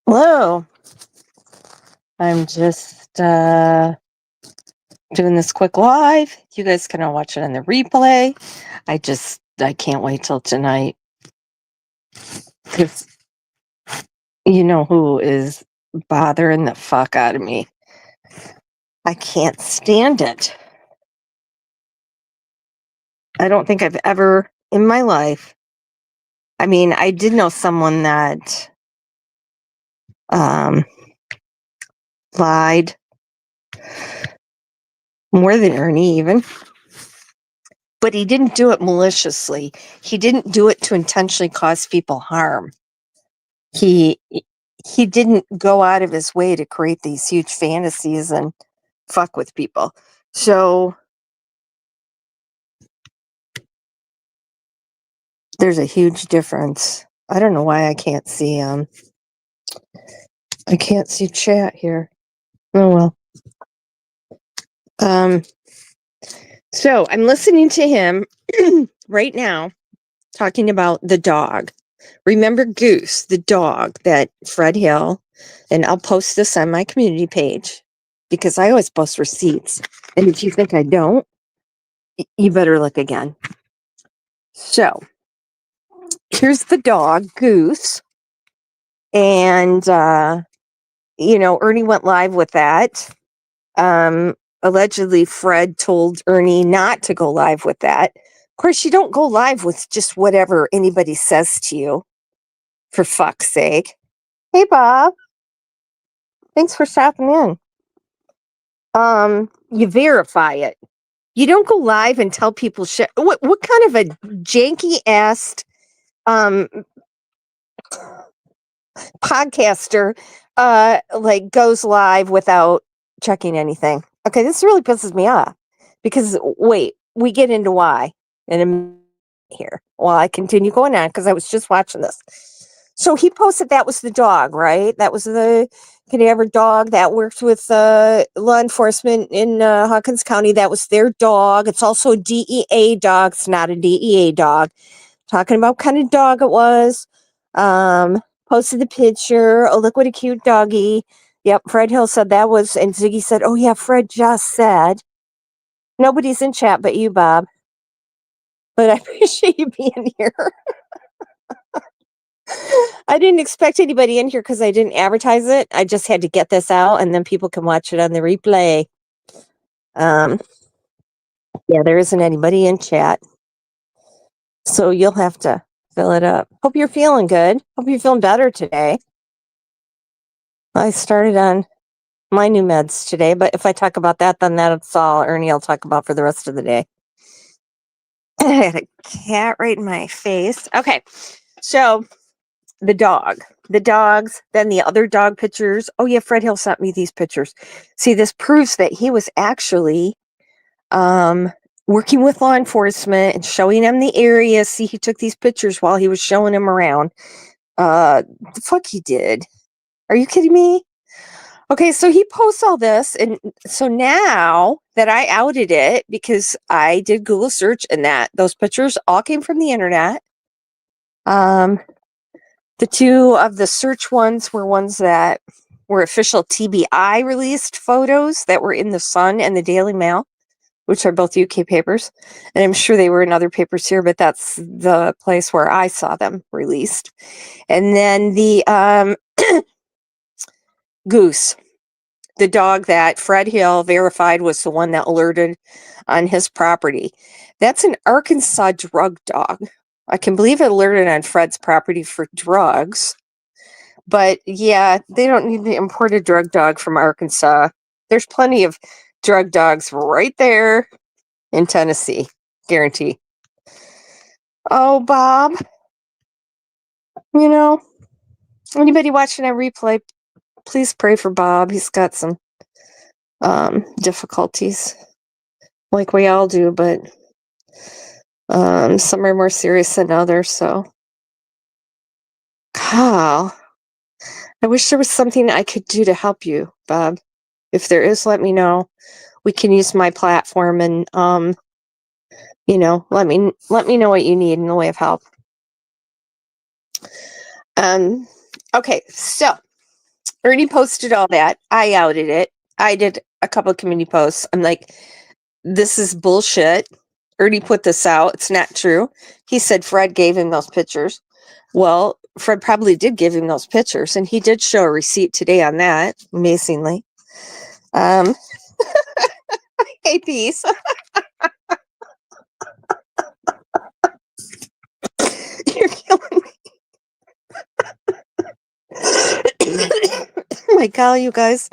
Hello. I'm just doing this quick live. You guys can all watch it on the replay. I can't wait till tonight. Because you know who is bothering the fuck out of me. I can't stand it. I don't think I've ever in my life. I mean, I did know someone that lied more than Ernie even. But he didn't do it maliciously. He didn't do it to intentionally cause people harm. He didn't go out of his way to create these huge fantasies and fuck with people. So there's a huge difference. I don't know why I can't see chat here. Oh well. So I'm listening to him right now talking about the dog. Remember Goose, the dog that Fred Hill, and I'll post this on my community page because I always post receipts. And if you think I don't, you better look again. So here's the dog, Goose. And, Ernie went live with that. Allegedly, Fred told Ernie not to go live with that. Of course, you don't go live with just whatever anybody says to you, for fuck's sake. Hey, Bob. Thanks for stopping in. You verify it. You don't go live and tell people shit. What kind of a janky ass podcaster goes live without checking anything? Okay, this really pisses me off because wait, we get into why in a minute here while I continue going on because I was just watching this. So he posted that was the dog, right? That was the cadaver dog that worked with law enforcement in Hawkins County. That was their dog. It's also a DEA dog. It's not a DEA dog. Talking about what kind of dog it was. Posted the picture. Oh, look what a cute doggy. Yep, Fred Hill said that was, and Ziggy said, oh yeah, Fred just said. Nobody's in chat but you, Bob. But I appreciate you being here. I didn't expect anybody in here because I didn't advertise it. I just had to get this out and then people can watch it on the replay. Yeah, there isn't anybody in chat. So you'll have to fill it up. Hope you're feeling good. Hope you're feeling better today. I started on my new meds today, but if I talk about that, then that's all Ernie will talk about for the rest of the day. I had a cat right in my face. Okay, so the dogs, then the other dog pictures. Oh yeah, Fred Hill sent me these pictures. See, this proves that he was actually working with law enforcement and showing them the area. See, he took these pictures while he was showing them around. The fuck he did. Are you kidding me? Okay, so he posts all this, and so now that I outed it because I did Google search and those pictures all came from the internet. The two of the search ones were ones that were official TBI released photos that were in the Sun and the Daily Mail, which are both UK papers. And I'm sure they were in other papers here, but that's the place where I saw them released. And then the Goose, the dog that Fred Hill verified was the one that alerted on his property. That's an Arkansas drug dog. I can believe it alerted on Fred's property for drugs. But yeah, they don't need the imported drug dog from Arkansas. There's plenty of drug dogs right there in Tennessee. Guarantee. Oh, Bob. Anybody watching a replay, please pray for Bob. He's got some difficulties, like we all do, but some are more serious than others. So, Kyle, I wish there was something I could do to help you, Bob. If there is, let me know. We can use my platform and let me know what you need in the way of help. Okay, so Ernie posted all that. I outed it. I did a couple of community posts. I'm like, this is bullshit. Ernie put this out. It's not true. He said Fred gave him those pictures. Well, Fred probably did give him those pictures, and he did show a receipt today on that, amazingly. Hey, peace. You're killing me. Oh my God, you guys.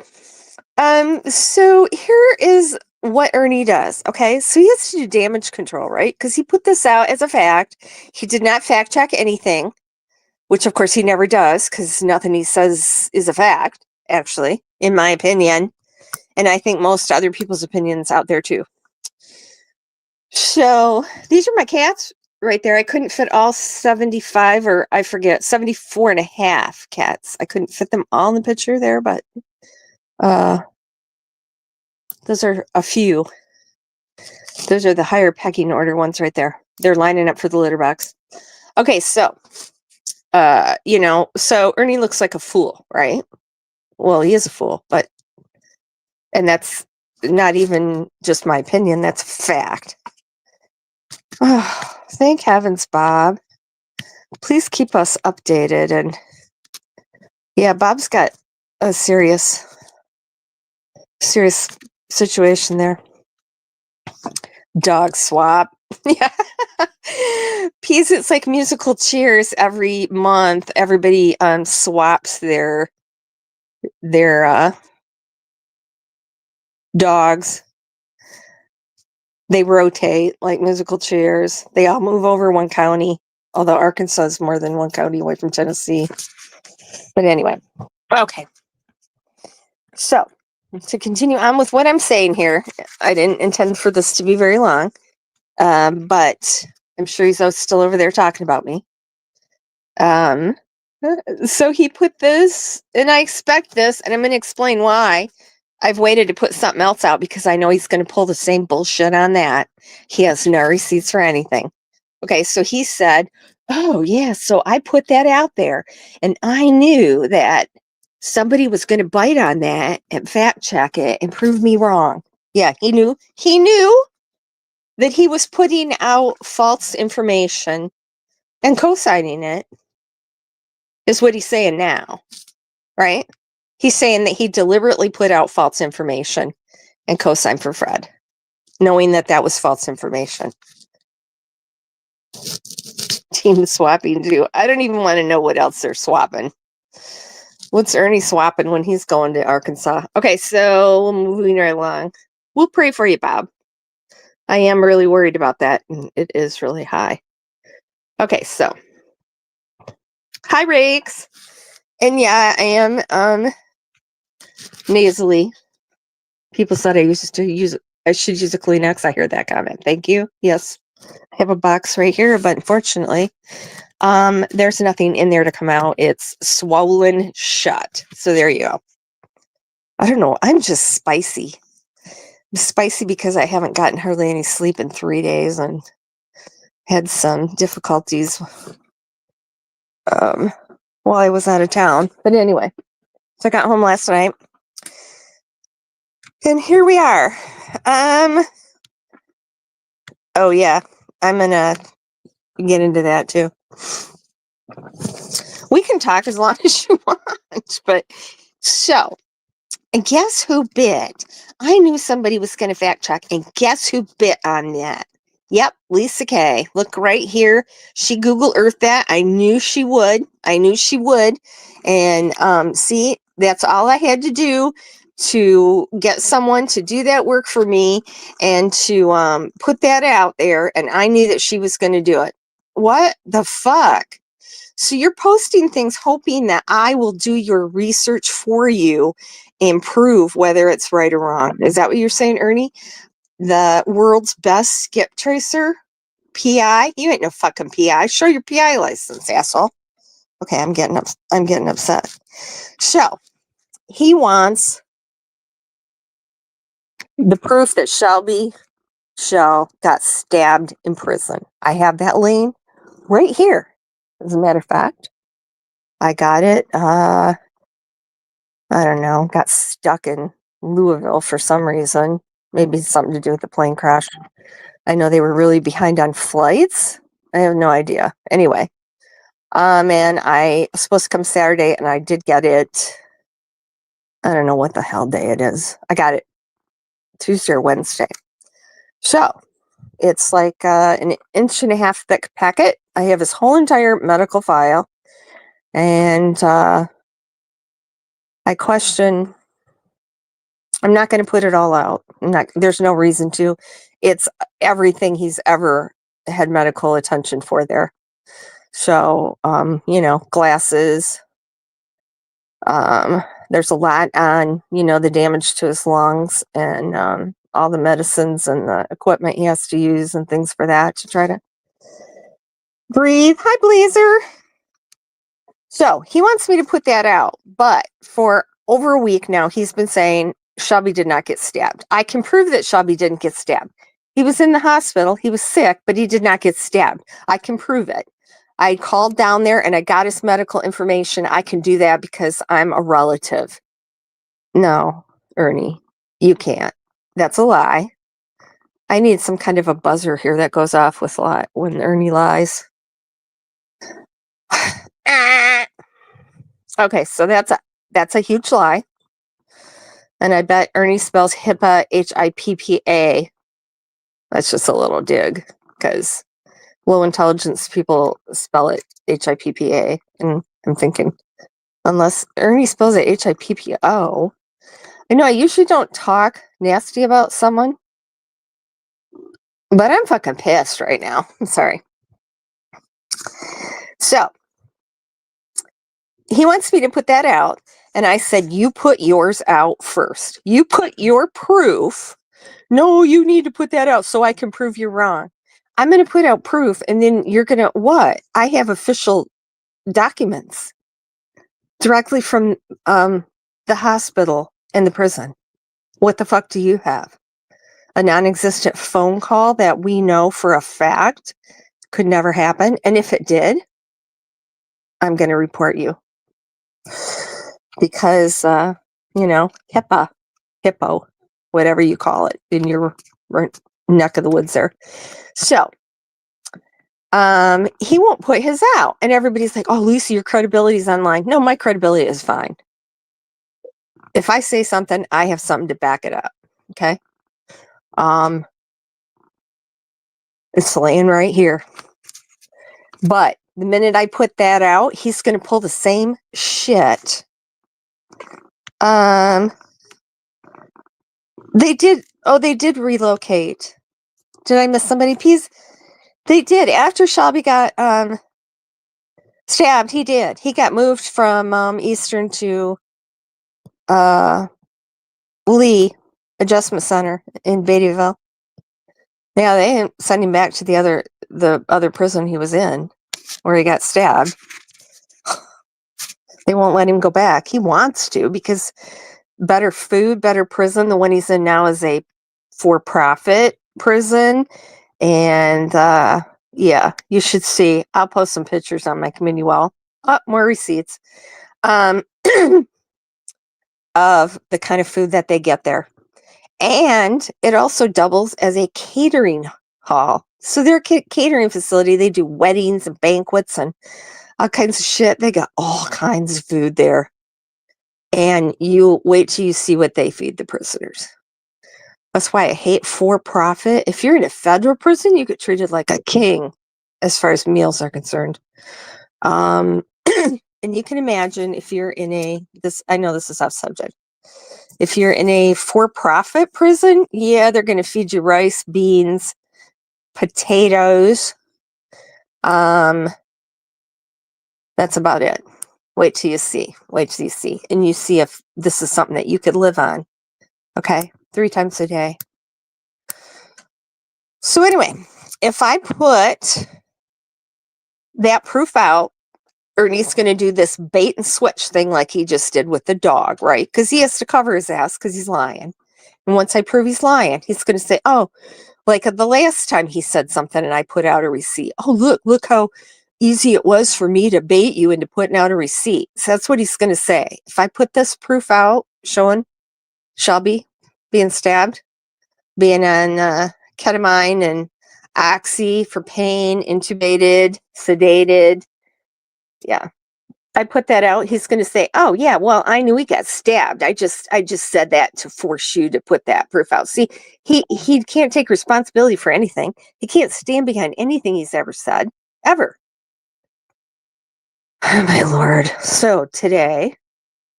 So here is what Ernie does. Okay, so he has to do damage control, right? Because he put this out as a fact. He did not fact check anything, which of course he never does, because nothing he says is a fact, actually, in my opinion. And I think most other people's opinions out there too. So these are my cats right there. I couldn't fit all 75, or I forget, 74 and a half cats. I couldn't fit them all in the picture there, but those are a few. Those are the higher pecking order ones right there. They're lining up for the litter box. Okay, so, so Ernie looks like a fool, right? Well, he is a fool, and that's not even just my opinion, that's fact. Oh, thank heavens, Bob. Please keep us updated. And yeah, Bob's got a serious situation there. Dog swap. Yeah. Peas, it's like musical chairs every month. Everybody swaps their dogs. They rotate like musical chairs. They all move over one county, although Arkansas is more than one county away from Tennessee. But anyway, okay. So to continue on with what I'm saying here, I didn't intend for this to be very long, but I'm sure he's still over there talking about me. So he put this, and I expect this, and I'm going to explain why. I've waited to put something else out because I know he's going to pull the same bullshit on that. He has no receipts for anything. Okay, so he said, oh, yeah, so I put that out there, and I knew that somebody was going to bite on that and fact check it and prove me wrong. Yeah, he knew that he was putting out false information and co-signing it, is what he's saying now, right? He's saying that he deliberately put out false information and co-signed for Fred, knowing that that was false information. Team swapping too. I don't even want to know what else they're swapping. What's Ernie swapping when he's going to Arkansas? Okay, so moving right along. We'll pray for you, Bob. I am really worried about that, and it is really high. Okay, so hi, Rakes. And yeah, I am nasally. People said I should use a Kleenex. I heard that comment. Thank you. Yes, I have a box right here, but unfortunately, there's nothing in there to come out. It's swollen shut. So there you go. I don't know. I'm just spicy. I'm spicy because I haven't gotten hardly any sleep in 3 days and had some difficulties while I was out of town. But anyway, so I got home last night. And here we are. Oh yeah, I'm gonna get into that too. We can talk as long as you want, but so, and guess who bit? I knew somebody was going to fact check, and guess who bit on that? Yep, Lisa K. Look right here. She Google Earthed that. I knew she would. And see, that's all I had to do to get someone to do that work for me and to put that out there. And I knew that she was going to do it. What the fuck? So you're posting things hoping that I will do your research for you and prove whether it's right or wrong. Is that what you're saying, Ernie? The world's best skip tracer? PI? You ain't no fucking PI. Show your PI license, asshole. Okay, I'm getting upset. So he wants the proof that Shelby Shell got stabbed in prison. I have that link right here. As a matter of fact, I got it I don't know, got stuck in Louisville for some reason. Maybe something to do with the plane crash. I know they were really behind on flights. I have no idea. Anyway, and I was supposed to come Saturday, and I did get it. I don't know what the hell day it is. I got it Tuesday or Wednesday. So it's like an 1.5 inch thick packet. I have his whole entire medical file, and I question. I'm not going to put it all out. There's no reason to. It's everything he's ever had medical attention for there. So, glasses. There's a lot on, the damage to his lungs and all the medicines and the equipment he has to use and things for that to try to breathe. Hi, Blazer. So he wants me to put that out, but for over a week now, he's been saying Shelby did not get stabbed. I can prove that Shelby didn't get stabbed. He was in the hospital. He was sick, but he did not get stabbed. I can prove it. I called down there and I got his medical information. I can do that because I'm a relative. No, Ernie, you can't. That's a lie. I need some kind of a buzzer here that goes off with when Ernie lies. Okay, so that's a huge lie. And I bet Ernie spells HIPAA HIPPA. That's just a little dig because low intelligence people spell it HIPPA. And I'm thinking, unless Ernie spells it HIPPO. I know I usually don't talk nasty about someone, but I'm fucking pissed right now. I'm sorry. So he wants me to put that out. And I said, you put yours out first. You put your proof. No, you need to put that out so I can prove you're wrong. I'm going to put out proof, and then you're going to, what? I have official documents directly from the hospital and the prison. What the fuck do you have? A non-existent phone call that we know for a fact could never happen. And if it did, I'm going to report you. Because, HIPAA, hippo, whatever you call it in your neck of the woods there. So, he won't put his out. And everybody's like, oh, Lucy, your credibility is online. No, my credibility is fine. If I say something, I have something to back it up. Okay. It's laying right here. But the minute I put that out, he's going to pull the same shit. They did relocate. Did I miss somebody? Please. They did. After Shelby got stabbed, he did. He got moved from Eastern to Lee Adjustment Center in Beattyville. Yeah, they didn't send him back to the other prison he was in, where he got stabbed. They won't let him go back. He wants to because better food, better prison. The one he's in now is a for-profit prison. And yeah, you should see. I'll post some pictures on my community wall. Oh, more receipts of the kind of food that they get there. And it also doubles as a catering hall. So they're a catering facility. They do weddings and banquets and all kinds of shit. They got all kinds of food there. And you wait till you see what they feed the prisoners. That's why I hate for-profit. If you're in a federal prison, you get treated like a king as far as meals are concerned. And you can imagine if you're in I know this is off subject. If you're in a for-profit prison, yeah, they're going to feed you rice, beans, potatoes. That's about it. Wait till you see. And you see if this is something that you could live on. Okay? 3 times a day. So anyway, if I put that proof out, Ernie's going to do this bait and switch thing like he just did with the dog, right? Because he has to cover his ass because he's lying. And once I prove he's lying, he's going to say, oh, like the last time he said something and I put out a receipt. Oh, look how easy it was for me to bait you into putting out a receipt. So that's what he's going to say. If I put this proof out showing Shelby being stabbed, being on ketamine and oxy for pain, intubated, sedated. Yeah. I put that out, he's going to say, "Oh yeah, well, I knew he got stabbed. I just said that to force you to put that proof out." See, he can't take responsibility for anything. He can't stand behind anything he's ever said, ever. Oh, my Lord. So today,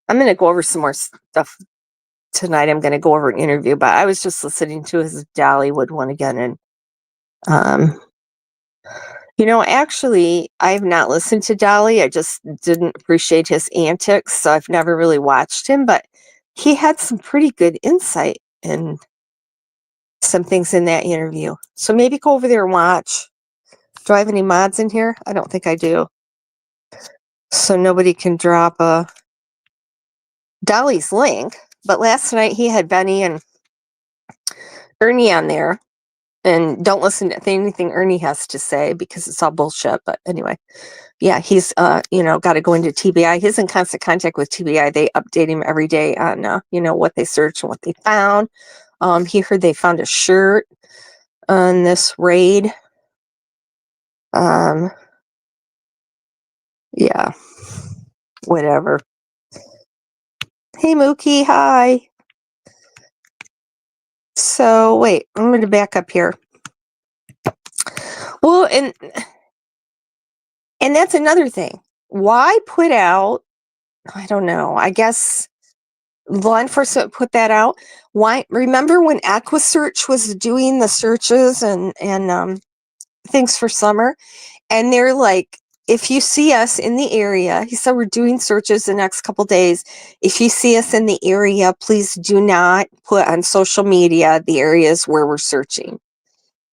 I'm going to go over some more stuff tonight. I'm going to go over an interview, but I was just listening to his Dollywood one again, and um actually, I've not listened to Dolly. I just didn't appreciate his antics, so I've never really watched him, but he had some pretty good insight in some things in that interview. So maybe go over there and watch. Do I have any mods in here? I don't think I do. So nobody can drop Dolly's link. But last night he had Benny and Ernie on there. And don't listen to anything Ernie has to say because it's all bullshit. But anyway. Yeah, he's got to go into TBI. He's in constant contact with TBI. They update him every day on what they searched and what they found. He heard they found a shirt on this raid. Yeah, whatever. Hey Mookie, hi. So wait, I'm going to back up here. Well, and that's another thing. Why put out? I don't know. I guess law enforcement put that out. Why? Remember when AquaSearch was doing the searches and things for summer, and they're like, if you see us in the area, he said we're doing searches the next couple days. If you see us in the area, please do not put on social media the areas where we're searching.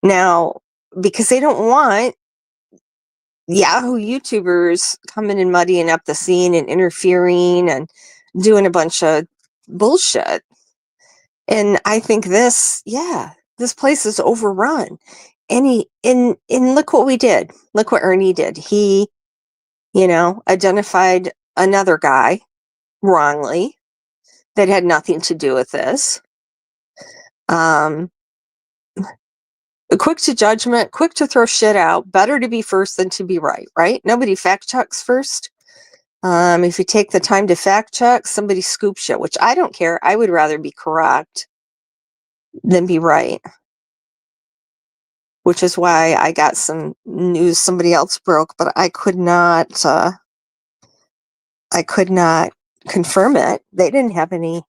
Now, because they don't want Yahoo YouTubers coming and muddying up the scene and interfering and doing a bunch of bullshit. And I think this place is overrun. And look what we did. Look what Ernie did. He, identified another guy wrongly that had nothing to do with this. Quick to judgment, quick to throw shit out. Better to be first than to be right? Nobody fact checks first. If you take the time to fact check, somebody scoops shit, which I don't care. I would rather be correct than be right. Which is why I got some news somebody else broke, but I could not confirm it. They didn't have any.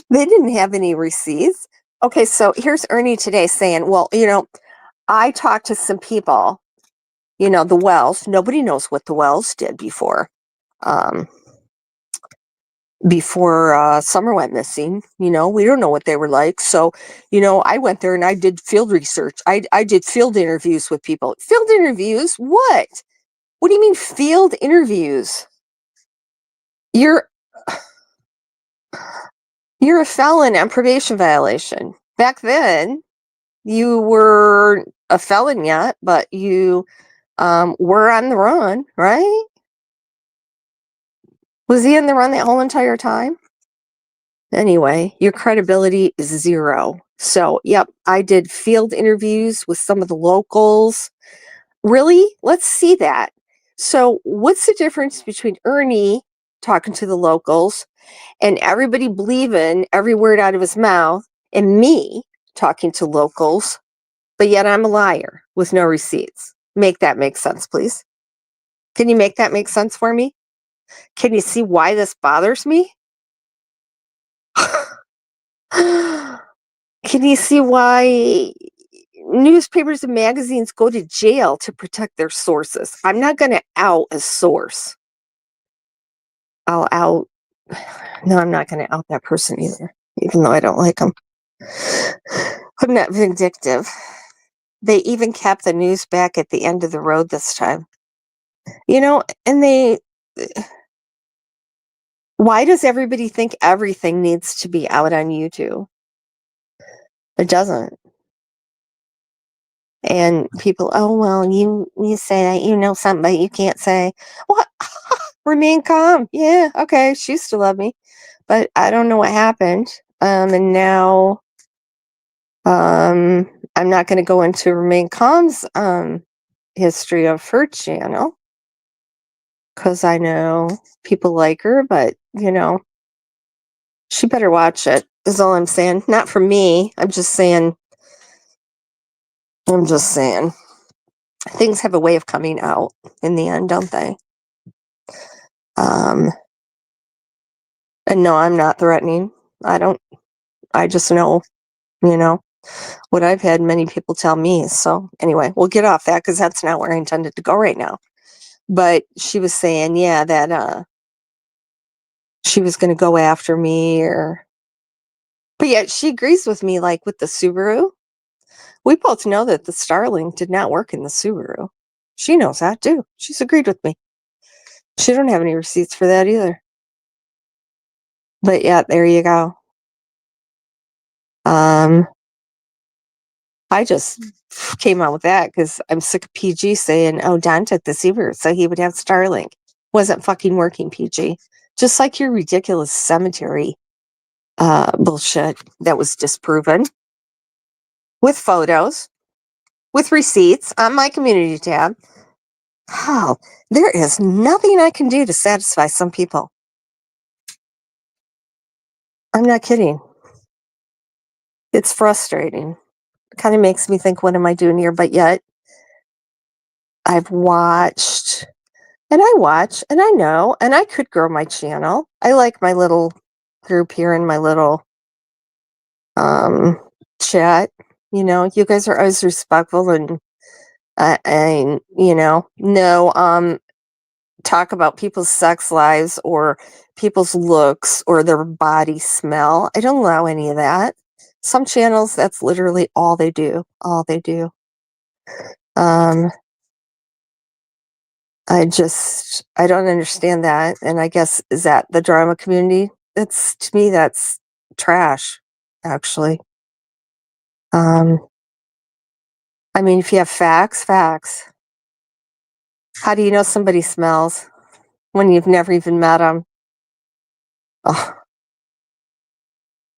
They didn't have any receipts. Okay, so here's Ernie today saying, well, I talked to some people, the Wells. Nobody knows what the Wells did before Summer went missing. We don't know what they were like. So, I went there and I did field research. I did field interviews with people. Field interviews? What? What do you mean field interviews? You're a felon on probation violation. Back then, you were a felon yet, but you were on the run, right? Was he on the run that whole entire time? Anyway, your credibility is zero. So, yep, I did field interviews with some of the locals. Really? Let's see that. So, what's the difference between Ernie talking to the locals and everybody believing every word out of his mouth and me talking to locals, but yet I'm a liar with no receipts? Make that make sense, please. Can you make that make sense for me? Can you see why this bothers me? Can you see why newspapers and magazines go to jail to protect their sources? I'm not going to out a source. I'll out. No, I'm not going to out that person either, even though I don't like them. I'm not vindictive. They even kept the news back at the end of the road this time. And why does everybody think everything needs to be out on YouTube? It doesn't. And people, oh, well, you say that you know something, but you can't say, what? Remain calm. Yeah, okay. She used to love me, but I don't know what happened. And now I'm not going to go into Remain Calm's history of her channel because I know people like her, but, she better watch it, is all I'm saying. Not for me. I'm just saying. Things have a way of coming out in the end, don't they? And no, I'm not threatening. I just know, what I've had many people tell me. So anyway, we'll get off that because that's not where I intended to go right now. But she was saying, yeah, that she was going to go after me but yet she agrees with me, like with the Subaru. We both know that the Starling did not work in the Subaru. She knows that too. She's agreed with me. She don't have any receipts for that either. But yeah, there you go. I just came out with that because I'm sick of PG saying, oh, Don took the Subaru so he would have Starlink. Wasn't fucking working, PG. Just like your ridiculous cemetery bullshit that was disproven with photos, with receipts on my community tab. Oh, there is nothing I can do to satisfy some people. I'm not kidding. It's frustrating. It kind of makes me think, what am I doing here? But yet, I've watched, and I watch, and I know, and I could grow my channel. I like my little group here in my little chat. You guys are always respectful and no talk about people's sex lives or people's looks or their body smell. I don't allow any of that. Some channels, that's literally all they do. All they do. I don't understand that. And I guess, is that the drama community? To me, that's trash, actually. I mean, if you have facts. How do you know somebody smells when you've never even met them? Oh,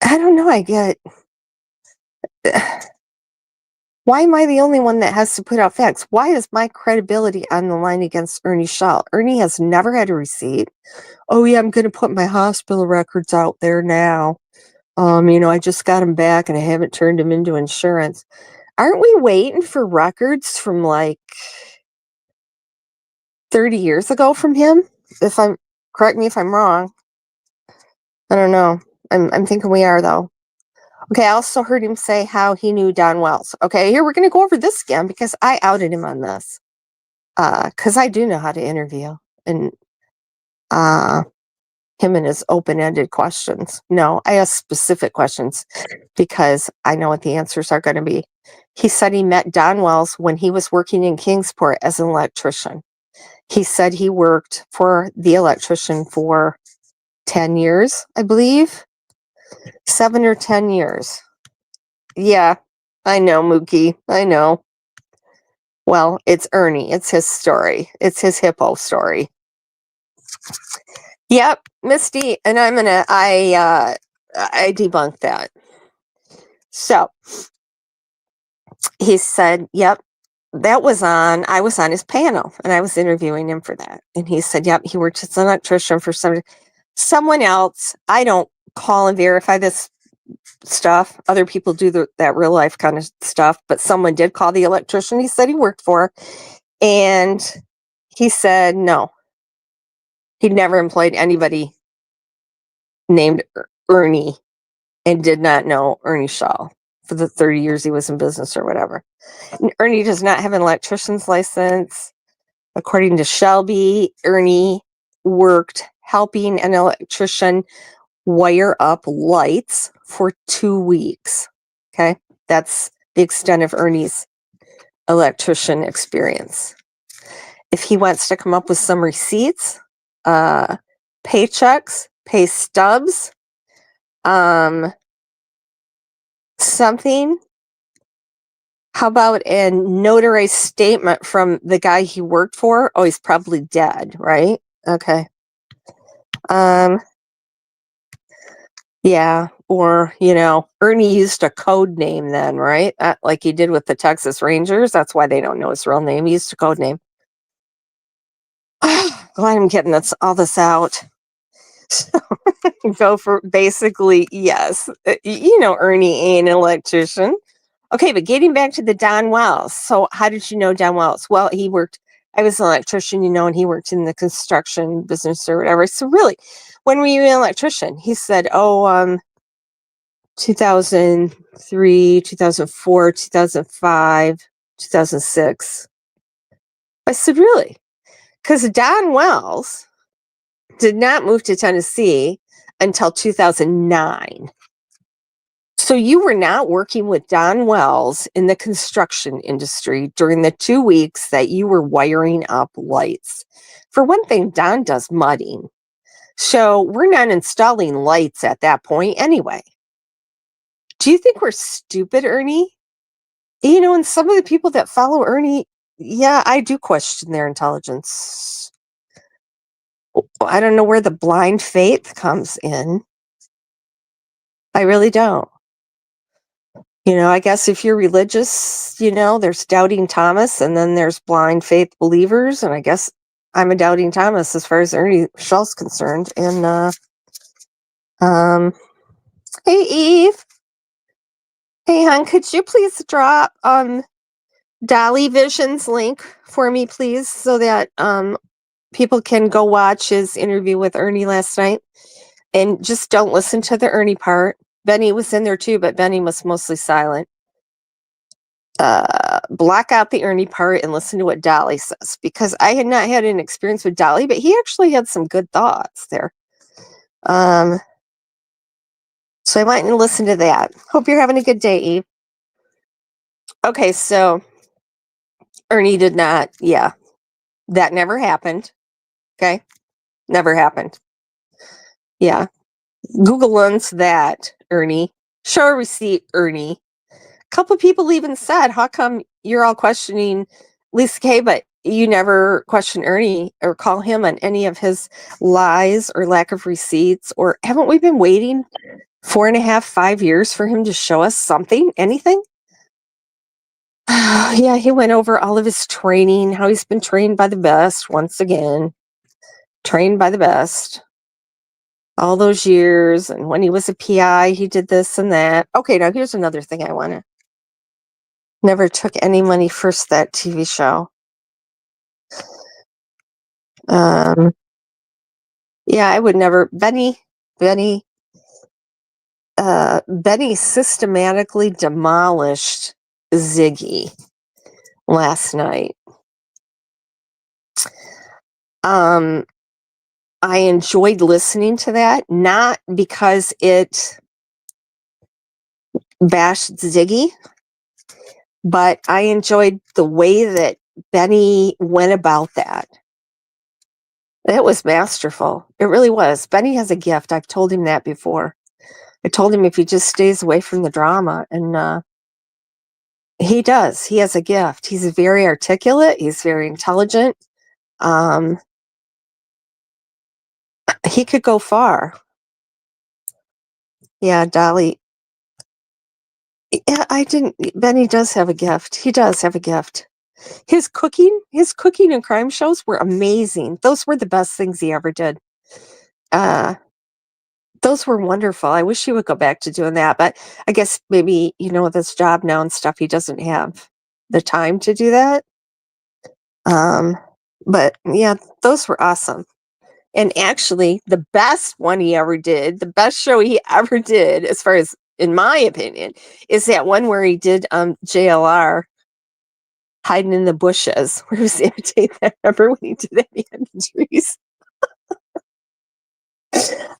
I don't know. I get. Why am I the only one that has to put out facts? Why is my credibility on the line against Ernie Shaw? Ernie has never had a receipt. Oh, yeah, I'm going to put my hospital records out there now. I just got them back and I haven't turned them into insurance. Aren't we waiting for records from like 30 years ago from him? Correct me if I'm wrong. I don't know. I'm thinking we are, though. Okay, I also heard him say how he knew Don Wells. Okay, here we're going to go over this again because I outed him on this. Because I do know how to interview. And him and his open-ended questions. No, I ask specific questions because I know what the answers are going to be. He said he met Don Wells when he was working in Kingsport as an electrician. He said he worked for the electrician for 10 years, I believe. 7 or 10 years. Yeah, I know, Mookie. I know. Well, it's Ernie. It's his story. It's his hippo story. Yep, Misty, and I debunked that. So he said, yep, I was on his panel and I was interviewing him for that. And he said, yep, he worked as an electrician for someone else. I don't call and verify this stuff. Other people do that real life kind of stuff, but someone did call the electrician he said he worked for. And he said, no, he'd never employed anybody named Ernie and did not know Ernie Shaw for the 30 years he was in business or whatever. And Ernie does not have an electrician's license. According to Shelby, Ernie worked helping an electrician wire up lights for 2 weeks. Okay. That's the extent of Ernie's electrician experience. If he wants to come up with some receipts, paychecks, pay stubs, something, How about a notarized statement from the guy he worked for? Oh, he's probably dead, right? Okay. Yeah, or, Ernie used a code name then, right? Like he did with the Texas Rangers. That's why they don't know his real name. He used a code name. Glad I'm getting all this out. So, go for basically, yes. Ernie ain't an electrician. Okay, but getting back to the Don Wells. So how did you know Don Wells? Well, I was an electrician, and he worked in the construction business or whatever. So really, when were you an electrician? He said, 2003, 2004, 2005, 2006. I said, really? Because Don Wells did not move to Tennessee until 2009. So you were not working with Don Wells in the construction industry during the 2 weeks that you were wiring up lights. For one thing, Don does mudding. So we're not installing lights at that point anyway. Do you think we're stupid, Ernie? And some of the people that follow Ernie, yeah, I do question their intelligence. I don't know where the blind faith comes in. I really don't. I guess if you're religious, there's doubting Thomas and then there's blind faith believers. And I guess I'm a doubting Thomas as far as Ernie Schultz concerned. And, hey, Eve. Hey, hon, could you please drop, Dolly Vision's link for me, please, so that, people can go watch his interview with Ernie last night. And just don't listen to the Ernie part. Benny was in there too, but Benny was mostly silent. Block out the Ernie part and listen to what Dolly says, because I had not had an experience with Dolly, but he actually had some good thoughts there. So I went and listened to that. Hope you're having a good day, Eve. Okay, so Ernie did not, that never happened. Okay, never happened. Yeah, Google owns that, Ernie. Show a receipt, Ernie. A couple people even said, how come you're all questioning Lisa Kay, but you never question Ernie or call him on any of his lies or lack of receipts? Or haven't we been waiting 4.5, 5 years for him to show us something, anything? Yeah, he went over all of his training, how he's been trained by the best once again. Trained by the best. All those years, and when he was a PI, he did this and that. Okay, now here's another thing I want to. Never took any money first, that TV show. Yeah, I would never. Benny systematically demolished Ziggy last night. I enjoyed listening to that, not because it bashed Ziggy, but I enjoyed the way that Benny went about that. It was masterful. It really was. Benny has a gift. I've told him that before. I told him if he just stays away from the drama, and he does. He has a gift. He's very articulate. He's very intelligent. He could go far. Yeah, Dolly. Yeah, Benny does have a gift. He does have a gift. His cooking and crime shows were amazing. Those were the best things he ever did. Those were wonderful. I wish he would go back to doing that, but I guess maybe, with his job now and stuff, he doesn't have the time to do that. But yeah, those were awesome. And actually, the best one he ever did, the best show he ever did, as far as in my opinion, is that one where he did JLR hiding in the bushes, where he was imitating that. Remember when he did that behind the trees?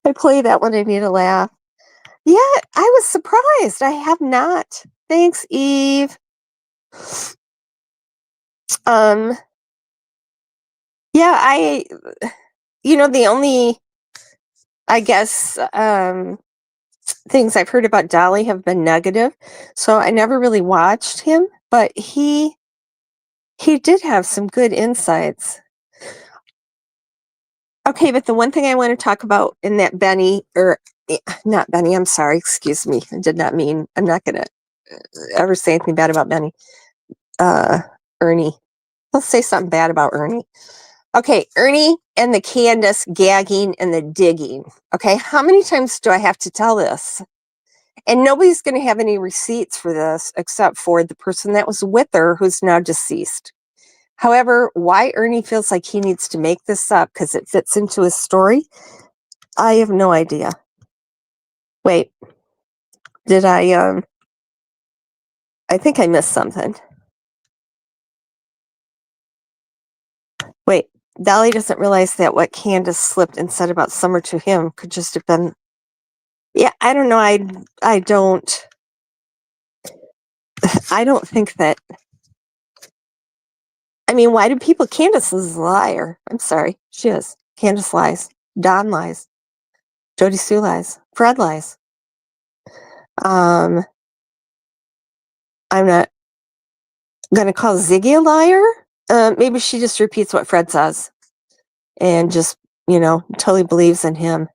I play that when I need a laugh. Yeah, I was surprised. I have not. Thanks, Eve. Yeah, the only, I guess, things I've heard about Dolly have been negative, so I never really watched him, but he did have some good insights. Okay, but the one thing I want to talk about in that Benny, or not Benny, I'm sorry, excuse me. I did not mean, I'm not going to ever say anything bad about Benny. Ernie. Let's say something bad about Ernie. Okay, Ernie and the Candace gagging and the digging. Okay, how many times do I have to tell this? And nobody's going to have any receipts for this except for the person that was with her who's now deceased. However, why Ernie feels like he needs to make this up because it fits into his story, I have no idea. Wait, did I think I missed something. Wait, Dolly doesn't realize that what Candace slipped and said about Summer to him could just have been, yeah, I don't know. I don't think that, I mean, why do people, Candace is a liar. I'm sorry. She is. Candace lies. Don lies. Jody Sue lies. Fred lies. I'm not going to call Ziggy a liar. Maybe she just repeats what Fred says and just, totally believes in him.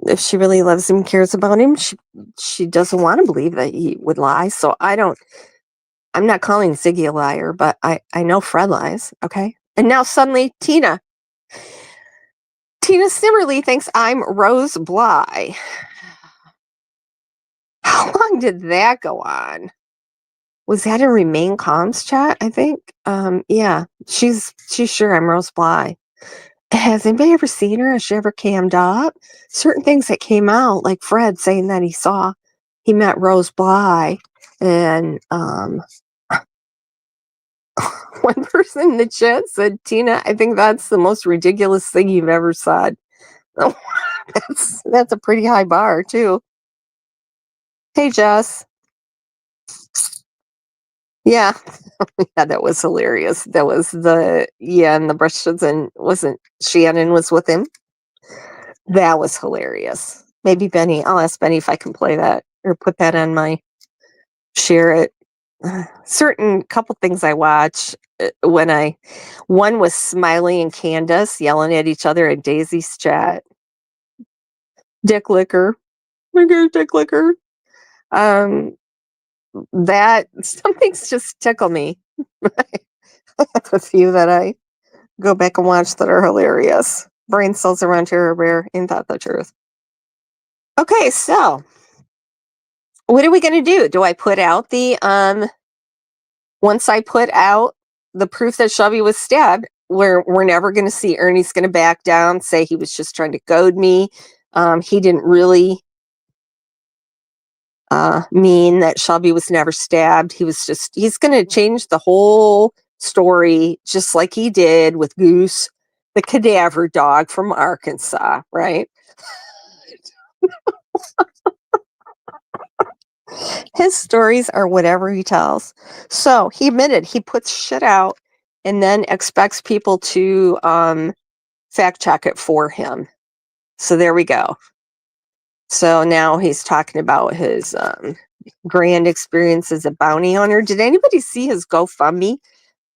If she really loves him, cares about him, she doesn't want to believe that he would lie. So I'm not calling Ziggy a liar, but I know Fred lies. Okay. And now suddenly Tina Simmerly thinks I'm Rose Bly. How long did that go on? Was that in Remain Calm's chat? I think. Yeah, she's sure I'm Rose Bly. Has anybody ever seen her? Has she ever cammed up? Certain things that came out, like Fred saying that he met Rose Bly, and one person in the chat said, "Tina, I think that's the most ridiculous thing you've ever said." That's a pretty high bar too. Hey, Jess. Yeah. Yeah, that was hilarious. That was and the brushes, and wasn't Shannon was with him. That was hilarious. Maybe Benny. I'll ask Benny if I can play that or put that on my share it. Certain couple things I watch one was Smiley and Candace yelling at each other at Daisy's chat. Dick licker. Okay, dick licker. That some things just tickle me. I have a few that I go back and watch that are hilarious. Brain cells around here are rare. Ain't that the truth? Okay, so what are we going to do? Do I put out once I put out the proof that Shelby was stabbed, we're never going to see Ernie's going to back down, say he was just trying to goad me. He didn't really mean that Shelby was never stabbed. He's going to change the whole story just like he did with Goose, the cadaver dog from Arkansas, right? His stories are whatever he tells. So he admitted he puts shit out and then expects people to fact check it for him. So there we go. So now he's talking about his grand experience as a bounty hunter. Did anybody see his GoFundMe?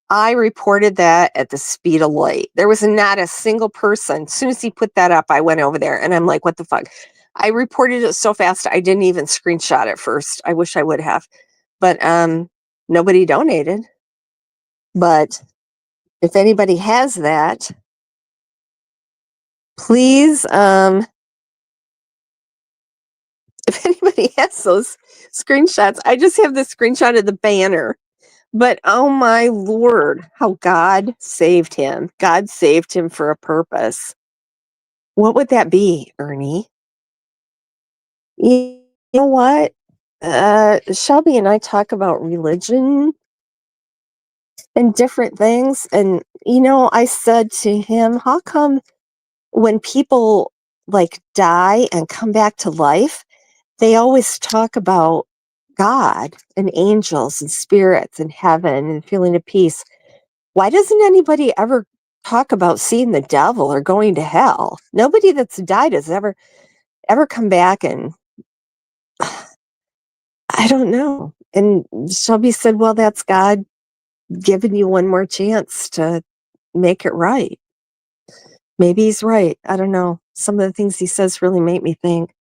I reported that at the speed of light. There was not a single person. As soon as he put that up, I went over there and I'm like, what the fuck? I reported it so fast, I didn't even screenshot it first. I wish I would have. But nobody donated. But if anybody has that, please, if anybody has those screenshots, I just have the screenshot of the banner. But oh my Lord, how God saved him. God saved him for a purpose. What would that be, Ernie? You know what? Shelby and I talk about religion and different things. And, I said to him, how come when people like die and come back to life, they always talk about God and angels and spirits and heaven and feeling of peace? Why doesn't anybody ever talk about seeing the devil or going to hell. Nobody that's died has ever come back, and I don't know. And Shelby said, well, that's God giving you one more chance to make it right. Maybe he's right. I don't know. Some of the things he says really make me think.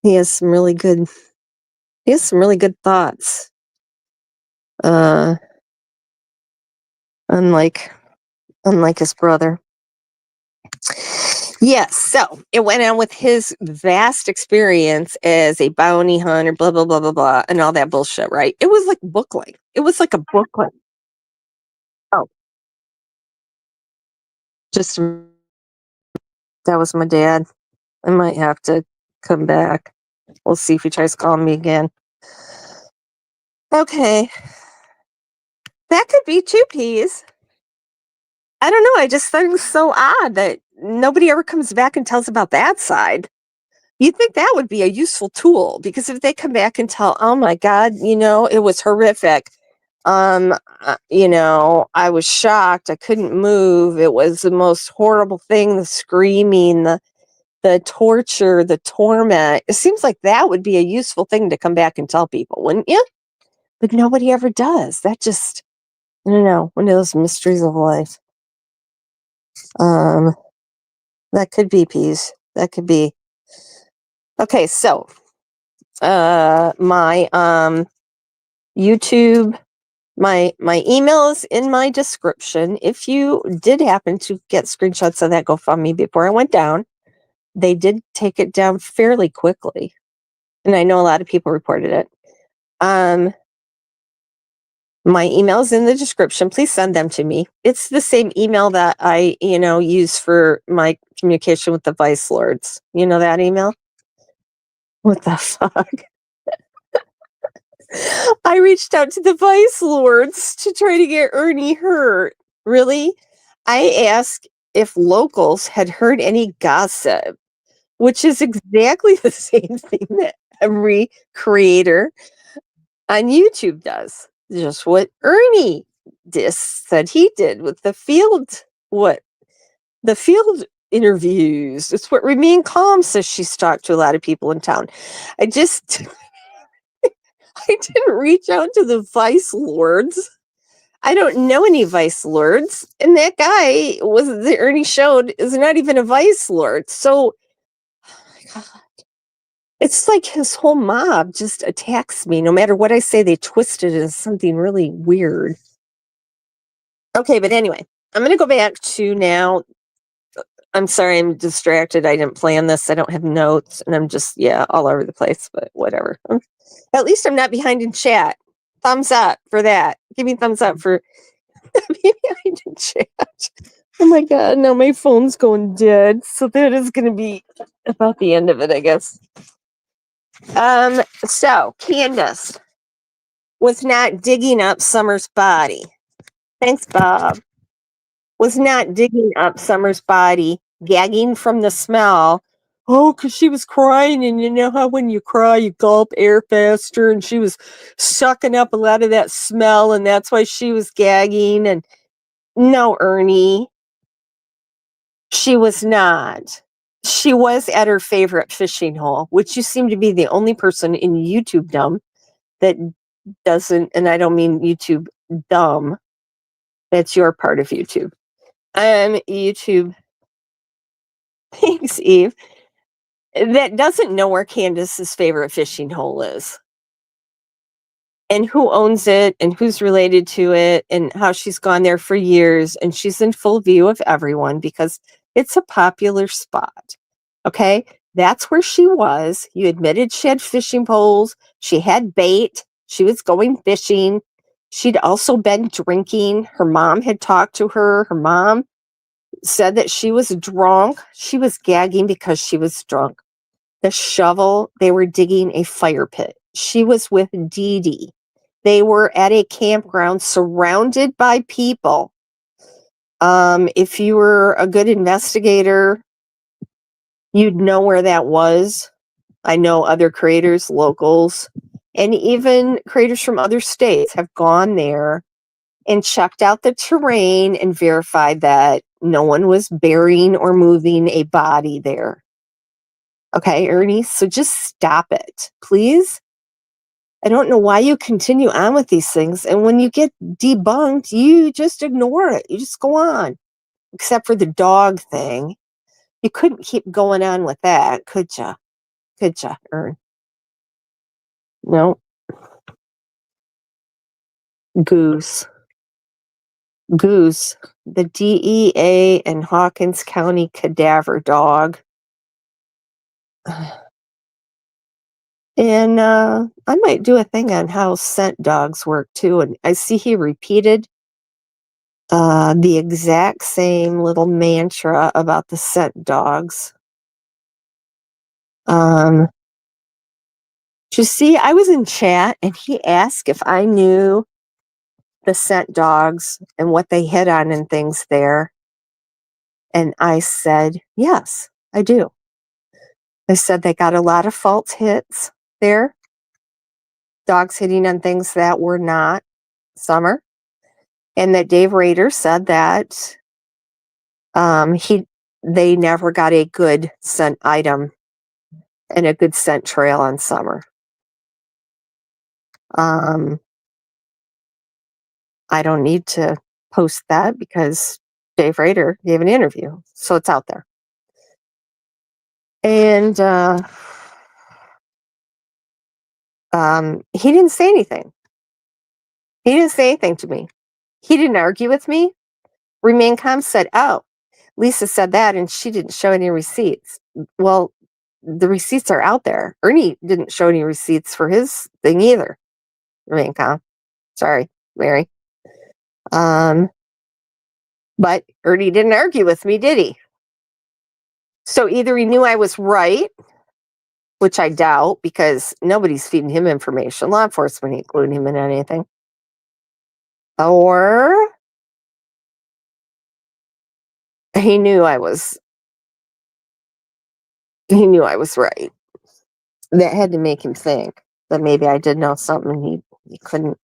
He has some really good thoughts. Unlike his brother. Yes, so it went on with his vast experience as a bounty hunter, blah, blah, blah, blah, blah, and all that bullshit, right? It was like booklet. It was like a booklet. Oh, just that was my dad. I might have to come back. We'll see if he tries calling me again. Okay. That could be 2 peas. I don't know. I just thought it was so odd that nobody ever comes back and tells about that side. You'd think that would be a useful tool, because if they come back and tell, oh my God, it was horrific. I was shocked. I couldn't move. It was the most horrible thing, the screaming, the torture, the torment. It seems like that would be a useful thing to come back and tell people, wouldn't you? But nobody ever does. That just, I don't know, one of those mysteries of life. That could be peas. That could be. Okay, so my YouTube, my email is in my description. If you did happen to get screenshots of that GoFundMe before I went down, they did take it down fairly quickly, and I know a lot of people reported it. My email is in the description. Please send them to me. It's the same email that I, use for my communication with the Vice Lords. You know that email? What the fuck? I reached out to the Vice Lords to try to get Ernie hurt. Really? I asked if locals had heard any gossip, which is exactly the same thing that every creator on YouTube does. Just what Ernie said he did with the field interviews. It's what Remain Calm says she's talked to a lot of people in town. I didn't reach out to the Vice Lords. I don't know any Vice Lords. And that guy that Ernie showed is not even a Vice Lord. So, oh my God. It's like his whole mob just attacks me. No matter what I say, they twist it as something really weird. Okay, but anyway, I'm going to go back to now. I'm sorry, I'm distracted. I didn't plan this. I don't have notes, and I'm just, all over the place, but whatever. At least I'm not behind in chat. Thumbs up for that. Give me a thumbs up for being behind in chat. Oh my God, now my phone's going dead. So that is going to be about the end of it, I guess. So Candace was not digging up Summer's body. Thanks, Bob. Was not digging up Summer's body, gagging from the smell. Oh, because she was crying, and you know how when you cry, you gulp air faster, and she was sucking up a lot of that smell, and that's why she was gagging. And no, Ernie, she was not. She was at her favorite fishing hole, which you seem to be the only person in YouTube dumb that doesn't, and I don't mean YouTube dumb. That's your part of YouTube. YouTube. Thanks, Eve. That doesn't know where Candace's favorite fishing hole is, and who owns it, and who's related to it, and how she's gone there for years, and she's in full view of everyone because it's a popular spot. Okay? That's where she was. You admitted she had fishing poles. She had bait. She was going fishing. She'd also been drinking. Her mom had talked to her. Her mom said that she was drunk. She was gagging because she was drunk. The shovel, they were digging a fire pit. She was with Dee Dee. They were at a campground surrounded by people. If you were a good investigator, you'd know where that was. I know other creators, locals, and even creators from other states have gone there and checked out the terrain and verified that no one was burying or moving a body there. Okay, Ernie, so just stop it, please. I don't know why you continue on with these things. And when you get debunked, you just ignore it. You just go on, except for the dog thing. You couldn't keep going on with that, could you? Could you, Ern? No. Goose. Goose. The DEA and Hawkins County cadaver dog. And I might do a thing on how scent dogs work too. And I see he repeated the exact same little mantra about the scent dogs. You see, I was in chat and he asked if I knew the scent dogs and what they hit on and things there. And I said, yes, I do. I said they got a lot of false hits there. Dogs hitting on things that were not summer. And that Dave Rader said that they never got a good scent item and a good scent trail on summer. I don't need to post that because Dave Rader gave an interview, so it's out there. And he didn't say anything. He didn't say anything to me. He didn't argue with me. RemainCom said, oh, Lisa said that and she didn't show any receipts. Well, the receipts are out there. Ernie didn't show any receipts for his thing either. RemainCom. Sorry, Mary. But Ernie didn't argue with me, did he? So either he knew I was right, which I doubt because nobody's feeding him information. Law enforcement ain't including him in anything. Or he knew I was right. That had to make him think that maybe I did know something and he couldn't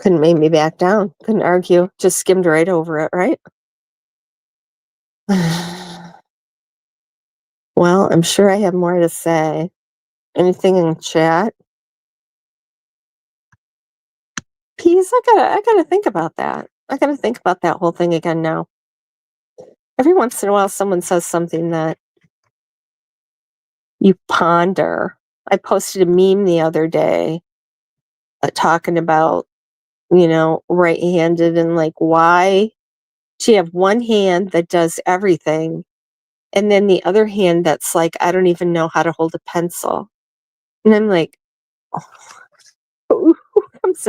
make me back down. Couldn't argue. Just skimmed right over it, right? Well, I'm sure I have more to say. Anything in chat? Peace, I gotta think about that. I gotta think about that whole thing again now. Every once in a while someone says something that you ponder. I posted a meme the other day talking about, right-handed and like why do you have one hand that does everything and then the other hand that's like, I don't even know how to hold a pencil. And I'm like, who comes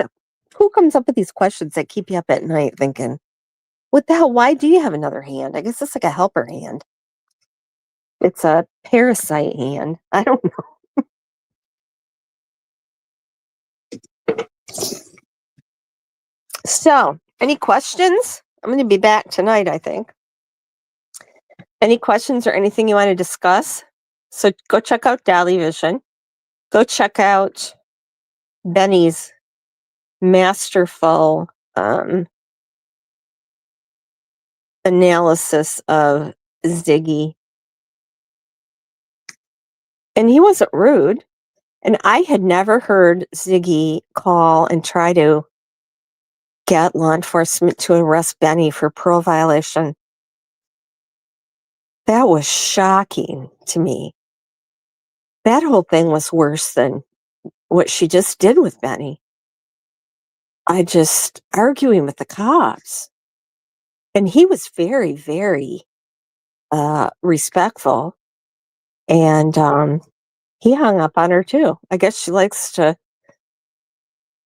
up with these questions that keep you up at night thinking, what the hell, why do you have another hand? I guess it's like a helper hand. It's a parasite hand. I don't know. So, any questions? I'm going to be back tonight, I think. Any questions or anything you want to discuss? So go check out Dolly Vision. Go check out Benny's masterful analysis of Ziggy. And he wasn't rude. And I had never heard Ziggy call and try to get law enforcement to arrest Benny for parole violation. That was shocking to me. That whole thing was worse than what she just did with Benny. I just arguing with the cops. And he was very, very respectful. And he hung up on her too. I guess she likes to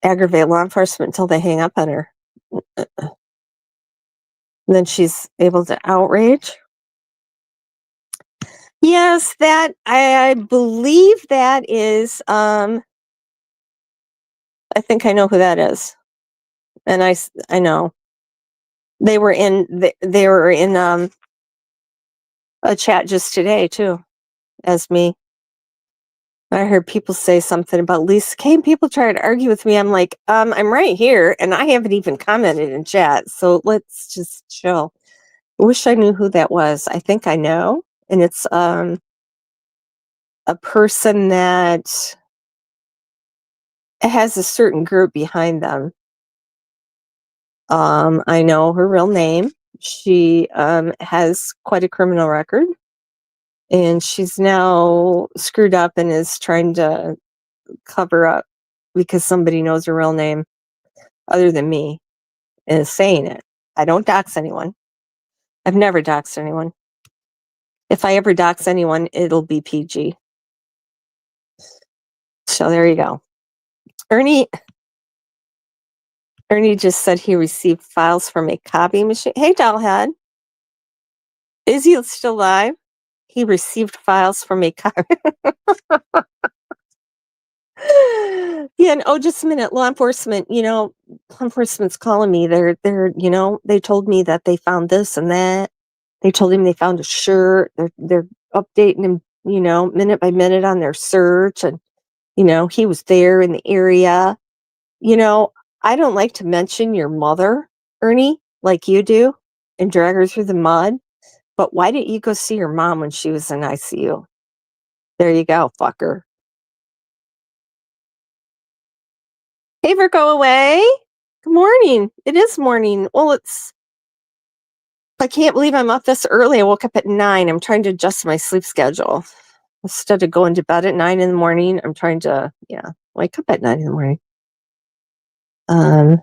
aggravate law enforcement until they hang up on her. And then she's able to outrage. Yes, that I believe that is I think I know who that is. And I know. They were in a chat just today too, as me. I heard people say something about Lisa Kane. People try to argue with me. I'm like, I'm right here, and I haven't even commented in chat. So let's just chill. I wish I knew who that was. I think I know, and it's a person that has a certain group behind them. I know her real name. She has quite a criminal record, and she's now screwed up and is trying to cover up because somebody knows her real name other than me and is saying it. I don't dox anyone. I've never doxed anyone. If I ever dox anyone, it'll be PG. So there you go. Ernie just said he received files from a copy machine. Hey, Dollhead. Is he still alive? He received files from a copy. Yeah, and just a minute. Law enforcement's calling me. They're, they told me that they found this and that. They told him they found a shirt. They're updating him, minute by minute on their search. And, he was there in the area. I don't like to mention your mother, Ernie, like you do, and drag her through the mud. But why didn't you go see your mom when she was in ICU? There you go, fucker. Favor, go away. Good morning. It is morning. Well, I can't believe I'm up this early. I woke up at 9. I'm trying to adjust my sleep schedule. Instead of going to bed at 9 in the morning, I'm trying to, wake up at 9 in the morning. I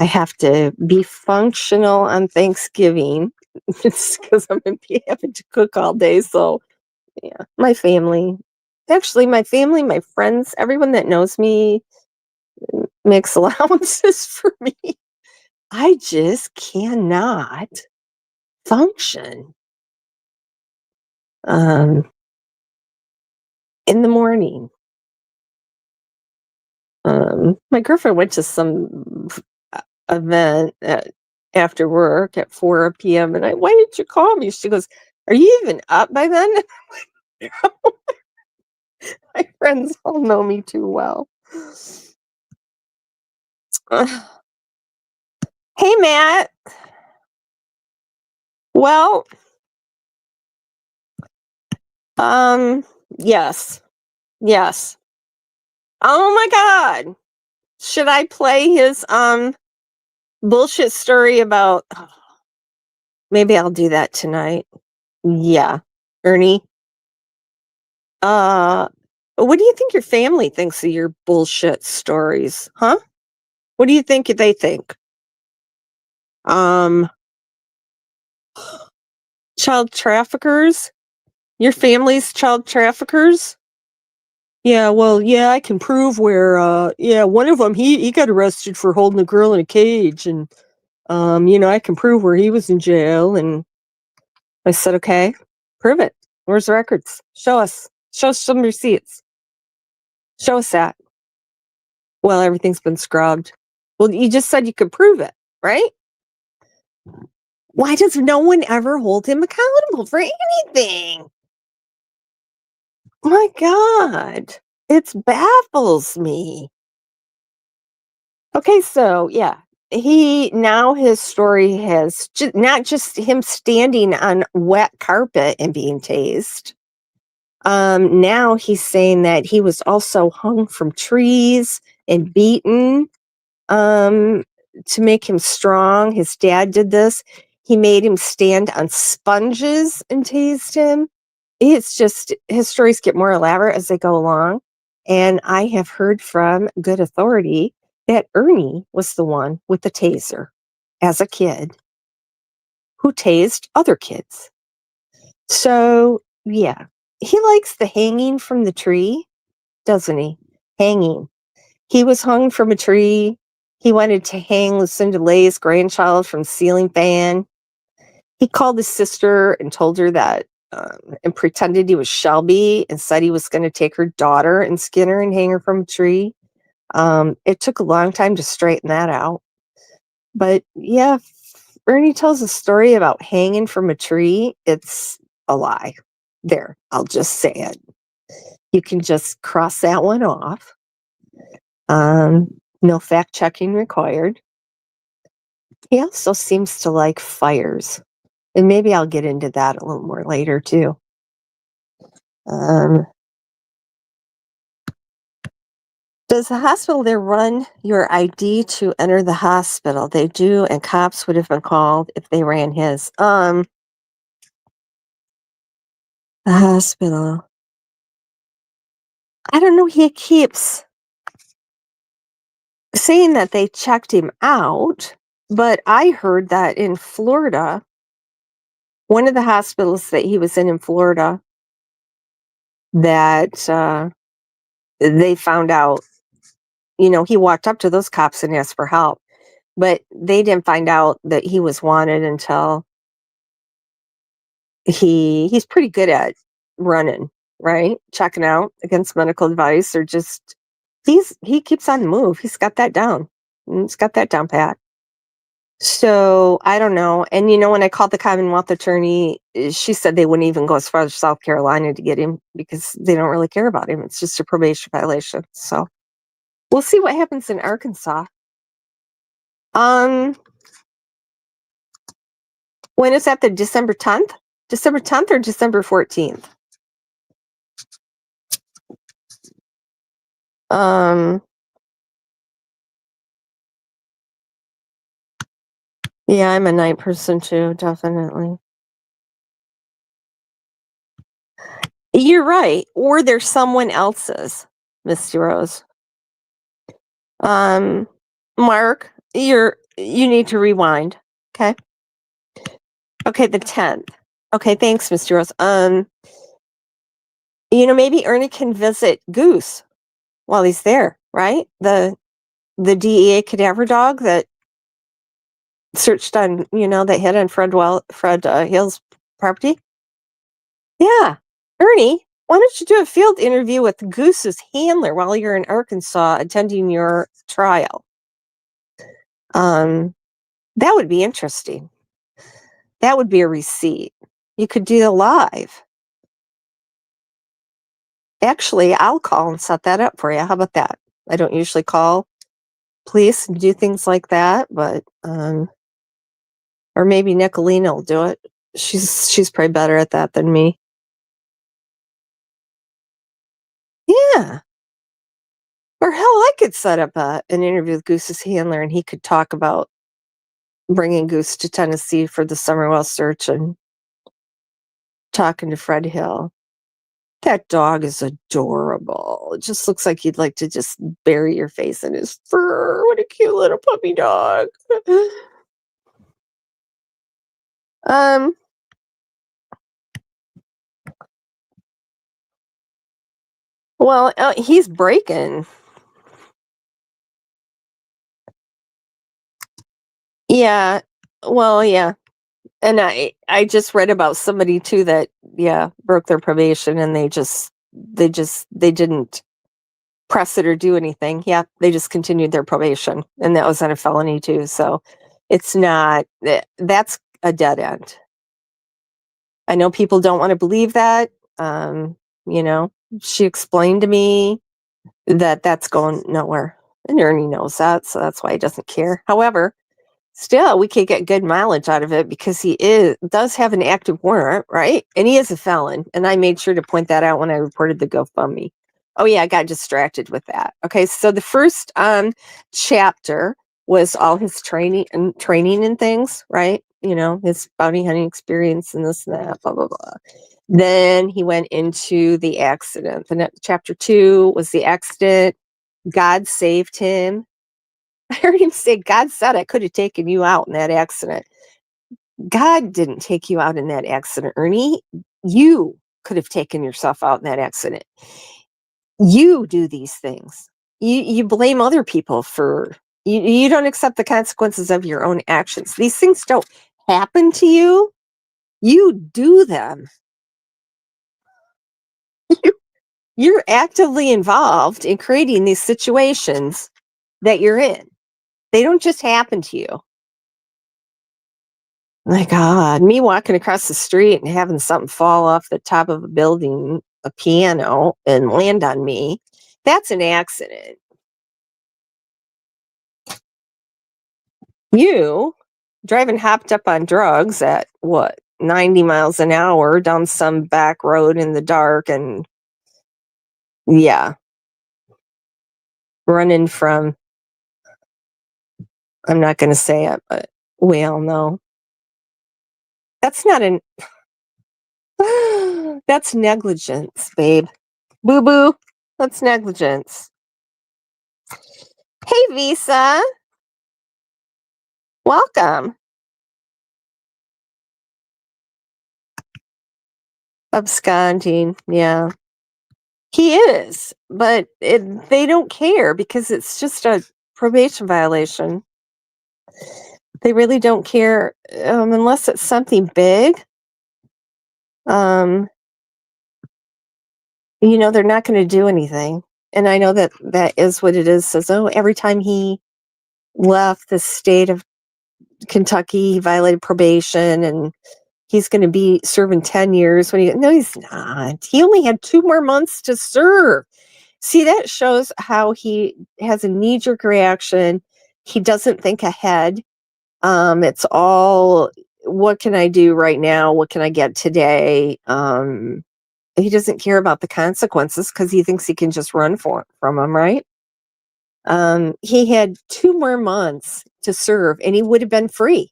have to be functional on Thanksgiving just because I'm going to be having to cook all day. So, yeah, my family, my friends, everyone that knows me makes allowances for me. I just cannot function in the morning. My girlfriend went to some event after work at 4 p.m. and why did you call me? She goes, are you even up by then? My friends all know me too well. Hey, Matt. Well, yes. Oh my God. Should I play his bullshit story about maybe I'll do that tonight. Yeah. Ernie. What do you think your family thinks of your bullshit stories? Huh? What do you think they think? Child traffickers? Your family's child traffickers? Yeah, well, yeah, I can prove where one of them he got arrested for holding a girl in a cage and I can prove where he was in jail. And I said, okay, prove it. Where's the records? Show us. Show us some receipts. Show us that. Well, everything's been scrubbed. Well, you just said you could prove it, right? Why does no one ever hold him accountable for anything? My God, it baffles me. Okay, so yeah, his story has not just him standing on wet carpet and being tased. Now he's saying that he was also hung from trees and beaten to make him strong. His dad did this. He made him stand on sponges and tased him. It's just his stories get more elaborate as they go along. And I have heard from good authority that Ernie was the one with the taser as a kid who tased other kids. So, yeah, he likes the hanging from the tree, doesn't he? Hanging. He was hung from a tree. He wanted to hang Lucinda Lay's grandchild from ceiling fan. He called his sister and told her that and pretended he was Shelby and said he was going to take her daughter and skin her and hang her from a tree. It took a long time to straighten that out. But yeah, Ernie tells a story about hanging from a tree. It's a lie. There, I'll just say it. You can just cross that one off. No fact checking required. He also seems to like fires. And maybe I'll get into that a little more later too. Um, does the hospital there run your ID to enter the hospital? They do, and cops would have been called if they ran his. The hospital. I don't know. He keeps saying that they checked him out, but I heard that in Florida, one of the hospitals that he was in Florida, that they found out, he walked up to those cops and asked for help, but they didn't find out that he was wanted until he's pretty good at running, right? Checking out against medical advice, or just he keeps on the move. He's got that down. He's got that down pat. So I don't know. And when I called the Commonwealth attorney, she said they wouldn't even go as far as South Carolina to get him because they don't really care about him. It's just a probation violation. So we'll see what happens in Arkansas. When is that? The December 10th? December 10th or December 14th? Yeah, I'm a night person too, definitely. You're right. Or there's someone else's, Misty Rose. Mark, you need to rewind. Okay. Okay, the 10th. Okay, thanks, Mr. Rose. Maybe Ernie can visit Goose while he's there, right? The DEA cadaver dog that searched on, that hit on Fred Hill's property. Yeah. Ernie, why don't you do a field interview with Goose's handler while you're in Arkansas attending your trial? That would be interesting. That would be a receipt. You could do it live. Actually, I'll call and set that up for you. How about that? I don't usually call police and do things like that, but or maybe Nicolina will do it. She's probably better at that than me. Yeah. Or hell, I could set up an interview with Goose's handler, and he could talk about bringing Goose to Tennessee for the Summerwell search and talking to Fred Hill. That dog is adorable. It just looks like you'd like to just bury your face in his fur. What a cute little puppy dog. Well, he's breaking. Yeah. Well, yeah. And I just read about somebody too that broke their probation, and they didn't press it or do anything. Yeah, they just continued their probation, and that was on a felony too. So it's not that's a dead end. I know people don't want to believe that. She explained to me that that's going nowhere, and Ernie knows that, so that's why he doesn't care. However, still, we could get good mileage out of it because he does have an active warrant, right? And he is a felon. And I made sure to point that out when I reported the GoFundMe. Oh yeah, I got distracted with that. Okay, so the first chapter was all his training and things, right? His bounty hunting experience and this and that, blah blah blah. Then he went into the accident. The next chapter 2 was the accident. God saved him. I heard him say, God said I could have taken you out in that accident. God didn't take you out in that accident, Ernie. You could have taken yourself out in that accident. You do these things. You blame other people for, you don't accept the consequences of your own actions. These things don't happen to you. You do them. You're actively involved in creating these situations that you're in. They don't just happen to you. My God, me walking across the street and having something fall off the top of a building a piano and land on me, that's an accident. You driving hopped up on drugs at what, 90 miles an hour down some back road in the dark, and yeah, running from, I'm not going to say it, but we all know. That's not an, that's negligence, babe. Boo boo. That's negligence. Hey, Visa. Welcome. Absconding. Yeah. He is, but they don't care because it's just a probation violation. They really don't care unless it's something big. They're not going to do anything. And I know that is what it is. Says, oh, every time he left the state of Kentucky, he violated probation, and he's going to be serving 10 years no, he's not. He only had 2 more months to serve. See, that shows how he has a knee-jerk reaction. He doesn't think ahead. It's all, what can I do right now? What can I get today? He doesn't care about the consequences because he thinks he can just run from them, right? He had 2 more months to serve and he would have been free.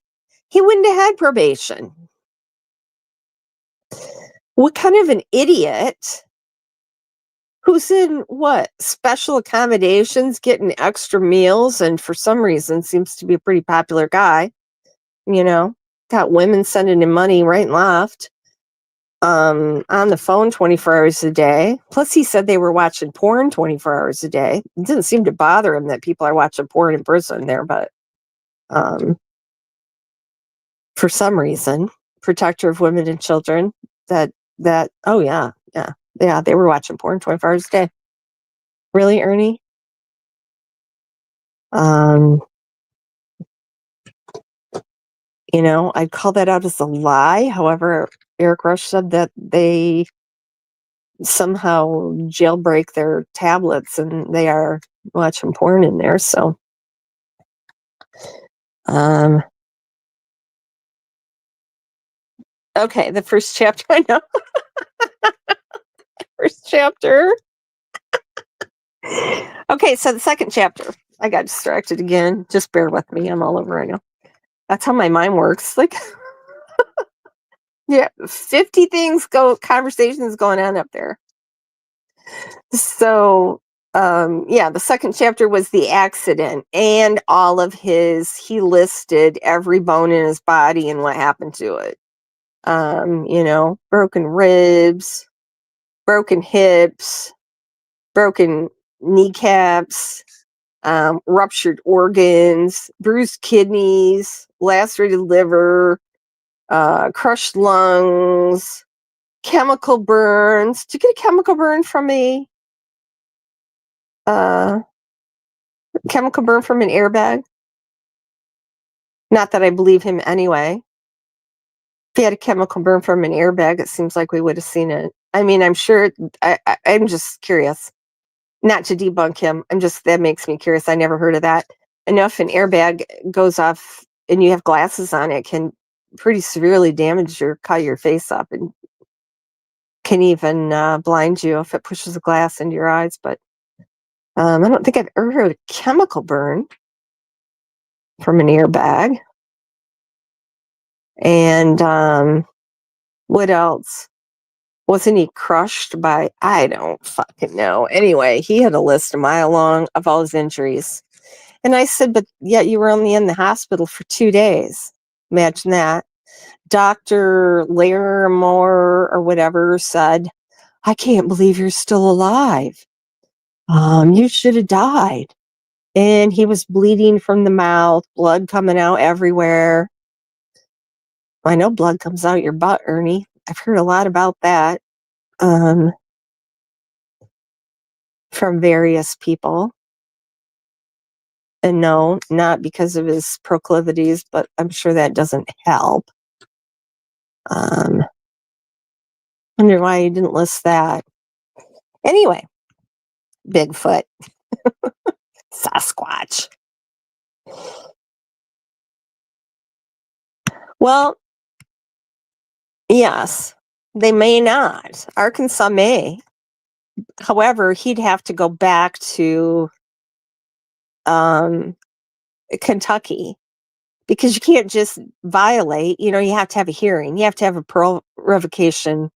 He wouldn't have had probation. What kind of an idiot who's in special accommodations, getting extra meals, and for some reason seems to be a pretty popular guy, got women sending him money right and left, on the phone 24 hours a day. Plus he said they were watching porn 24 hours a day. It didn't seem to bother him that people are watching porn in prison there, but for some reason, protector of women and children, oh yeah, they were watching porn 24 hours a day. Really, Ernie? I'd call that out as a lie. However, Eric Rush said that they somehow jailbreak their tablets and they are watching porn in there. So, okay, the first chapter, I know. First chapter. Okay, so the second chapter. I got distracted again. Just bear with me. I'm all over right now. That's how my mind works. Like, yeah, 50 conversations going on up there. So, the second chapter was the accident and all of he listed every bone in his body and what happened to it. Broken ribs, broken hips, broken kneecaps, ruptured organs, bruised kidneys, lacerated liver, crushed lungs, chemical burns. Did you get a chemical burn from chemical burn from an airbag? Not that I believe him anyway. If he had a chemical burn from an airbag, it seems like we would have seen it. I mean, I'm sure. I'm just curious. Not to debunk him. That makes me curious. I never heard of that. I know if an airbag goes off and you have glasses on, it can pretty severely damage cut your face up and can even blind you if it pushes a glass into your eyes. But I don't think I've ever heard of a chemical burn from an airbag. And what else? Wasn't he crushed by, I don't fucking know. Anyway, he had a list a mile long of all his injuries. And I said, but yet you were only in the hospital for 2 days. Imagine that. Dr. Larimore or whatever said, I can't believe you're still alive. You should have died. And he was bleeding from the mouth, blood coming out everywhere. I know blood comes out your butt, Ernie. I've heard a lot about that from various people. And no, not because of his proclivities, but I'm sure that doesn't help. Wonder why he didn't list that. Anyway, Bigfoot, Sasquatch. Well, yes, they may not. Arkansas may. However, he'd have to go back to um, Kentucky because you can't just violate. You have to have a hearing. You have to have a probation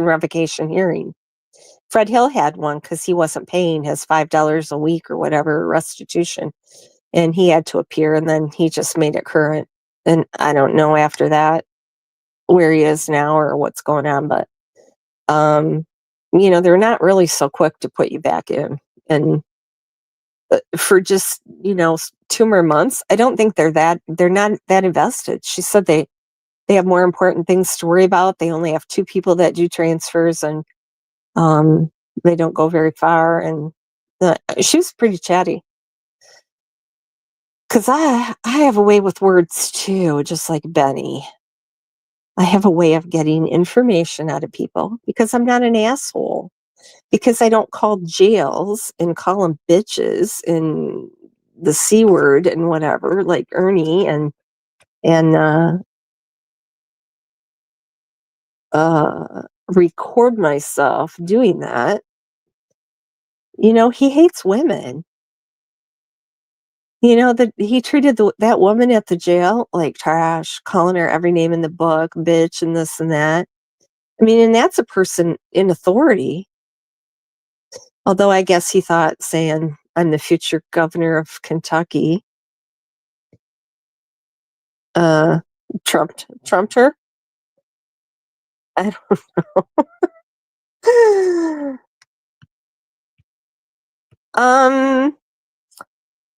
revocation hearing. Fred Hill had one because he wasn't paying his $5 a week or whatever restitution, and he had to appear, and then he just made it current. And I don't know after that where he is now or what's going on, but they're not really so quick to put you back in. And for just 2 more months, I don't think they're not that invested. She said they have more important things to worry about. They only have 2 people that do transfers, and they don't go very far. And she was pretty chatty because I have a way with words too, just like Benny. I have a way of getting information out of people because I'm not an asshole. Because I don't call jails and call them bitches and the C word and whatever, like Ernie, and record myself doing that. He hates women. That he treated that woman at the jail like trash, calling her every name in the book, bitch, and this and that. I mean, and that's a person in authority. Although I guess he thought saying I'm the future governor of Kentucky trumped her. I don't know.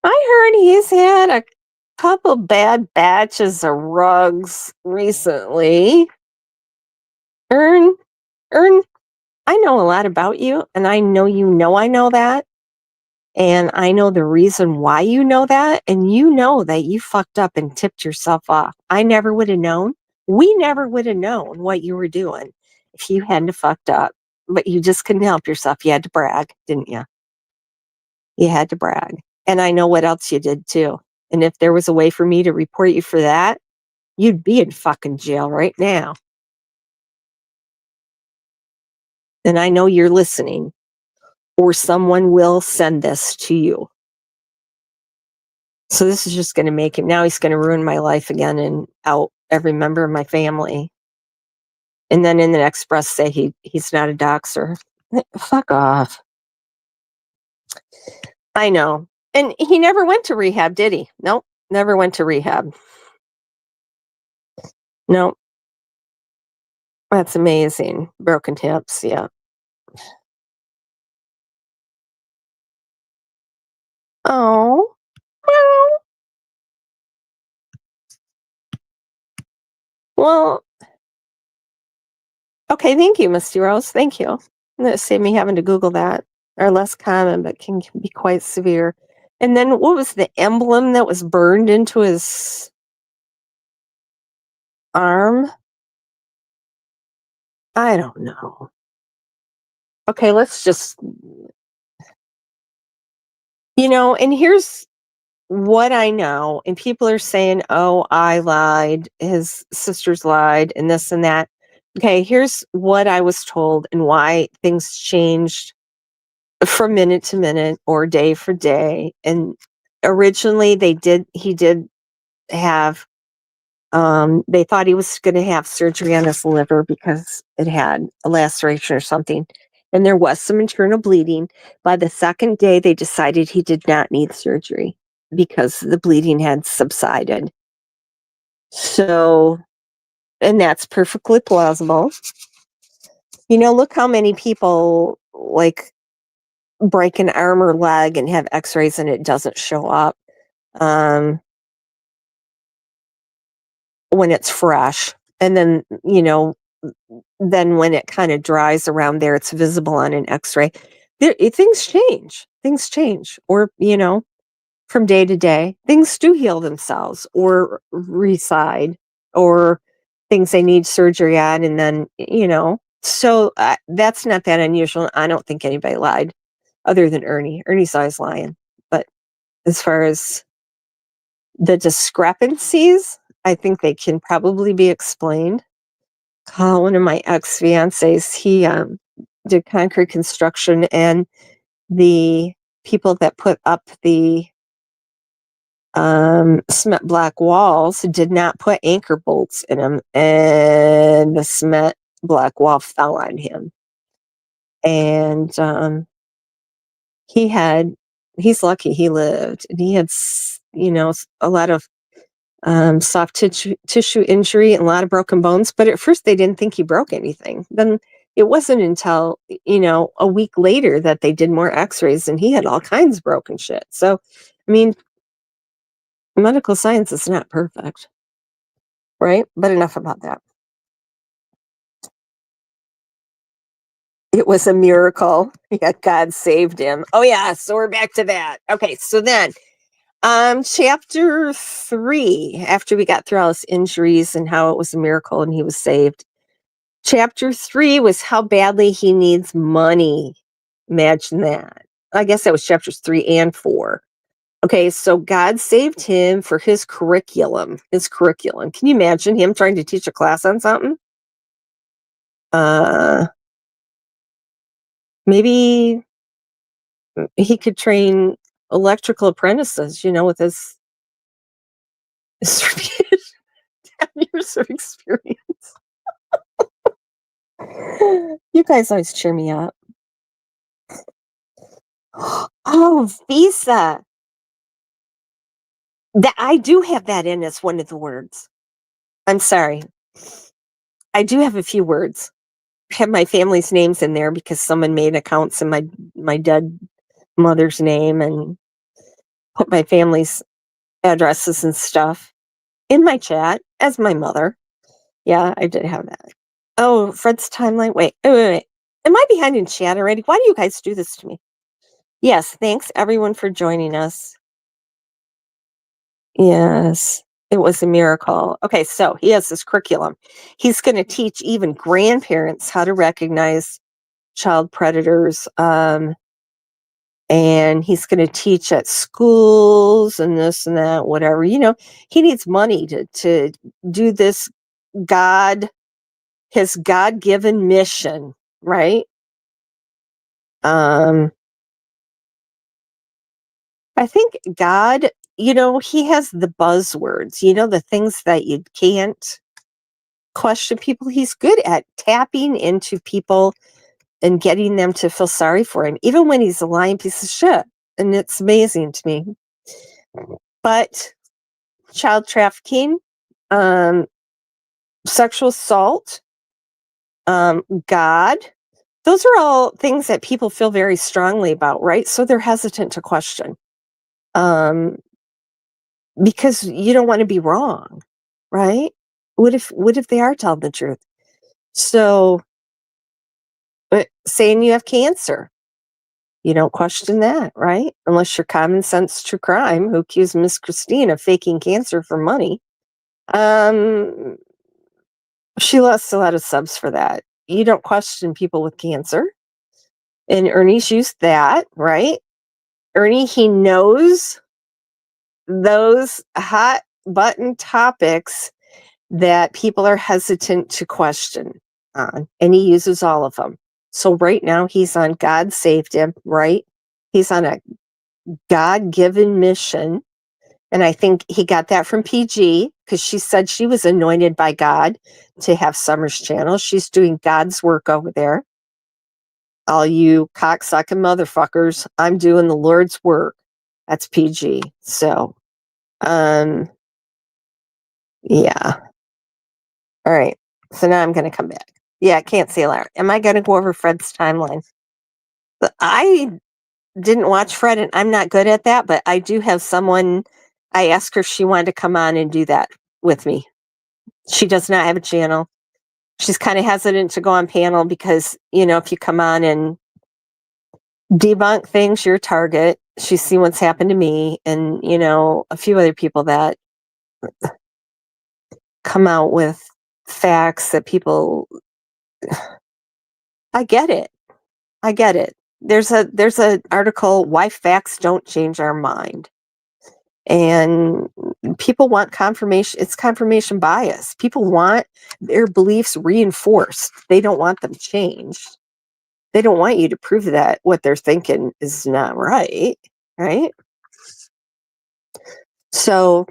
I heard he's had a couple bad batches of rugs recently. Ern, I know a lot about you, and I know I know that. And I know the reason why you know that, and you know that you fucked up and tipped yourself off. I never would have known. We never would have known what you were doing if you hadn't fucked up. But you just couldn't help yourself. You had to brag, didn't you? You had to brag. And I know what else you did too. And if there was a way for me to report you for that, you'd be in fucking jail right now. And I know you're listening, or someone will send this to you. So this is just going to make him, now he's going to ruin my life again and out every member of my family. And then in the next breath say he's not a doxer. Fuck off. I know. And he never went to rehab, did he? Nope. Never went to rehab. Nope. That's amazing. Broken hips, yeah. Oh. Well, okay, thank you, Misty Rose. Thank you. That saved me having to Google that. Are less common, but can be quite severe. And then what was the emblem that was burned into his arm? I don't know. Okay, let's just, and here's what I know. And people are saying, oh, I lied, his sisters lied, and this and that. Okay, here's what I was told and why things changed from minute to minute or day for day. And originally he did have, they thought he was going to have surgery on his liver because it had a laceration or something. And there was some internal bleeding. By the second day, they decided he did not need surgery because the bleeding had subsided. So, and that's perfectly plausible. Look how many people like break an arm or leg and have x-rays and it doesn't show up when it's fresh. And then, then when it kind of dries around there, it's visible on an x-ray. Things change. Or, from day to day, things do heal themselves or reside, or things they need surgery on. And then, So that's not that unusual. I don't think anybody lied other than Ernie. Ernie's always lying. But as far as the discrepancies, I think they can probably be explained. One of my ex fiancés, he did concrete construction, and the people that put up the cement block walls did not put anchor bolts in them, and the cement block wall fell on him. And he had, he's lucky he lived, and he had, a lot of soft tissue injury and a lot of broken bones. But at first, they didn't think he broke anything. Then it wasn't until, a week later that they did more x rays, and he had all kinds of broken shit. So, I mean, medical science is not perfect, right? But enough about that. It was a miracle. Yeah, God saved him. Oh, yeah. So we're back to that. Okay. So then, chapter 3, after we got through all his injuries and how it was a miracle and he was saved, chapter 3 was how badly he needs money. Imagine that. I guess that was chapters 3 and 4. Okay, so God saved him for his curriculum. His curriculum. Can you imagine him trying to teach a class on something? Maybe he could train electrical apprentices, with his 10 years of experience. You guys always cheer me up. Oh, visa. That I do have that in as one of the words. I'm sorry. I do have a few words. I have my family's names in there because someone made accounts in my dead mother's name and put my family's addresses and stuff in my chat as my mother. Yeah, I did have that. Oh, Fred's timeline. Wait. Am I behind in chat already? Why do you guys do this to me? Yes, thanks everyone for joining us. Yes, it was a miracle. Okay, so he has this curriculum. He's going to teach even grandparents how to recognize child predators. And he's going to teach at schools and this and that, whatever. He needs money to do this his God-given mission, right? I think God, he has the buzzwords, the things that you can't question people. He's good at tapping into people and getting them to feel sorry for him, even when he's a lying piece of shit. And it's amazing to me. But child trafficking, sexual assault, God, those are all things that people feel very strongly about, right? So they're hesitant to question. Because you don't want to be wrong, right? What if they are telling the truth? So, saying you have cancer, you don't question that, right? Unless you're common sense true crime who accused Miss Christine of faking cancer for money. She lost a lot of subs for that. You don't question people with cancer. And Ernie's used that, right? Ernie, he knows those hot button topics that people are hesitant to question on, and he uses all of them. So right now he's on God saved him, right? He's on a God-given mission. And I think he got that from PG because she said she was anointed by God to have Summer's channel. She's doing God's work over there. All you cocksucking motherfuckers, I'm doing the Lord's work. That's PG. So, yeah. All right. So now I'm going to come back. Yeah, I can't see Larry. Am I going to go over Fred's timeline? I didn't watch Fred, and I'm not good at that, but I do have someone. I asked her if she wanted to come on and do that with me. She does not have a channel. She's kind of hesitant to go on panel because, if you come on and debunk things, you're a target. She's seen what's happened to me and, a few other people that come out with facts that people I get it. I get it. There's a article, Why Facts Don't Change Our Mind. And people want confirmation. It's confirmation bias. People want their beliefs reinforced. They don't want them changed. They don't want you to prove that what they're thinking is not right. Right? So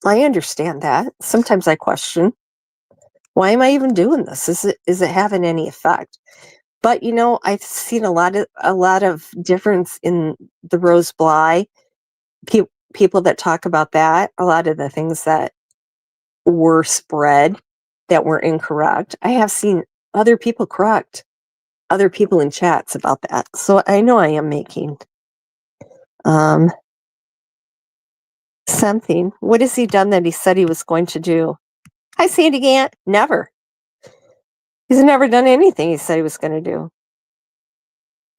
I understand that. Sometimes I question, why am I even doing this? Is it having any effect? But I've seen a lot of difference in the Rose Bly. People that talk about that, a lot of the things that were spread that were incorrect. I have seen other people correct other people in chats about that. So I know I am making something. What has he done that he said he was going to do? Hi, Sandy Gant. Never. He's never done anything he said he was going to do.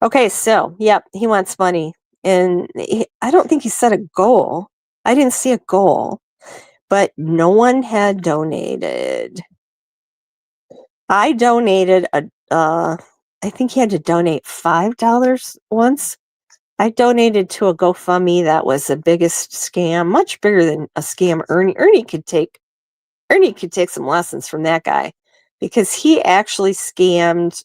Okay, so, yep, he wants money. And I don't think he set a goal. I didn't see a goal, but no one had donated. I donated I think he had to donate $5 once. I donated to a GoFundMe that was the biggest scam, much bigger than a scam Ernie could take some lessons from that guy, because he actually scammed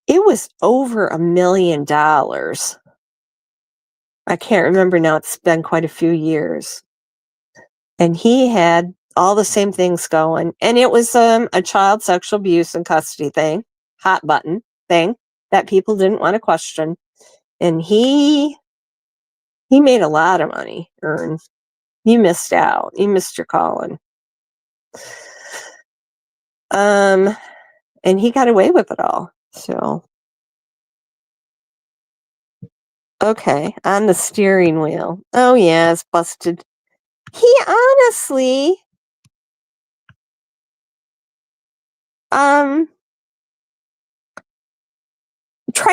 it was over $1 million. I can't remember now. It's been quite a few years. And he had all the same things going. And it was a child sexual abuse and custody thing, hot button thing that people didn't want to question. And he made a lot of money, Ern. You missed out. You missed your calling. And he got away with it all. So, okay, on the steering wheel. Oh yeah, it's busted. He honestly, tried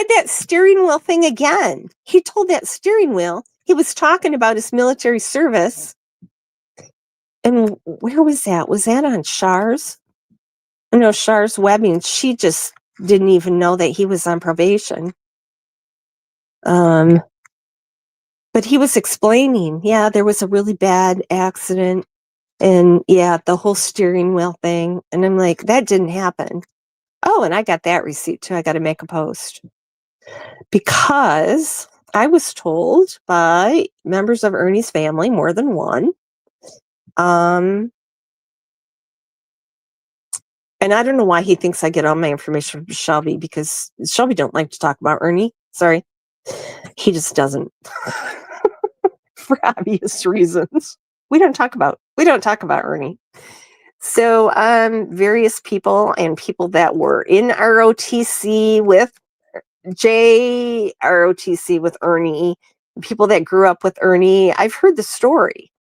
that steering wheel thing again. He told that steering wheel, he was talking about his military service. And where was that? Was that on Char's? No, Char's webbing. She just didn't even know that he was on probation. But he was explaining, yeah, there was a really bad accident. And yeah, the whole steering wheel thing. And I'm like, that didn't happen. Oh, and I got that receipt too. I got to make a post. Because I was told by members of Ernie's family, more than one, and I don't know why he thinks I get all my information from Shelby, because Shelby don't like to talk about Ernie. Sorry. He just doesn't. For obvious reasons. We don't talk about Ernie. So various people and people that were in ROTC with ROTC with Ernie, people that grew up with Ernie, I've heard the story.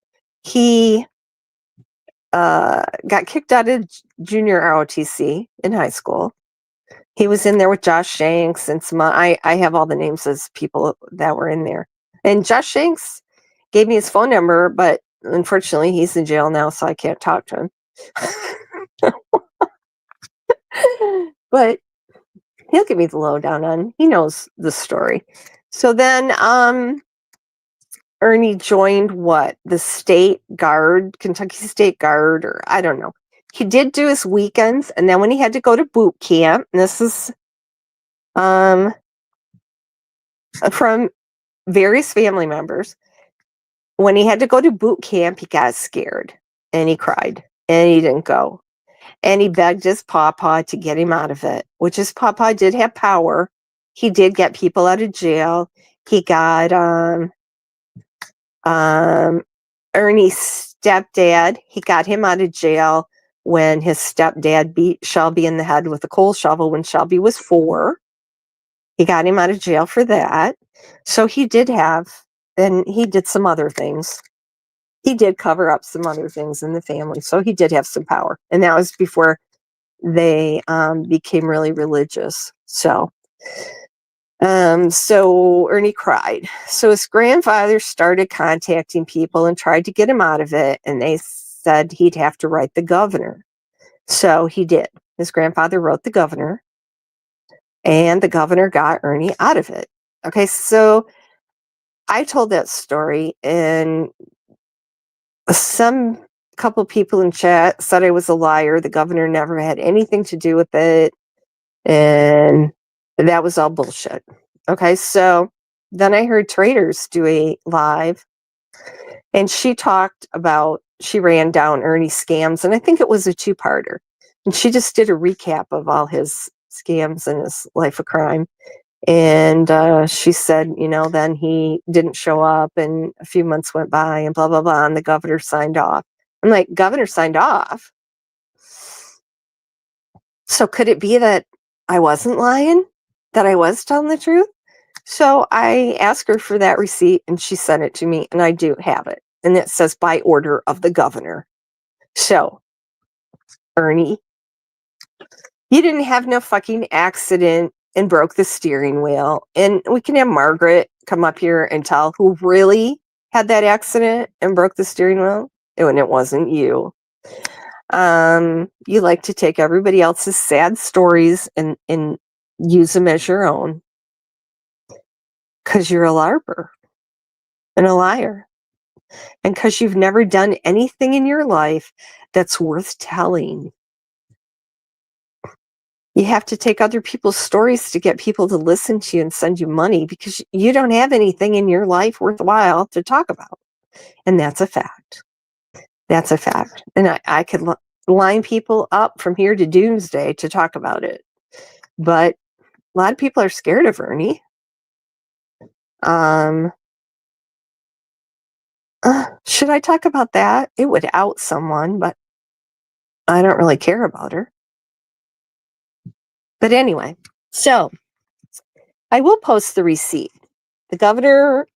He got kicked out of junior ROTC in high school. He was in there with Josh Shanks and some. I have all the names of people that were in there. And Josh Shanks gave me his phone number, but unfortunately he's in jail now, so I can't talk to him. But he'll give me the lowdown on. He knows the story. So then Ernie joined the State Guard, Kentucky State Guard, or I don't know. He did do his weekends, and then when he had to go to boot camp, and this is from various family members, when he had to go to boot camp, he got scared, and he cried, and he didn't go. And he begged his pawpaw to get him out of it, which his pawpaw did have power. He did get people out of jail. He got Ernie's stepdad. He got him out of jail when his stepdad beat Shelby in the head with a coal shovel when Shelby was 4. He got him out of jail for that. So he did have, and he did some other things. He did cover up some other things in the family. So he did have some power. And that was before they became really religious. So Ernie cried. So his grandfather started contacting people and tried to get him out of it. And they said he'd have to write the governor. So he did. His grandfather wrote the governor, and the governor got Ernie out of it. Okay, so I told that story, and some couple people in chat said I was a liar. The governor never had anything to do with it, and that was all bullshit. Okay, so then I heard Traders do a live, and she ran down Ernie's scams, and I think it was a two-parter. And she just did a recap of all his scams and his life of crime. And she said, then he didn't show up, and a few months went by, and blah, blah, blah, and the governor signed off. I'm like, governor signed off? So could it be that I wasn't lying? That I was telling the truth? So I asked her for that receipt, and she sent it to me, and I do have it. And it says by order of the governor. So, Ernie, you didn't have no fucking accident and broke the steering wheel. And we can have Margaret come up here and tell who really had that accident and broke the steering wheel. And it wasn't you. You like to take everybody else's sad stories and use them as your own. Because you're a LARPer and a liar. And because you've never done anything in your life that's worth telling. You have to take other people's stories to get people to listen to you and send you money because you don't have anything in your life worthwhile to talk about. And that's a fact. That's a fact. And I could line people up from here to doomsday to talk about it. But a lot of people are scared of Ernie. Should I talk about that? It would out someone, but I don't really care about her. But anyway, so I will post the receipt. The governor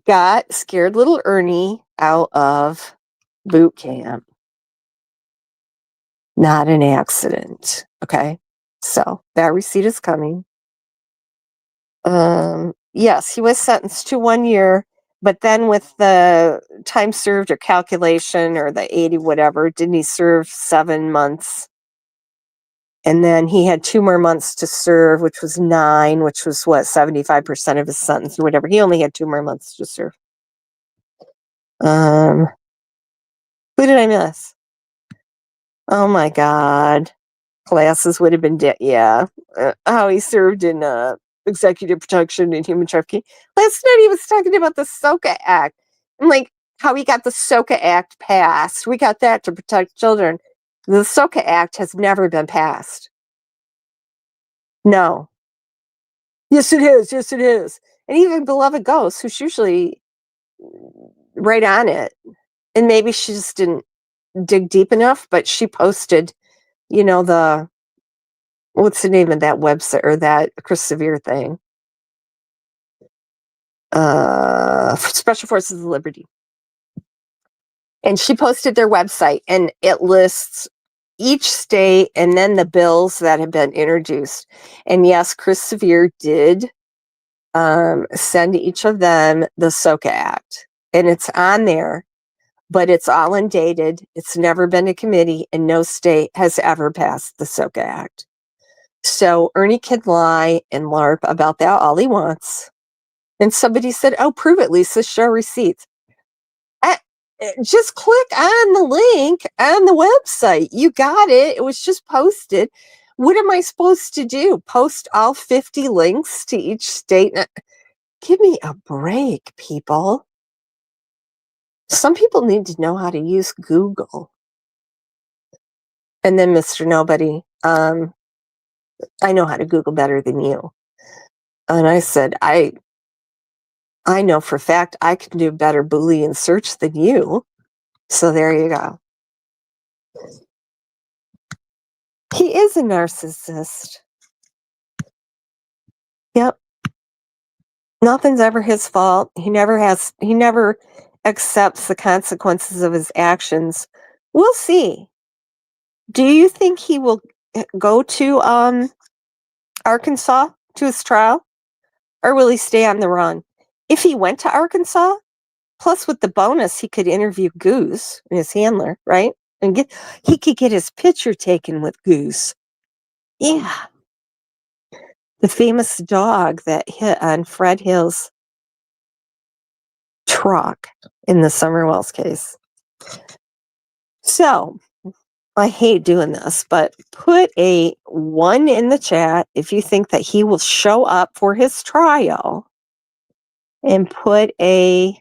got scared little Ernie out of boot camp. Not an accident. Okay. So that receipt is coming. Yes, he was sentenced to 1 year, but then with the time served or calculation or the 80 whatever, didn't he serve 7 months? And then he had 2 more months to serve, which was 9, which was 75% of his sentence or whatever. He only had 2 more months to serve. Who did I miss? Oh my God. Classes would have been yeah. How he served in executive protection and human trafficking. Last night he was talking about the SOCA Act. And like how he got the SOCA Act passed. We got that to protect children. The SOCA Act has never been passed. No. Yes, it is. Yes, it is. And even Beloved Ghost, who's usually right on it. And maybe she just didn't dig deep enough, but she posted, what's the name of that website or that Chris Severe thing? Special Forces of Liberty. And she posted their website, and it lists each state and then the bills that have been introduced. And yes, Chris Severe did send each of them the SOCA Act. And it's on there, but it's all undated. It's never been to committee, and no state has ever passed the SOCA Act. So Ernie can lie and LARP about that all he wants. And somebody said, oh, prove it, Lisa, show receipts. Just click on the link on the website. You got it. It was just posted. What am I supposed to do? Post all 50 links to each state? Give me a break, people. Some people need to know how to use Google. And then Mr. Nobody, I know how to Google better than you. And I said, I know for a fact I can do better Boolean search than you. So there you go. He is a narcissist. Yep. Nothing's ever his fault. He never accepts the consequences of his actions. We'll see. Do you think he will go to Arkansas to his trial? Or will he stay on the run? If he went to Arkansas, plus with the bonus, he could interview Goose, his handler, right? and he could get his picture taken with Goose. Yeah. The famous dog that hit on Fred Hill's truck in the Summerwells case. So, I hate doing this, but put a 1 in the chat if you think that he will show up for his trial, and put a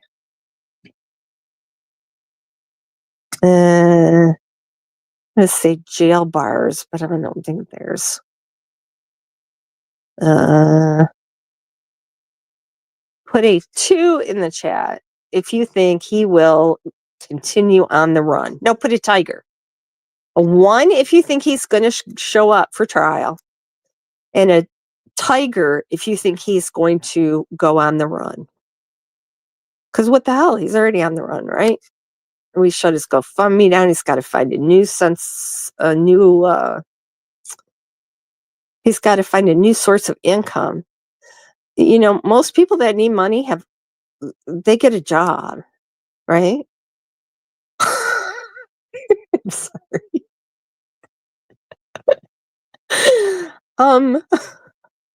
let's say jail bars, but I don't think there's put a 2 in the chat if you think he will continue on the run. No, put a tiger. A 1 if you think he's going to show up for trial, and a tiger if you think he's going to go on the run. Because what the hell? He's already on the run, right? We shut his GoFundMe down. He's got to find he's got to find a new source of income. You know, most people that need money they get a job, right? I'm sorry.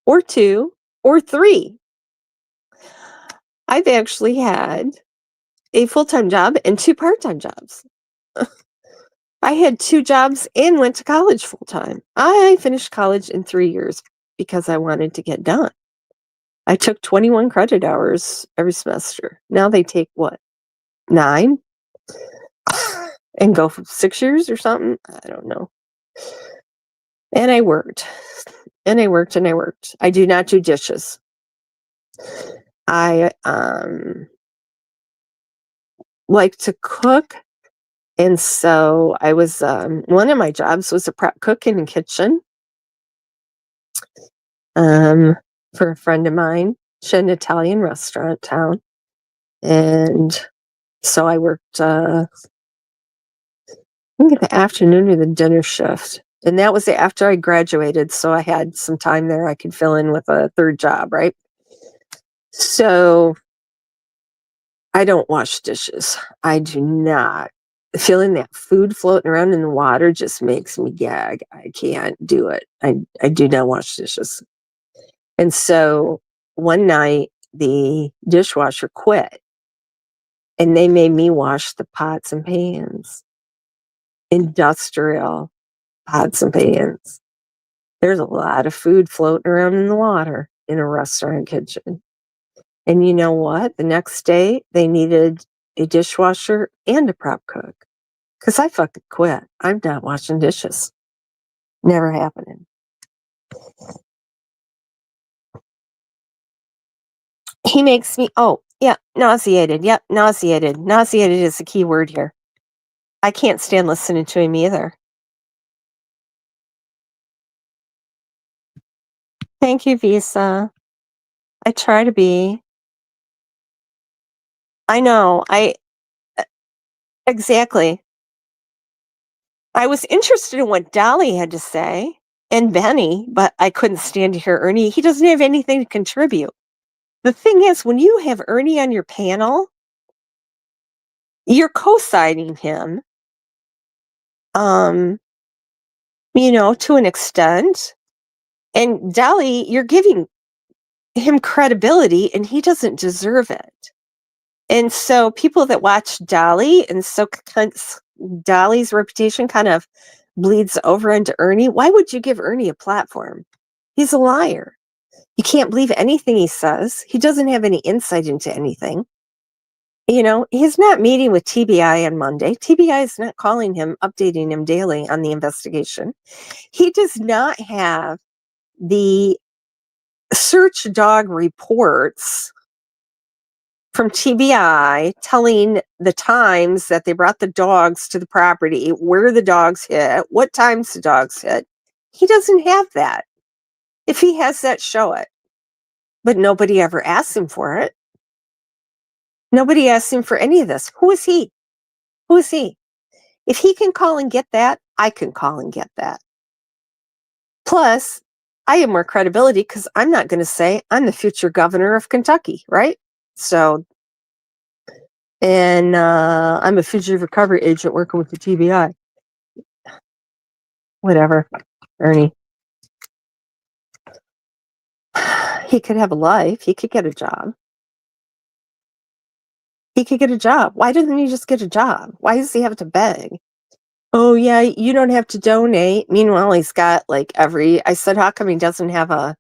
Or 2 or 3. I've actually had a full-time job and 2 part-time jobs. I had 2 jobs and went to college full-time. I finished college in 3 years because I wanted to get done. I took 21 credit hours every semester. Now they take what? 9? And go for 6 years or something? I don't know. And I worked. And I worked and I worked. I do not do dishes. I like to cook. And so I was, one of my jobs was a prep cook in the kitchen for a friend of mine. She had an Italian restaurant town. And so I worked, I think the afternoon or the dinner shift. And that was after I graduated. So I had some time there I could fill in with a third job, right? So I don't wash dishes. I do not. Feeling that food floating around in the water just makes me gag. I can't do it. I do not wash dishes. And so one night the dishwasher quit and they made me wash the pots and pans. Industrial pots and pans. There's a lot of food floating around in the water in a restaurant kitchen. And you know what? The next day they needed a dishwasher and a prep cook. Because I fucking quit. I'm not washing dishes. Never happening. He makes me, nauseated. Yep, nauseated. Nauseated is the key word here. I can't stand listening to him either. Thank you, Visa. I try to be. I know. Exactly. I was interested in what Dolly had to say and Benny, but I couldn't stand to hear Ernie. He doesn't have anything to contribute. The thing is, when you have Ernie on your panel, you're co-signing him, to an extent. And Dolly, you're giving him credibility and he doesn't deserve it. And so people that watch Dolly, and so Dolly's reputation kind of bleeds over into Ernie. Why would you give Ernie a platform? He's a liar. You can't believe anything he says. He doesn't have any insight into anything. He's not meeting with TBI on Monday. TBI is not calling him, updating him daily on the investigation. He does not have the search dog reports from TBI telling the times that they brought the dogs to the property, where the dogs hit, what times the dogs hit. He doesn't have that. If he has that, show it. But nobody ever asks him for it. Nobody asks him for any of this. Who is he? Who is he? If he can call and get that, I can call and get that. Plus, I have more credibility because I'm not going to say I'm the future governor of Kentucky, right? So, and I'm a fugitive recovery agent working with the TBI. Whatever, Ernie. He could have a life. He could get a job. He could get a job. Why doesn't he just get a job? Why does he have to beg? Oh, yeah, you don't have to donate. Meanwhile, he's got like I said, how come he doesn't have a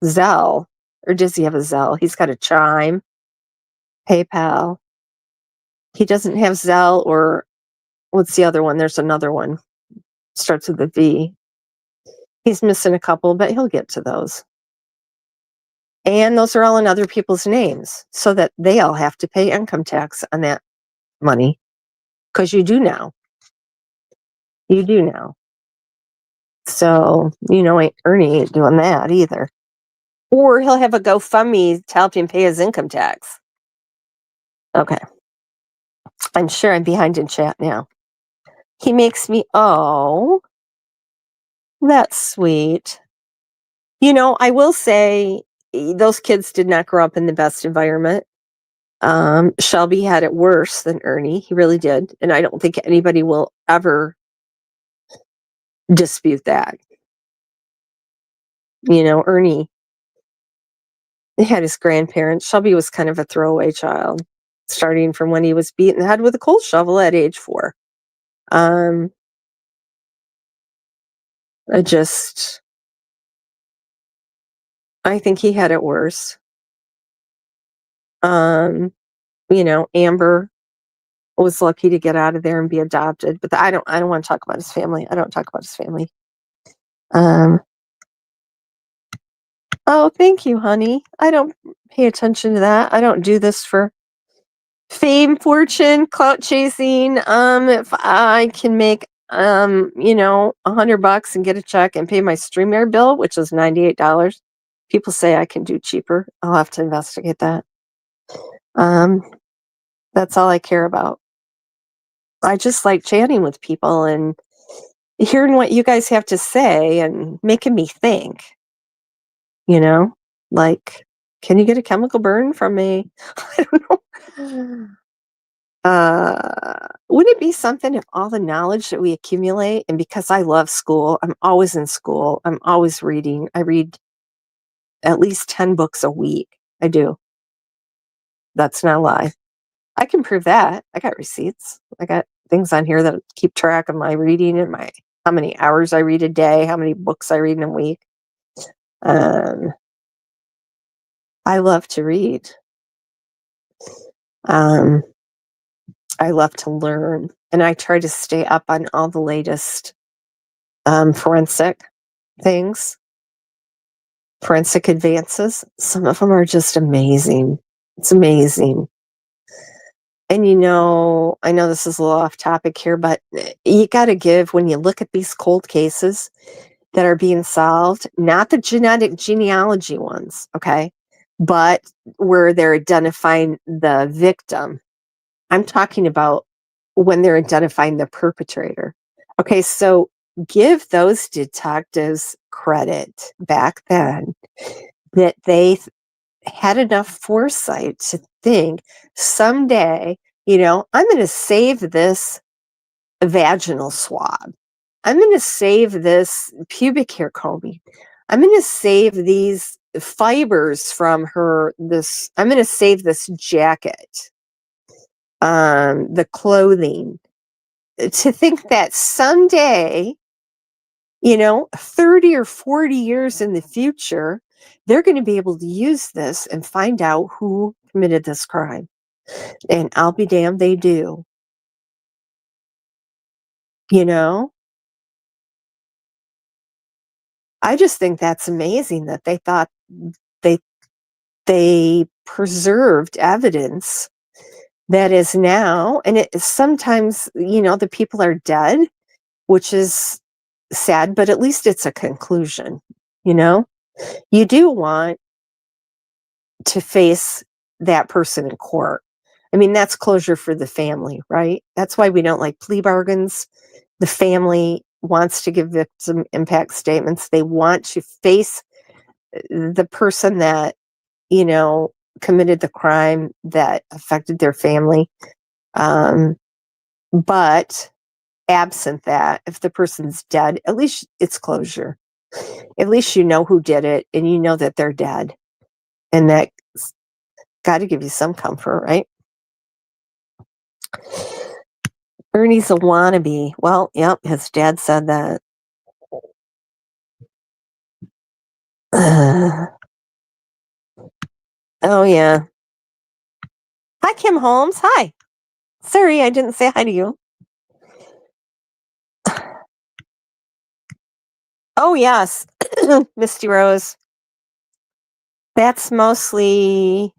Zelle? Or does he have a Zelle? He's got a Chime, PayPal. He doesn't have Zelle or what's the other one? There's another one. Starts with a V. He's missing a couple, but he'll get to those. And those are all in other people's names so that they all have to pay income tax on that money. Because you do now. You do now. So, Ernie ain't doing that either. Or he'll have a GoFundMe to help him pay his income tax. Okay. I'm sure I'm behind in chat now. He makes me, oh, that's sweet. I will say those kids did not grow up in the best environment. Shelby had it worse than Ernie. He really did. And I don't think anybody will ever dispute that. Ernie had his grandparents. Shelby was kind of a throwaway child, starting from when he was beat in the head with a coal shovel at age 4. I think he had it worse. Amber was lucky to get out of there and be adopted, but I don't want to talk about his family. I don't talk about his family. Oh, thank you, honey. I don't pay attention to that. I don't do this for fame, fortune, clout chasing. If I can make $100 and get a check and pay my StreamYard bill, which is $98. People say I can do cheaper. I'll have to investigate that. That's all I care about. I just like chatting with people and hearing what you guys have to say and making me think. Like, can you get a chemical burn from me? I don't know. Wouldn't it be something if all the knowledge that we accumulate, and because I love school, I'm always in school, I'm always reading. I read at least 10 books a week. I do. That's not a lie. I can prove that. I got receipts. I got things on here that keep track of my reading and how many hours I read a day, how many books I read in a week. I love to read. I love to learn, and I try to stay up on all the latest forensic things, forensic advances. Some of them are just amazing. It's amazing. And I know this is a little off topic here, but you got to give, when you look at these cold cases that are being solved, not the genetic genealogy ones, okay, but where they're identifying the victim. I'm talking about when they're identifying the perpetrator. Okay, so give those detectives credit back then that they had enough foresight to think someday, I'm going to save this vaginal swab. I'm going to save this pubic hair combing. I'm going to save these fibers from I'm going to save this jacket, the clothing. To think that someday, 30 or 40 years in the future, they're going to be able to use this and find out who committed this crime. And I'll be damned, they do. I just think that's amazing that they thought they preserved evidence that is now, and it sometimes, the people are dead, which is sad, but at least it's a conclusion. You do want to face that person in court. I mean, that's closure for the family, right? That's why we don't like plea bargains. The family wants to give victim impact statements. They want to face the person that, committed the crime that affected their family. But absent that, if the person's dead, at least it's closure. At least you know who did it and you know that they're dead. And that's got to give you some comfort, right? Ernie's a wannabe. Well, yep, his dad said that. Oh, yeah. Hi, Kim Holmes. Hi. Sorry, I didn't say hi to you. Oh, yes. Misty Rose. That's mostly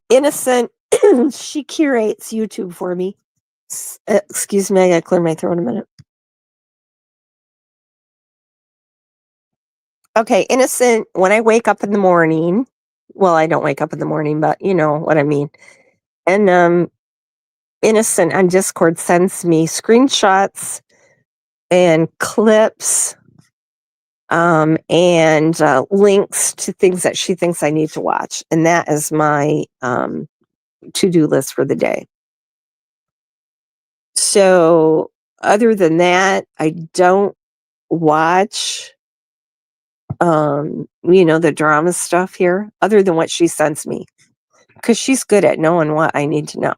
innocent. She curates YouTube for me. Excuse me, I gotta clear my throat a minute. Okay, innocent. When I wake up in the morning, well, I don't wake up in the morning, but you know what I mean. And innocent on Discord sends me screenshots and clips, and links to things that she thinks I need to watch, and that is my to-do list for the day. So, other than that, I don't watch the drama stuff here, other than what she sends me, because she's good at knowing what I need to know.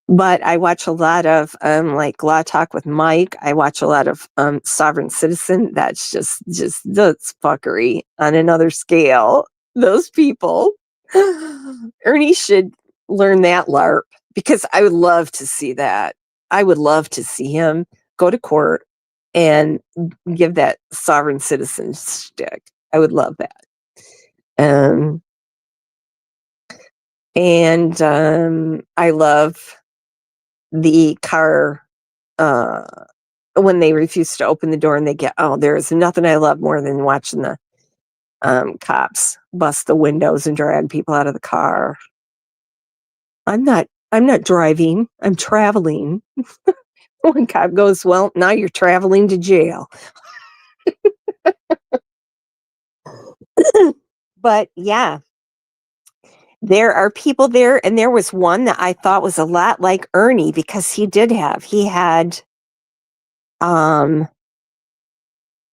But I watch a lot of like Law Talk with Mike. I watch a lot of Sovereign Citizen. That's just that's fuckery on another scale. Those people. Ernie should learn that LARP, because I would love to see that. I would love to see him go to court and give that Sovereign Citizen shtick. I would love that. And I love the car when they refuse to open the door and they get, there's nothing I love more than watching the cops bust the windows and drag people out of the car. I'm not driving, I'm traveling. One cop goes, well, now you're traveling to jail. But yeah, there are people there, and there was one that I thought was a lot like Ernie, because he had the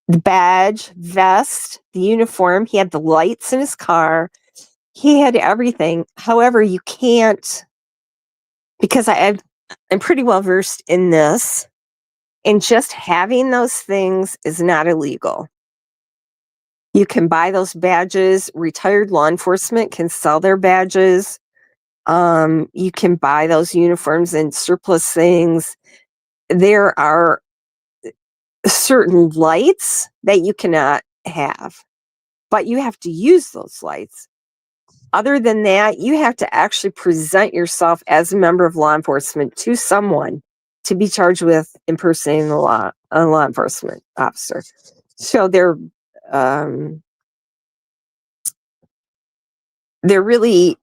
badge, vest, the uniform, he had the lights in his car, he had everything. However, you can't, because I'm pretty well versed in this, and just having those things is not illegal. You can buy those badges. Retired law enforcement can sell their badges. You can buy those uniforms and surplus things. There are certain lights that you cannot have, but you have to use those lights. Other than that, you have to actually present yourself as a member of law enforcement to someone to be charged with impersonating a law enforcement officer. So they're really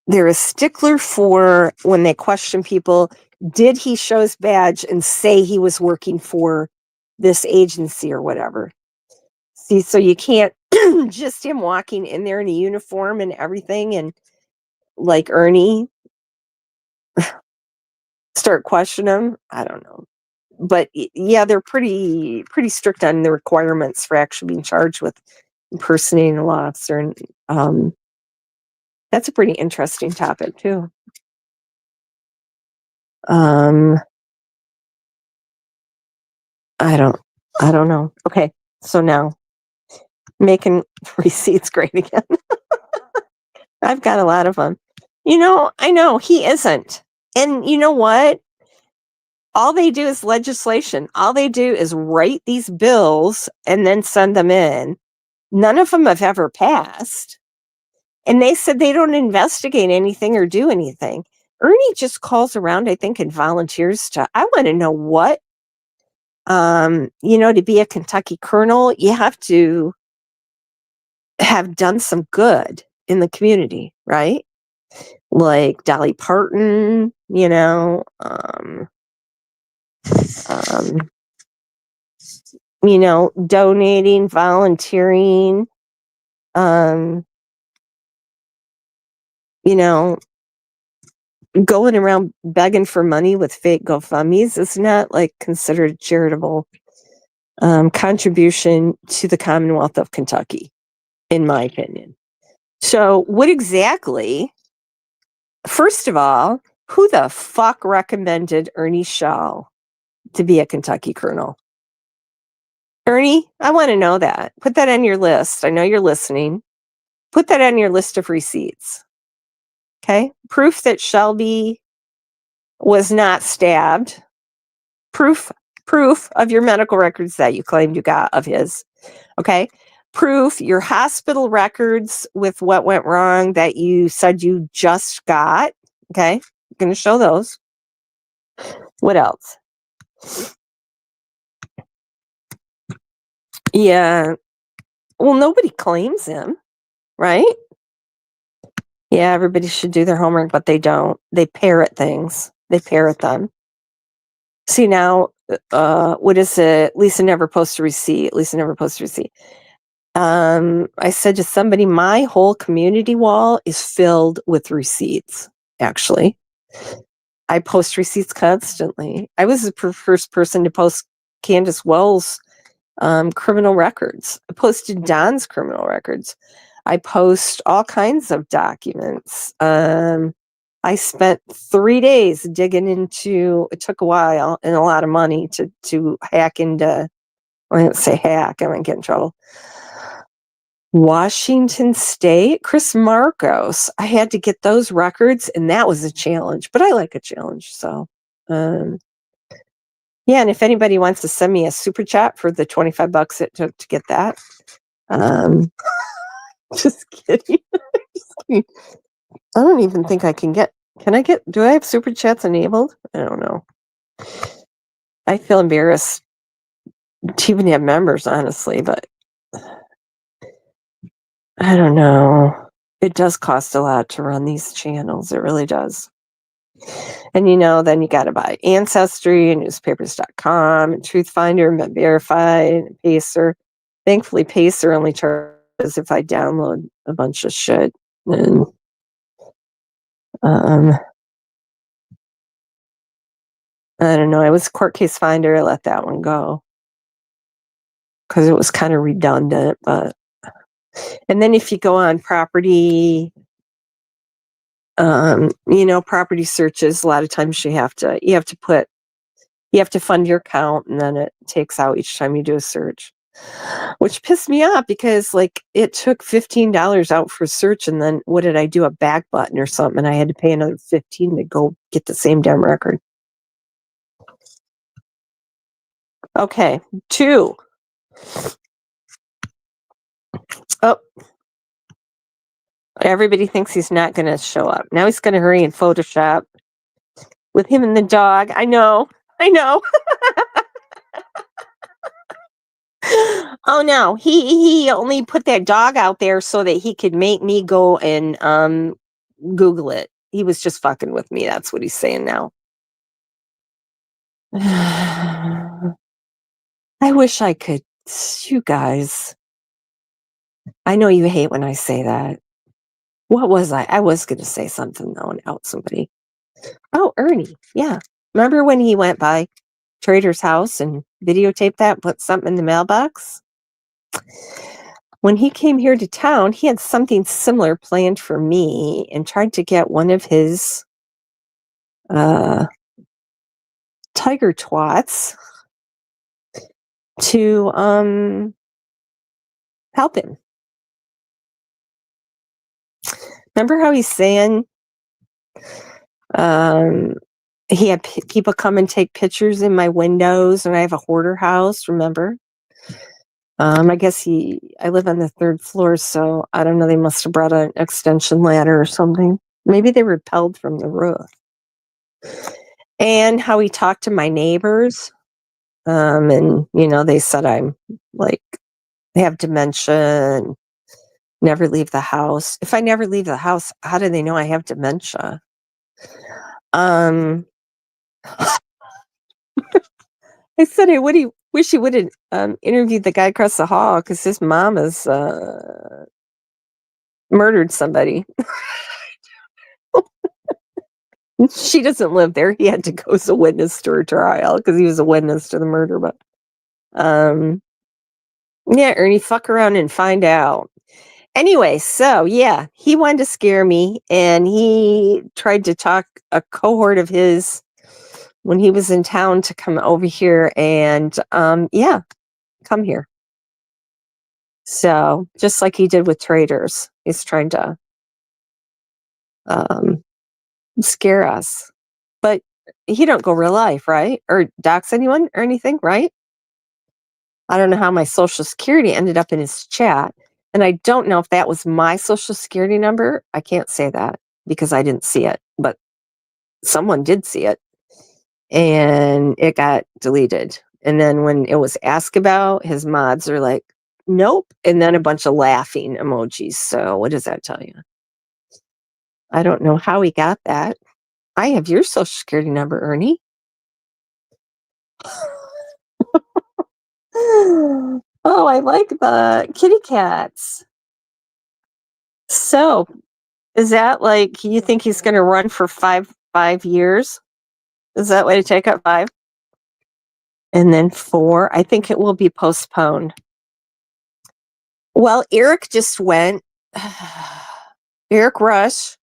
they're a stickler for when they question people. Did he show his badge and say he was working for this agency or whatever? See, so you can't just him walking in there in a uniform and everything, and like Ernie, start questioning him. I don't know, but yeah, they're pretty strict on the requirements for actually being charged with impersonating a law officer, and that's a pretty interesting topic too. I don't know. Okay, so now making receipts great again. I've got a lot of them. I know he isn't. And you know what? All they do is legislation. All they do is write these bills and then send them in. None of them have ever passed. And they said they don't investigate anything or do anything. Ernie just calls around, I think, and volunteers I want to know what, to be a Kentucky colonel, you have to have done some good in the community, right? Like Dolly Parton, donating, volunteering, you know, going around begging for money with fake GoFundMes is not like considered a charitable contribution to the Commonwealth of Kentucky, in my opinion. So what exactly, first of all, who the fuck recommended Ernie Shaw to be a Kentucky colonel? Ernie, I want to know that. Put that on your list. I know you're listening. Put that on your list of receipts. Okay? Proof that Shelby was not stabbed. Proof of your medical records that you claimed you got of his. Okay? Proof your hospital records with what went wrong that you said you just got. Okay? I'm going to show those. What else? Yeah. Well, nobody claims him, right? Yeah, everybody should do their homework, but they don't. They parrot things. They parrot them. See now, what is it? Lisa never posts a receipt. Lisa never posts a receipt. I said to somebody, my whole community wall is filled with receipts, actually. I post receipts constantly. I was the first person to post Candace Wells' criminal records. I posted Don's criminal records. I post all kinds of documents. I spent 3 days digging into, it took a while and a lot of money to hack into, I didn't say hack, I might get in trouble. Washington State, Chris Marcos. I had to get those records, and that was a challenge, but I like a challenge. So, yeah, and if anybody wants to send me a super chat for the $25 it took to get that, just kidding. I don't even think I can get, do I have super chats enabled? I don't know. I feel embarrassed to even have members, honestly, but I don't know. It does cost a lot to run these channels. It really does. And then you got to buy Ancestry and newspapers.com and Truth Finder and Verified and Pacer. Thankfully, Pacer only charges if I download a bunch of shit. And I don't know. I was Court Case Finder. I let that one go because it was kind of redundant. And then if you go on property, property searches, a lot of times you have to fund your account, and then it takes out each time you do a search, which pissed me off because it took $15 out for a search, and then what did I do? A back button or something, and I had to pay another $15 to go get the same damn record. Okay, 2. Oh, everybody thinks he's not going to show up. Now he's going to hurry and Photoshop with him and the dog. I know. Oh no, he only put that dog out there so that he could make me go and Google it. He was just fucking with me. That's what he's saying now. I wish I could. You guys, I know you hate when I say that. What was I? I was going to say something though and out somebody. Oh, Ernie. Yeah. Remember when he went by Trader's house and videotaped that and put something in the mailbox? When he came here to town, he had something similar planned for me and tried to get one of his tiger twats to help him. Remember how he's saying he had people come and take pictures in my windows, and I have a hoarder house, remember? I guess I live on the 3rd floor, so I don't know, they must have brought an extension ladder or something. Maybe they repelled from the roof. And how he talked to my neighbors. And, they said I'm I have dementia and never leave the house. If I never leave the house, how do they know I have dementia? I said I wish he would have interviewed the guy across the hall because his mom has murdered somebody. She doesn't live there. He had to go as a witness to her trial because he was a witness to the murder. But yeah, Ernie, fuck around and find out. Anyway, so yeah, he wanted to scare me, and he tried to talk a cohort of his when he was in town to come over here and yeah, come here. So just like he did with traders, he's trying to um scare us. But he don't go real life, right? Or dox anyone or anything, right? I don't know how my social security ended up in his chat. And I don't know if that was my social security number. I can't say that because I didn't see it, but someone did see it and it got deleted. And then when it was asked about, his mods are like, nope. And then a bunch of laughing emojis. So what does that tell you? I don't know how he got that. I have your social security number, Ernie. Oh, I like the kitty cats. So, is that like you think he's going to run for five years? Is that way to take up 5? And then 4? I think it will be postponed. Well, Eric just went. Eric Rush.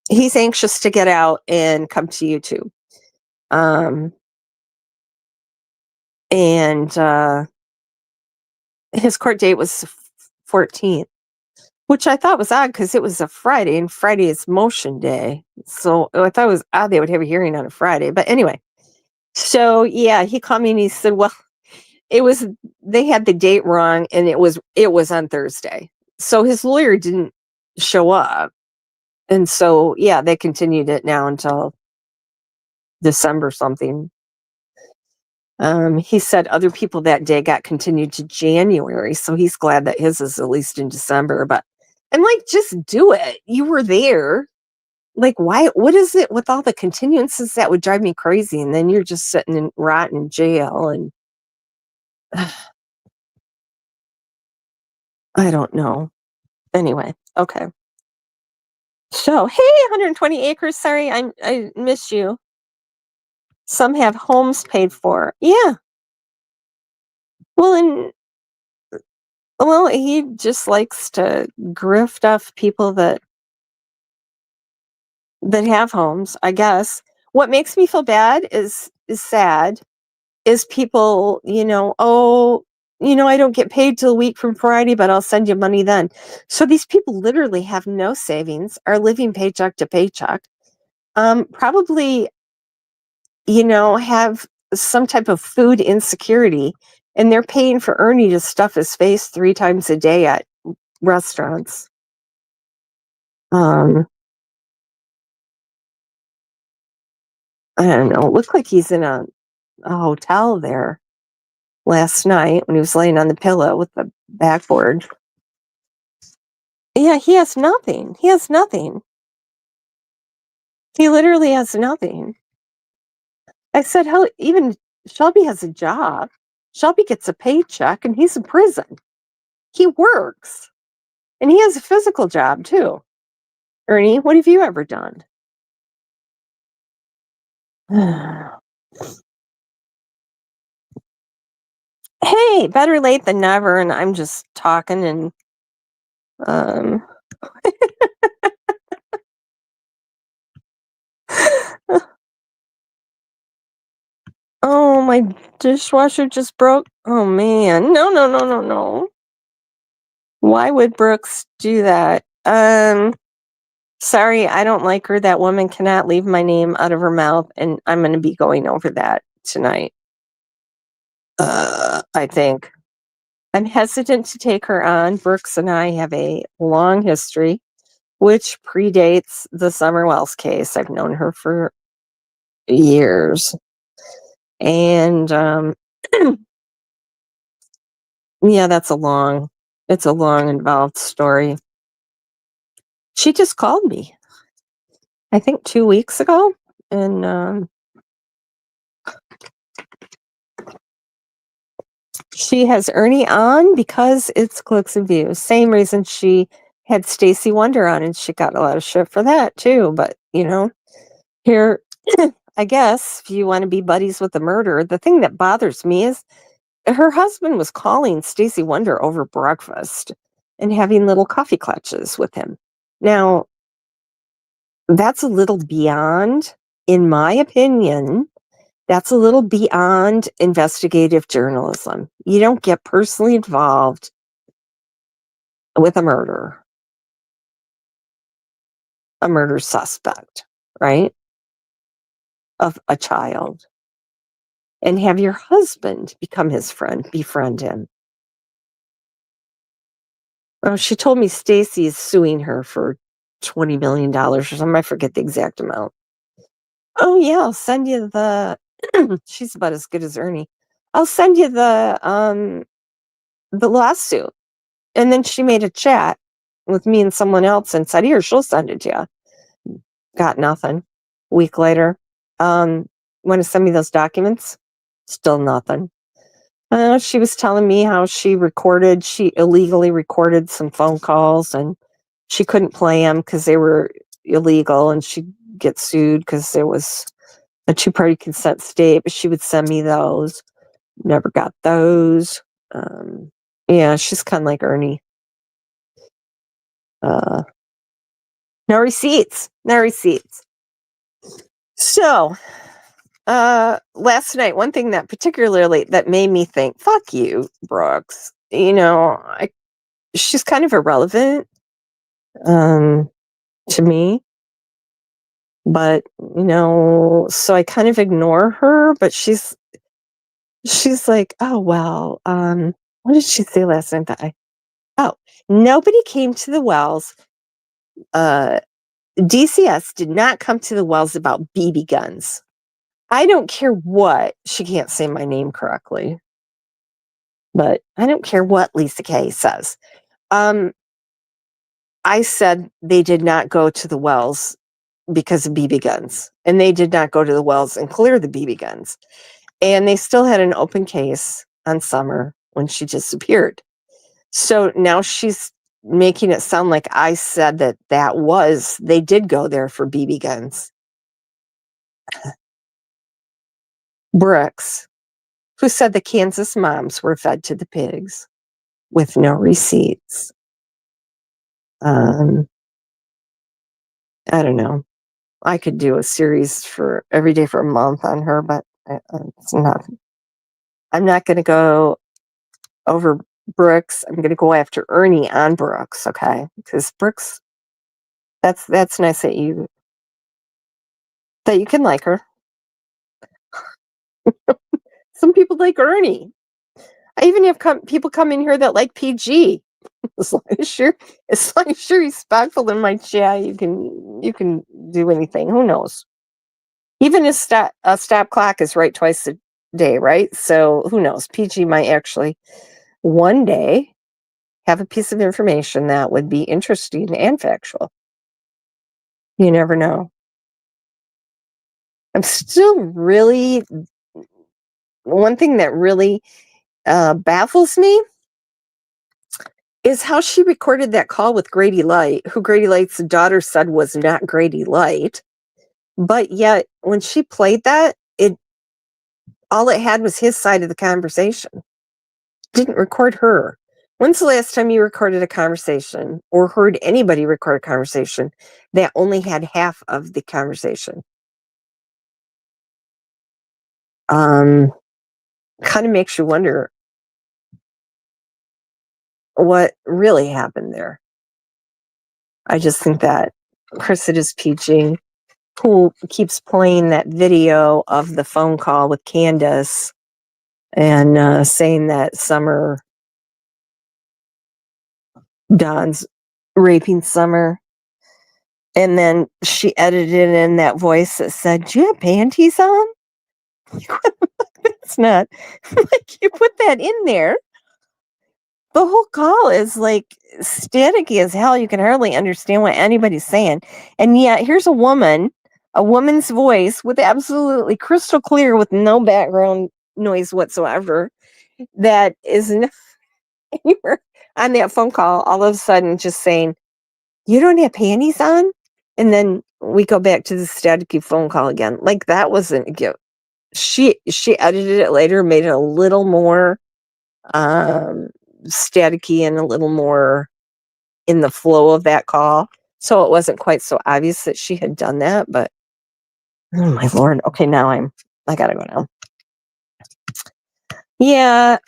He's anxious to get out and come to YouTube. And his court date was 14th. Which I thought was odd because it was a Friday, and Friday is motion day. So I thought it was odd they would have a hearing on a Friday. But anyway, so yeah, he called me and he said, well, they had the date wrong and it was on Thursday. So his lawyer didn't show up. And so, yeah, they continued it now until December something. He said other people that day got continued to January. So he's glad that his is at least in December. But I'm like, just do it. You were there. Like, why? What is it with all the continuances that would drive me crazy? And then you're just sitting in rotten jail. And I don't know. Anyway, okay. So, hey, 120 acres. Sorry, I miss you. Some have homes paid for. Yeah. Well, he just likes to grift off people that have homes, I guess. What makes me feel bad is sad is people, oh, I don't get paid till a week from Friday, but I'll send you money then. So these people literally have no savings, are living paycheck to paycheck. Probably, have some type of food insecurity, and they're paying for Ernie to stuff his face 3 times a day at restaurants. I don't know. It looked like he's in a hotel there last night when he was laying on the pillow with the backboard. Yeah, he has nothing. He has nothing. He literally has nothing. I said, hell, even Shelby has a job. Shelby gets a paycheck and he's in prison. He works. And he has a physical job too. Ernie, what have you ever done? Hey, better late than never. And I'm just talking and oh, my dishwasher just broke. Oh man. No. Why would Brooks do that? Sorry, I don't like her. That woman cannot leave my name out of her mouth, and I'm going to be going over that tonight. I think. I'm hesitant to take her on. Brooks and I have a long history, which predates the Summer Wells case. I've known her for years. And yeah, it's a long, involved story. She just called me, I think 2 weeks ago, and she has Ernie on because it's clicks and views. Same reason she had Stacey Wonder on, and she got a lot of shit for that too. But Here, I guess if you want to be buddies with the murderer, the thing that bothers me is her husband was calling Stacey Wonder over breakfast and having little coffee clutches with him. Now, that's a little beyond, in my opinion, that's a little beyond investigative journalism. You don't get personally involved with a murder suspect, right? Of a child, and have your husband become his friend, befriend him. Oh, she told me Stacy is suing her for $20 million or something. I forget the exact amount. Oh yeah, I'll send you the she's about as good as Ernie. I'll send you the lawsuit. And then she made a chat with me and someone else and said, here, she'll send it to you. Got nothing. Week later. Want to send me those documents? Still nothing. She was telling me how she illegally recorded some phone calls and she couldn't play them because they were illegal and she'd get sued because it was a two-party consent state, but she would send me those. Never got those. Yeah, she's kind of like Ernie. No receipts. So, last night, one thing that particularly that made me think, fuck you, Brooks. She's kind of irrelevant to me. But, so I kind of ignore her, but she's like, oh, well, what did she say last night nobody came to the wells. DCS did not come to the wells about BB guns. I don't care what, she can't say my name correctly, but I don't care what Lisa Kay says. I said they did not go to the wells because of BB guns, and they did not go to the wells and clear the BB guns. And they still had an open case on Summer when she disappeared. So now she's making it sound like I said they did go there for BB guns. Brooks, who said the Kansas moms were fed to the pigs with no receipts. I don't know. I could do a series for every day for a month on her, but it's not. I'm not going to go over Brooks. I'm going to go after Ernie on Brooks, okay? Because Brooks, that's nice that you can like her. Some people like Ernie. I even have people come in here that like PG. As long as you're respectful in my chat, you can do anything. Who knows? Even a stop clock is right twice a day, right? So who knows? PG might actually one day have a piece of information that would be interesting and factual. You never know. I'm still really, one thing that really baffles me is how she recorded that call with Grady Light, who Grady Light's daughter said was not Grady Light. But yet, when she played that, all it had was his side of the conversation. Didn't record her. When's the last time you recorded a conversation or heard anybody record a conversation that only had half of the conversation? Kind of makes you wonder what really happened there. I just think that Chrysitis PG, who keeps playing that video of the phone call with Candace and saying that Summer Don's raping Summer, and then she edited in that voice that said, "Do you have panties on?" It's not like you put that in there. The whole call is like staticky as hell. You can hardly understand what anybody's saying. And yet here's a woman's voice with absolutely crystal clear with no background noise whatsoever that is not anywhere on that phone call, all of a sudden just saying, "You don't have panties on?" And then we go back to the staticky phone call again. Like, that wasn't a gift. She edited it later, made it a little more staticky and a little more in the flow of that call. So it wasn't quite so obvious that she had done that, but oh my Lord. Okay, now I gotta go now. Yeah,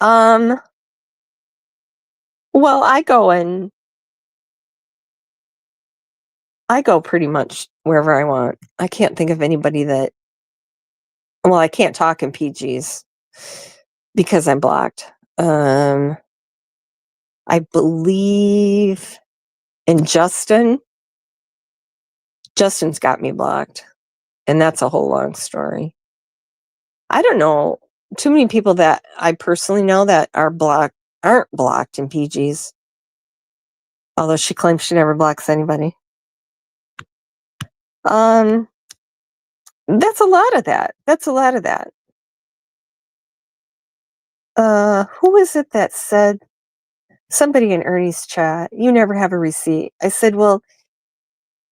well, I go pretty much wherever I want. I can't think of anybody well, I can't talk in PGs because I'm blocked. I believe in Justin. Justin's got me blocked, and that's a whole long story. I don't know too many people that I personally know that aren't blocked in PGs. Although she claims she never blocks anybody. That's a lot of that. Who is it that said, somebody in Ernie's chat, you never have a receipt? I said, well,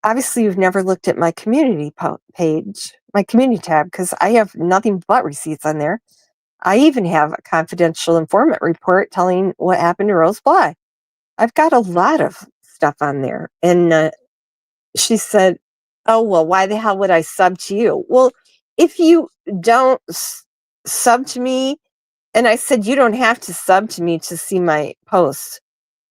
obviously you've never looked at my community page, my community tab, because I have nothing but receipts on there. I even have a confidential informant report telling what happened to Rose Bly. I've got a lot of stuff on there. And she said, oh, well, why the hell would I sub to you? Well, if you don't sub to me, and I said, you don't have to sub to me to see my posts.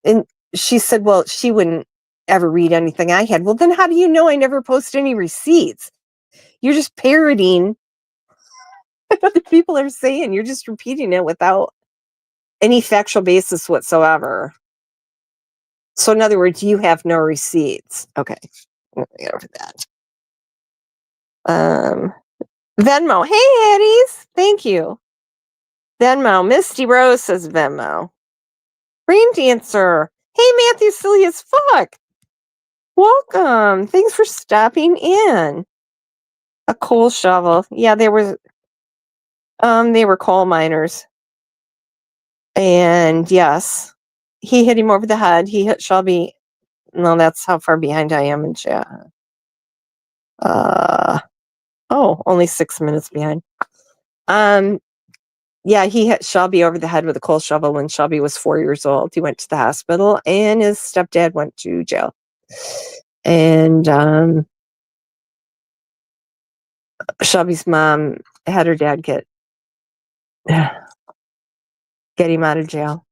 And she said, well, she wouldn't ever read anything I had. Well, then how do you know I never post any receipts? You're just parroting what other people are saying. You're just repeating it without any factual basis whatsoever. So in other words, you have no receipts. Okay. Get over that. Venmo. Hey, Eddie's. Thank you. Venmo. Misty Rose says Venmo. Rain Dancer. Hey, Matthew, silly as fuck. Welcome. Thanks for stopping in. A coal shovel. Yeah, they were coal miners. And yes, he hit him over the head. He hit Shelby. No, that's how far behind I am in chat. Only 6 minutes behind. Yeah, he hit Shelby over the head with a coal shovel when Shelby was 4 years old. He went to the hospital and his stepdad went to jail. And Shelby's mom had her dad get him out of jail.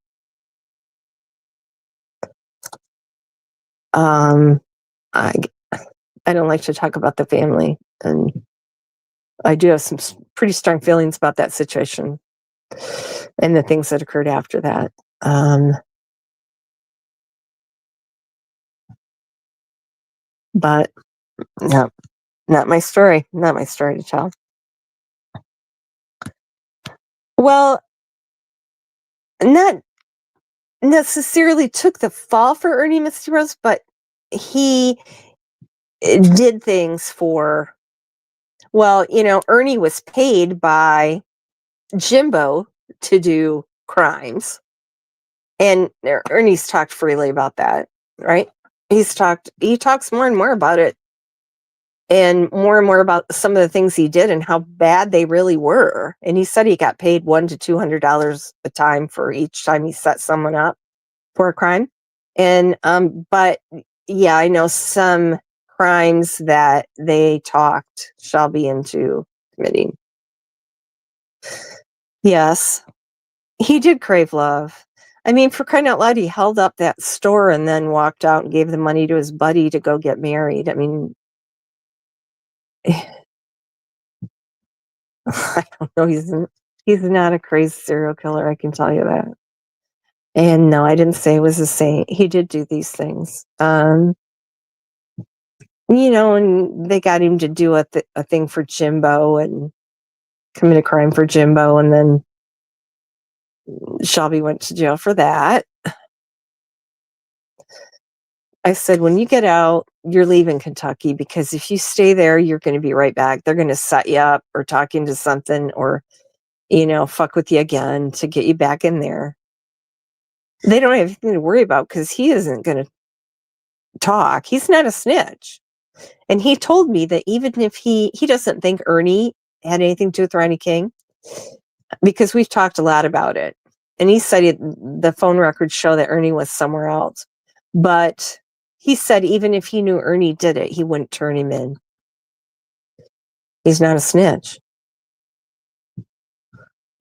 I don't like to talk about the family, and I do have some pretty strong feelings about that situation and the things that occurred after that. But no, not my story. Not my story to tell. Well, not necessarily took the fall for Ernie Misty Rose, but he did things for, well, Ernie was paid by Jimbo to do crimes. And Ernie's talked freely about that, right? He talks more and more about it, and more about some of the things he did and how bad they really were. And he said he got paid $100 to $200 a time for each time he set someone up for a crime. And but yeah, I know some crimes that they talked Shelby into committing. Yes, he did crave love. I mean, for crying out loud, he held up that store and then walked out and gave the money to his buddy to go get married. I mean, I don't know. He's not a crazy serial killer. I can tell you that. And no, I didn't say it was a saint. He did do these things. And they got him to do a thing for Jimbo and commit a crime for Jimbo, and then Shelby went to jail for that. I said, when you get out, you're leaving Kentucky, because if you stay there, you're going to be right back. They're going to set you up or talk into something, or, fuck with you again to get you back in there. They don't have anything to worry about because he isn't going to talk. He's not a snitch. And he told me that even if he doesn't think Ernie had anything to do with Ronnie King, because we've talked a lot about it. And he said the phone records show that Ernie was somewhere else. But he said even if he knew Ernie did it, he wouldn't turn him in. He's not a snitch.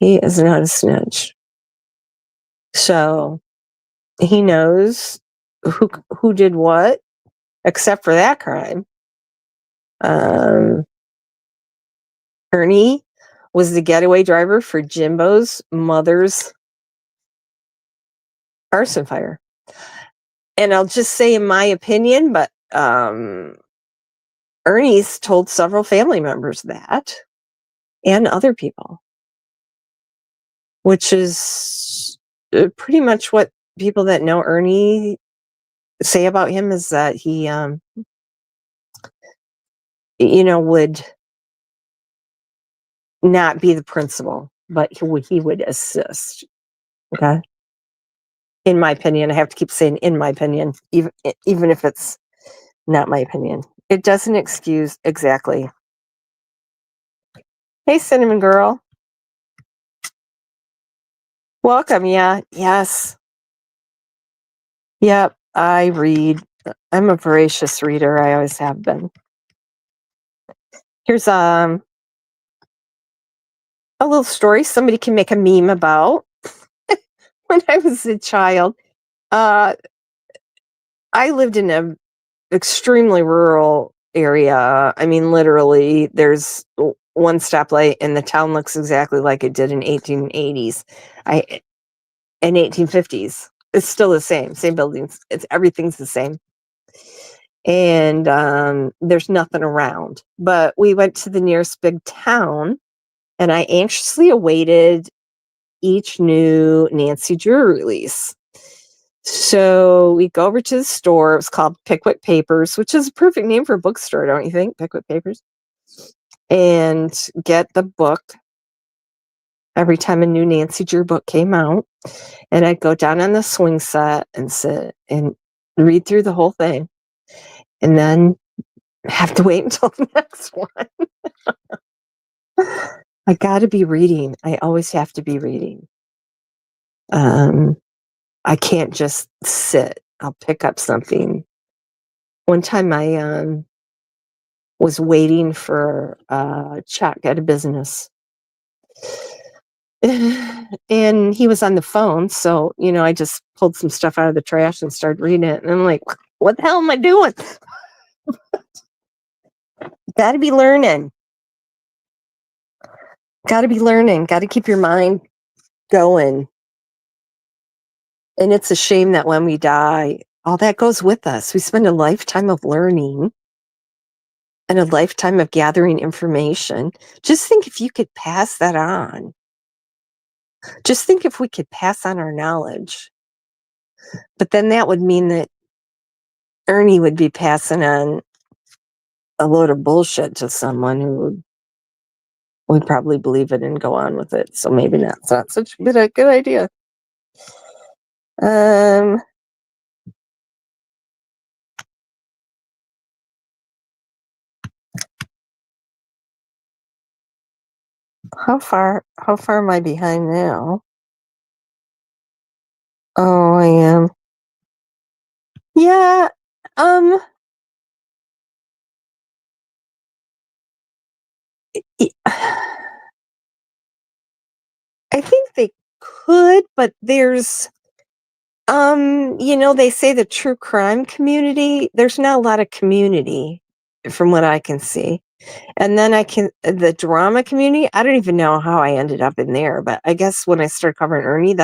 He is not a snitch. So he knows who did what, except for that crime. Ernie was the getaway driver for Jimbo's mother's arson fire. And I'll just say in my opinion, but Ernie's told several family members that and other people, which is pretty much what people that know Ernie say about him, is that he, would not be the principal, but he would assist. Okay. In my opinion, I have to keep saying in my opinion, even if it's not my opinion. It doesn't excuse exactly. Hey, Cinnamon Girl. Welcome. Yeah. Yes. Yep. I read. I'm a voracious reader. I always have been. Here's a little story somebody can make a meme about. When I was a child, I lived in an extremely rural area. I mean, literally, there's one stoplight, and the town looks exactly like it did in 1880s. In 1850s. It's still the same buildings. Everything's the same. And there's nothing around. But we went to the nearest big town, and I anxiously awaited each new Nancy Drew release. So we go over to the store. It was called Pickwick Papers, which is a perfect name for a bookstore, don't you think? Pickwick Papers. And get the book every time a new Nancy Drew book came out. And I'd go down on the swing set and sit and read through the whole thing. And then have to wait until the next one. I got to be reading. I always have to be reading. I can't just sit. I'll pick up something. One time I was waiting for a check at a business. And he was on the phone. So, I just pulled some stuff out of the trash and started reading it. And I'm like, what the hell am I doing? Got to be learning. Got to be learning. Got to keep your mind going. And it's a shame that when we die, all that goes with us. We spend a lifetime of learning and a lifetime of gathering information. Just think if you could pass that on. Just think if we could pass on our knowledge. But then that would mean that Ernie would be passing on a load of bullshit to someone who would probably believe it and go on with it. So maybe that's not such a good idea. How far am I behind now? Oh, I am. Yeah. I think they could, but there's they say the true crime community, there's not a lot of community from what I can see. And then the drama community, I don't even know how I ended up in there, but I guess when I started covering Ernie,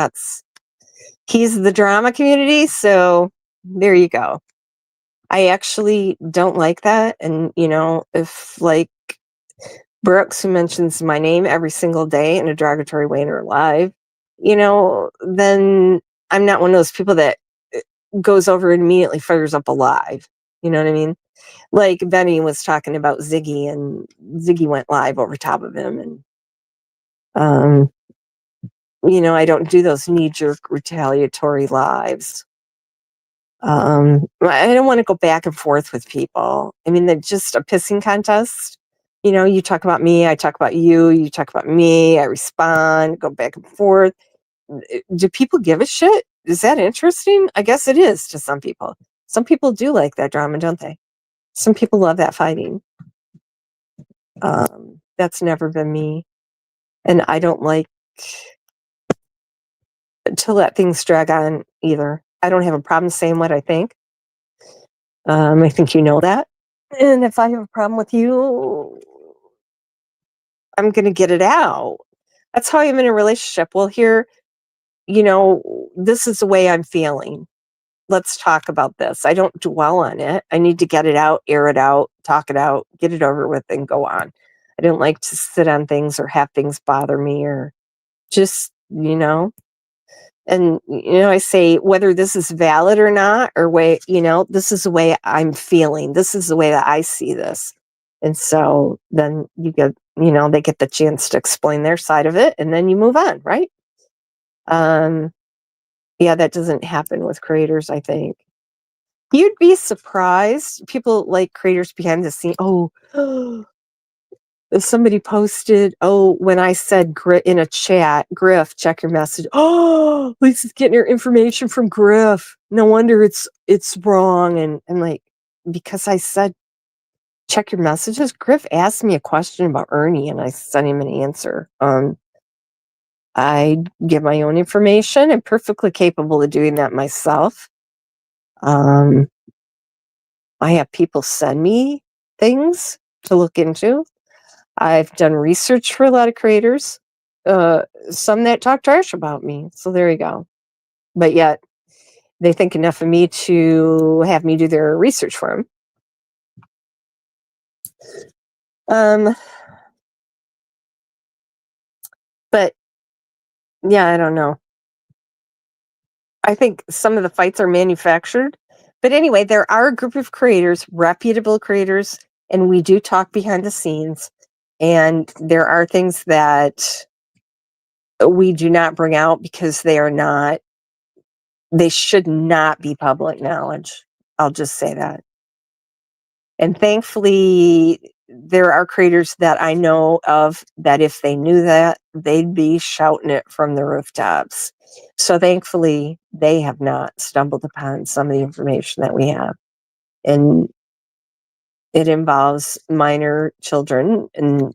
he's the drama community. So there you go. I actually don't like that. And, if like Brooks, who mentions my name every single day in a derogatory way in her life, then I'm not one of those people that goes over and immediately fires up a live. You know what I mean? Like Benny was talking about Ziggy, and Ziggy went live over top of him. And, I don't do those knee-jerk retaliatory lives. I don't want to go back and forth with people. I mean, they're just a pissing contest. You talk about me, I talk about you, you talk about me, I respond, go back and forth. Do people give a shit? Is that interesting? I guess it is to some people. Some people do like that drama, don't they? Some people love that fighting. That's never been me. And I don't like to let things drag on either. I don't have a problem saying what I think. I think you know that. And if I have a problem with you, I'm going to get it out. That's how I am in a relationship. Well, here, this is the way I'm feeling. Let's talk about this. I don't dwell on it. I need to get it out, air it out, talk it out, get it over with, and go on. I don't like to sit on things or have things bother me or just, and, I say whether this is valid or not, or this is the way I'm feeling. This is the way that I see this. And so then they get the chance to explain their side of it and then you move on, right? Yeah, that doesn't happen with creators, I think. You'd be surprised. People like creators behind the scene. Oh, somebody posted, when I said in a chat, Griff, check your message. Oh, Lisa's getting her information from Griff. No wonder it's wrong. And I'm like, because I said, check your messages. Griff asked me a question about Ernie and I sent him an answer. I give my own information. I'm perfectly capable of doing that myself. I have people send me things to look into. I've done research for a lot of creators, some that talk trash about me. So there you go. But yet they think enough of me to have me do their research for them. But yeah, I don't know. I think some of the fights are manufactured. But anyway, there are a group of creators, reputable creators, and we do talk behind the scenes. And there are things that we do not bring out because they should not be public knowledge. I'll just say that. And thankfully, there are creators that I know of that if they knew that, they'd be shouting it from the rooftops. So thankfully, they have not stumbled upon some of the information that we have. And it involves minor children. And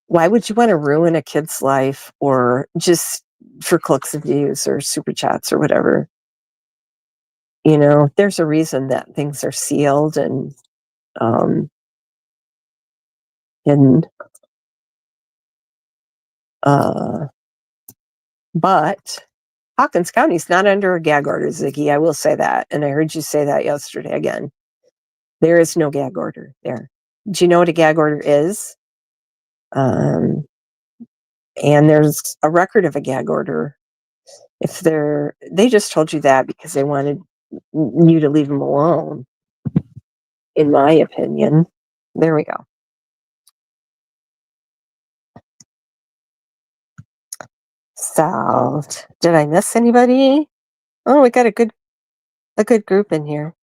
why would you want to ruin a kid's life or just for clicks and views or super chats or whatever? There's a reason that things are sealed and but Hawkins County's not under a gag order, Ziggy. I will say that. And I heard you say that yesterday again. There is no gag order there. Do you know what a gag order is? And there's a record of a gag order. They just told you that because they wanted you to leave them alone, in my opinion. There we go. So, did I miss anybody? Oh, we got a good group in here.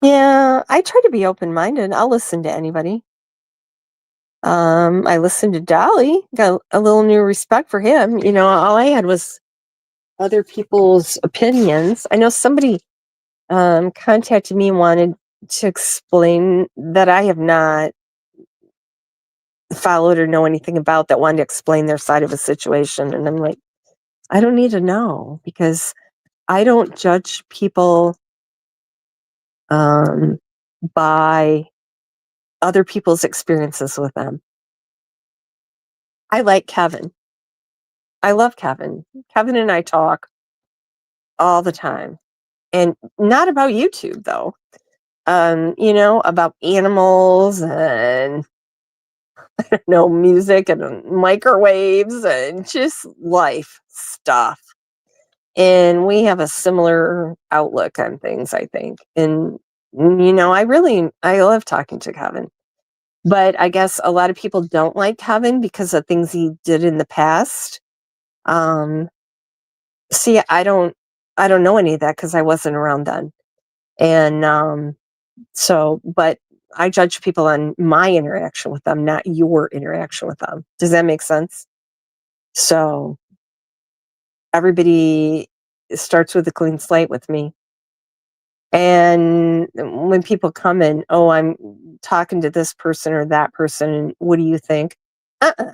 Yeah, I try to be open-minded. I'll listen to anybody. I listened to Dolly, got a little new respect for him. All I had was other people's opinions. I know somebody contacted me and wanted to explain that I have not followed or know anything about that, wanted to explain their side of a situation. And I'm like, I don't need to know because I don't judge people by other people's experiences with them. I like Kevin. I love Kevin. Kevin and I talk all the time. And not about YouTube though. About animals and music and microwaves and just life stuff. And we have a similar outlook on things, I think. And I love talking to Kevin. But I guess a lot of people don't like Kevin because of things he did in the past. See, I don't I don't know any of that because I wasn't around then. And so, but I judge people on my interaction with them, not your interaction with them. Does that make sense? So everybody starts with a clean slate with me. And when people come in, oh, I'm talking to this person or that person, and what do you think? Uh-uh.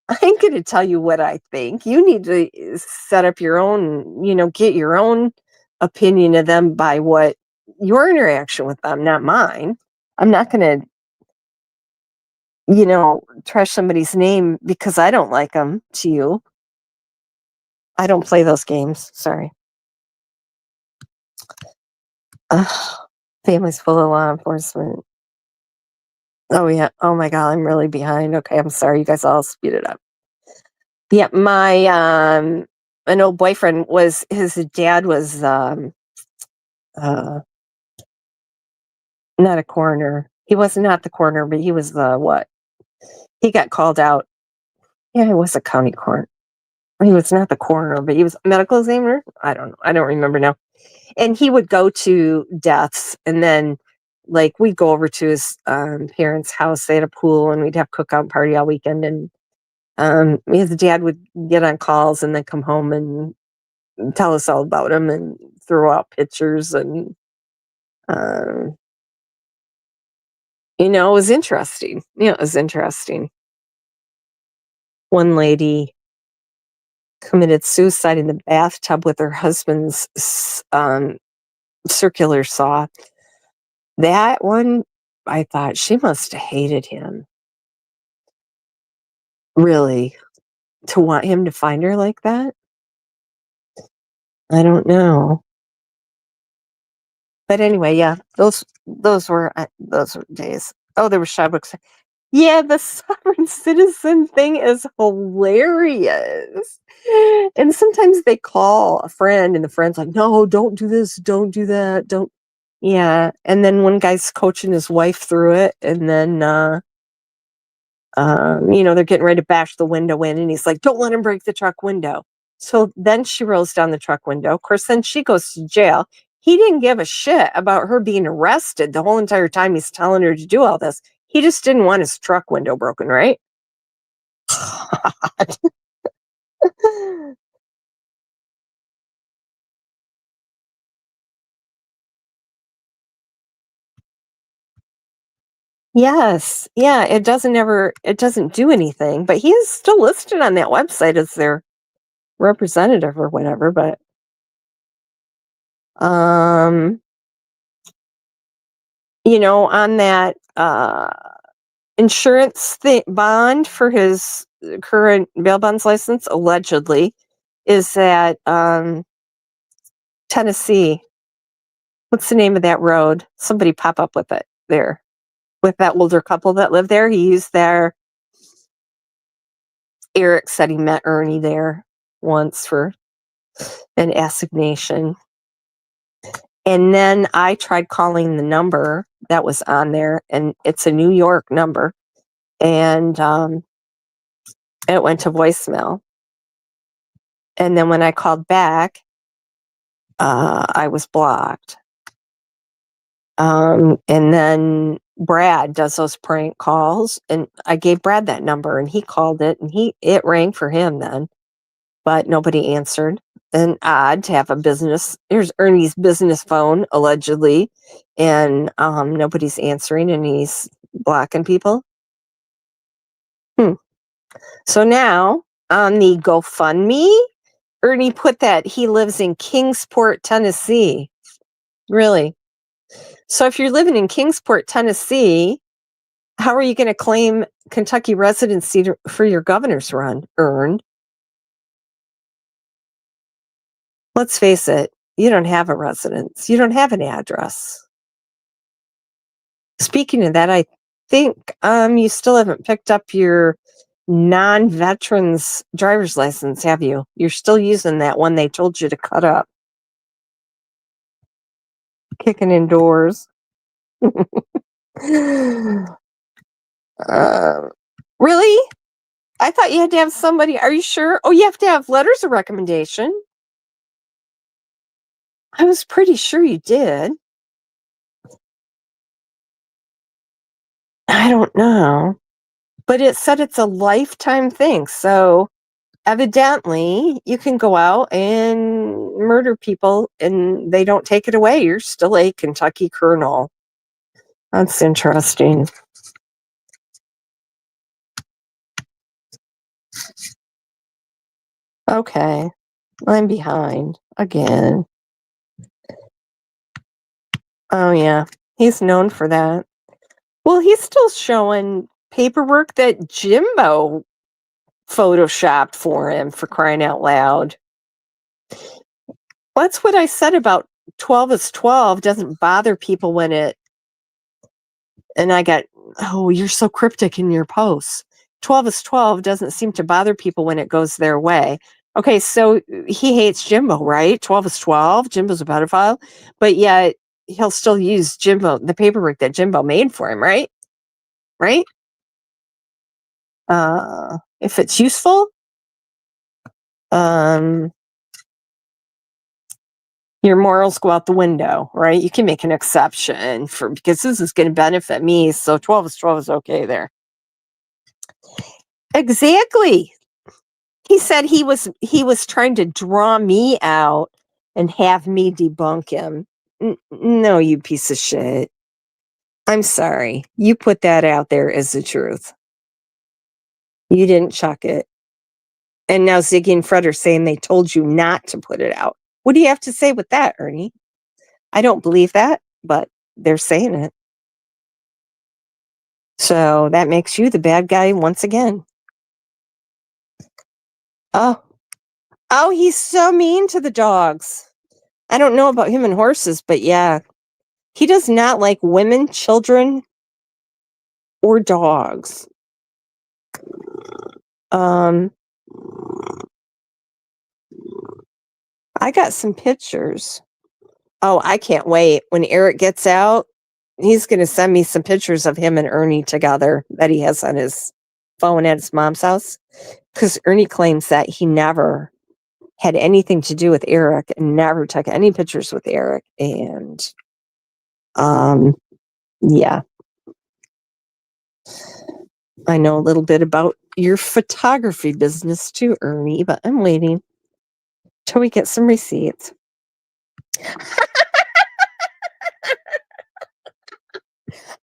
I ain't going to tell you what I think. You need to set up your own, get your own opinion of them by what your interaction with them, not mine. I'm not going to, trash somebody's name because I don't like them to you. I don't play those games. Sorry. Ugh, family's full of law enforcement. Oh, yeah. Oh, my God. I'm really behind. Okay. I'm sorry. You guys all speed it up. Yeah. An old boyfriend his dad was, uh, not a coroner. He was not the coroner, but he was the what? He got called out. Yeah, he was a county coroner. He was not the coroner, but he was a medical examiner. I don't know. I don't remember now. And he would go to deaths, and then like we'd go over to his parents' house. They had a pool, and we'd have cookout party all weekend. And his dad would get on calls and then come home and tell us all about him and throw out pictures. And um, it was interesting. Yeah, it was interesting. One lady committed suicide in the bathtub with her husband's circular saw. That one, I thought she must have hated him. Really, to want him to find her like that? I don't know. But anyway, yeah, those were days. Oh, there was Shybrooks. Yeah, the sovereign citizen thing is hilarious. And sometimes they call a friend, and the friend's like, "No, don't do this, don't do that, don't." Yeah, and then one guy's coaching his wife through it, and then they're getting ready to bash the window in, and he's like, "Don't let him break the truck window." So then she rolls down the truck window. Of course, then she goes to jail. He didn't give a shit about her being arrested the whole entire time he's telling her to do all this. He just didn't want his truck window broken, right? Yes. Yeah, it doesn't do anything, but he is still listed on that website as their representative or whatever, but um on that insurance bond for his current bail bonds license allegedly is that Tennessee. What's the name of that road? Somebody pop up with it there. With that older couple that lived there. He used their Eric said he met Ernie there once for an assignation. And then I tried calling the number that was on there, and it's a New York number. And it went to voicemail. And then when I called back, I was blocked. And then Brad does those prank calls, and I gave Brad that number, and he called it, and it rang for him then, but nobody answered. And odd to have a business. Here's Ernie's business phone allegedly, and nobody's answering, and he's blocking people. So now on the GoFundMe, Ernie put that he lives in Kingsport, Tennessee. Really? So if you're living in Kingsport, Tennessee, how are you going to claim Kentucky residency for your governor's run? Earned? Let's face it, you don't have a residence. You don't have an address. Speaking of that, I think you still haven't picked up your non-veterans driver's license, have you? You're still using that one they told you to cut up. Kicking indoors. Really? I thought you had to have somebody. Are you sure? Oh, you have to have letters of recommendation. I was pretty sure you did. I don't know. But it said it's a lifetime thing. So evidently, you can go out and murder people and they don't take it away. You're still a Kentucky colonel. That's interesting. Okay. I'm behind again. Oh, yeah. He's known for that. Well, he's still showing paperwork that Jimbo photoshopped for him, for crying out loud. That's what I said about 12 is 12 doesn't bother people when it. And I got, oh, you're so cryptic in your posts. 12 is 12 doesn't seem to bother people when it goes their way. Okay, so he hates Jimbo, right? 12 is 12. Jimbo's a pedophile. But yet he'll still use Jimbo, the paperwork that Jimbo made for him, right? Right? If it's useful, your morals go out the window, right? You can make an exception for, because this is going to benefit me. So 12 is 12 is okay there. Exactly. He said he was trying to draw me out and have me debunk him. No, you piece of shit. I'm sorry. You put that out there as the truth. You didn't chuck it. And now Ziggy and Fred are saying they told you not to put it out. What do you have to say with that, Ernie? I don't believe that, but they're saying it. So that makes you the bad guy once again. Oh, he's so mean to the dogs. I don't know about him and horses, but yeah. He does not like women, children, or dogs. I got some pictures. Oh, I can't wait. When Eric gets out, he's going to send me some pictures of him and Ernie together that he has on his phone at his mom's house. Because Ernie claims that he never had anything to do with Eric and never took any pictures with Eric. And, yeah. I know a little bit about your photography business too, Ernie, but I'm waiting till we get some receipts.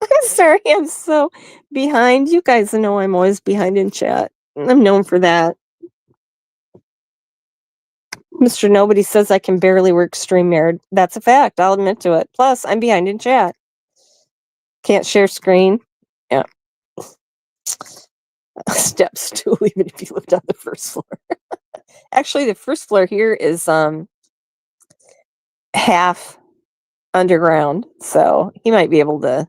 I'm sorry, I'm so behind. You guys know I'm always behind in chat. I'm known for that. Mr. Nobody says I can barely work StreamYard. That's a fact. I'll admit to it. Plus, I'm behind in chat. Can't share screen. Yeah. Steps too, even if you lived on the first floor. Actually, the first floor here is half underground, so he might be able to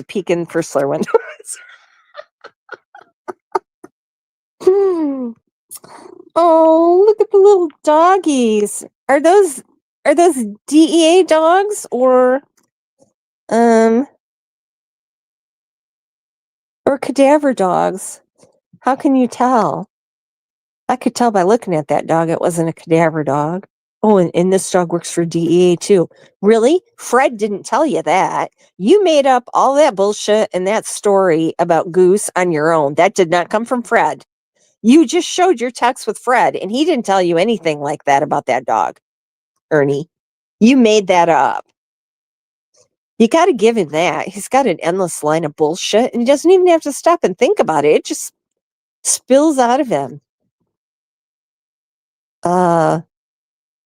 peek in first floor windows. Oh, look at the little doggies. Are those DEA dogs or cadaver dogs? How can you tell? I could tell by looking at that dog it wasn't a cadaver dog. Oh, and this dog works for DEA too. Really? Fred didn't tell you that. You made up all that bullshit and that story about Goose on your own. That did not come from Fred. You just showed your text with Fred, and he didn't tell you anything like that about that dog, Ernie. You made that up. You got to give him that. He's got an endless line of bullshit, and he doesn't even have to stop and think about it. It just spills out of him.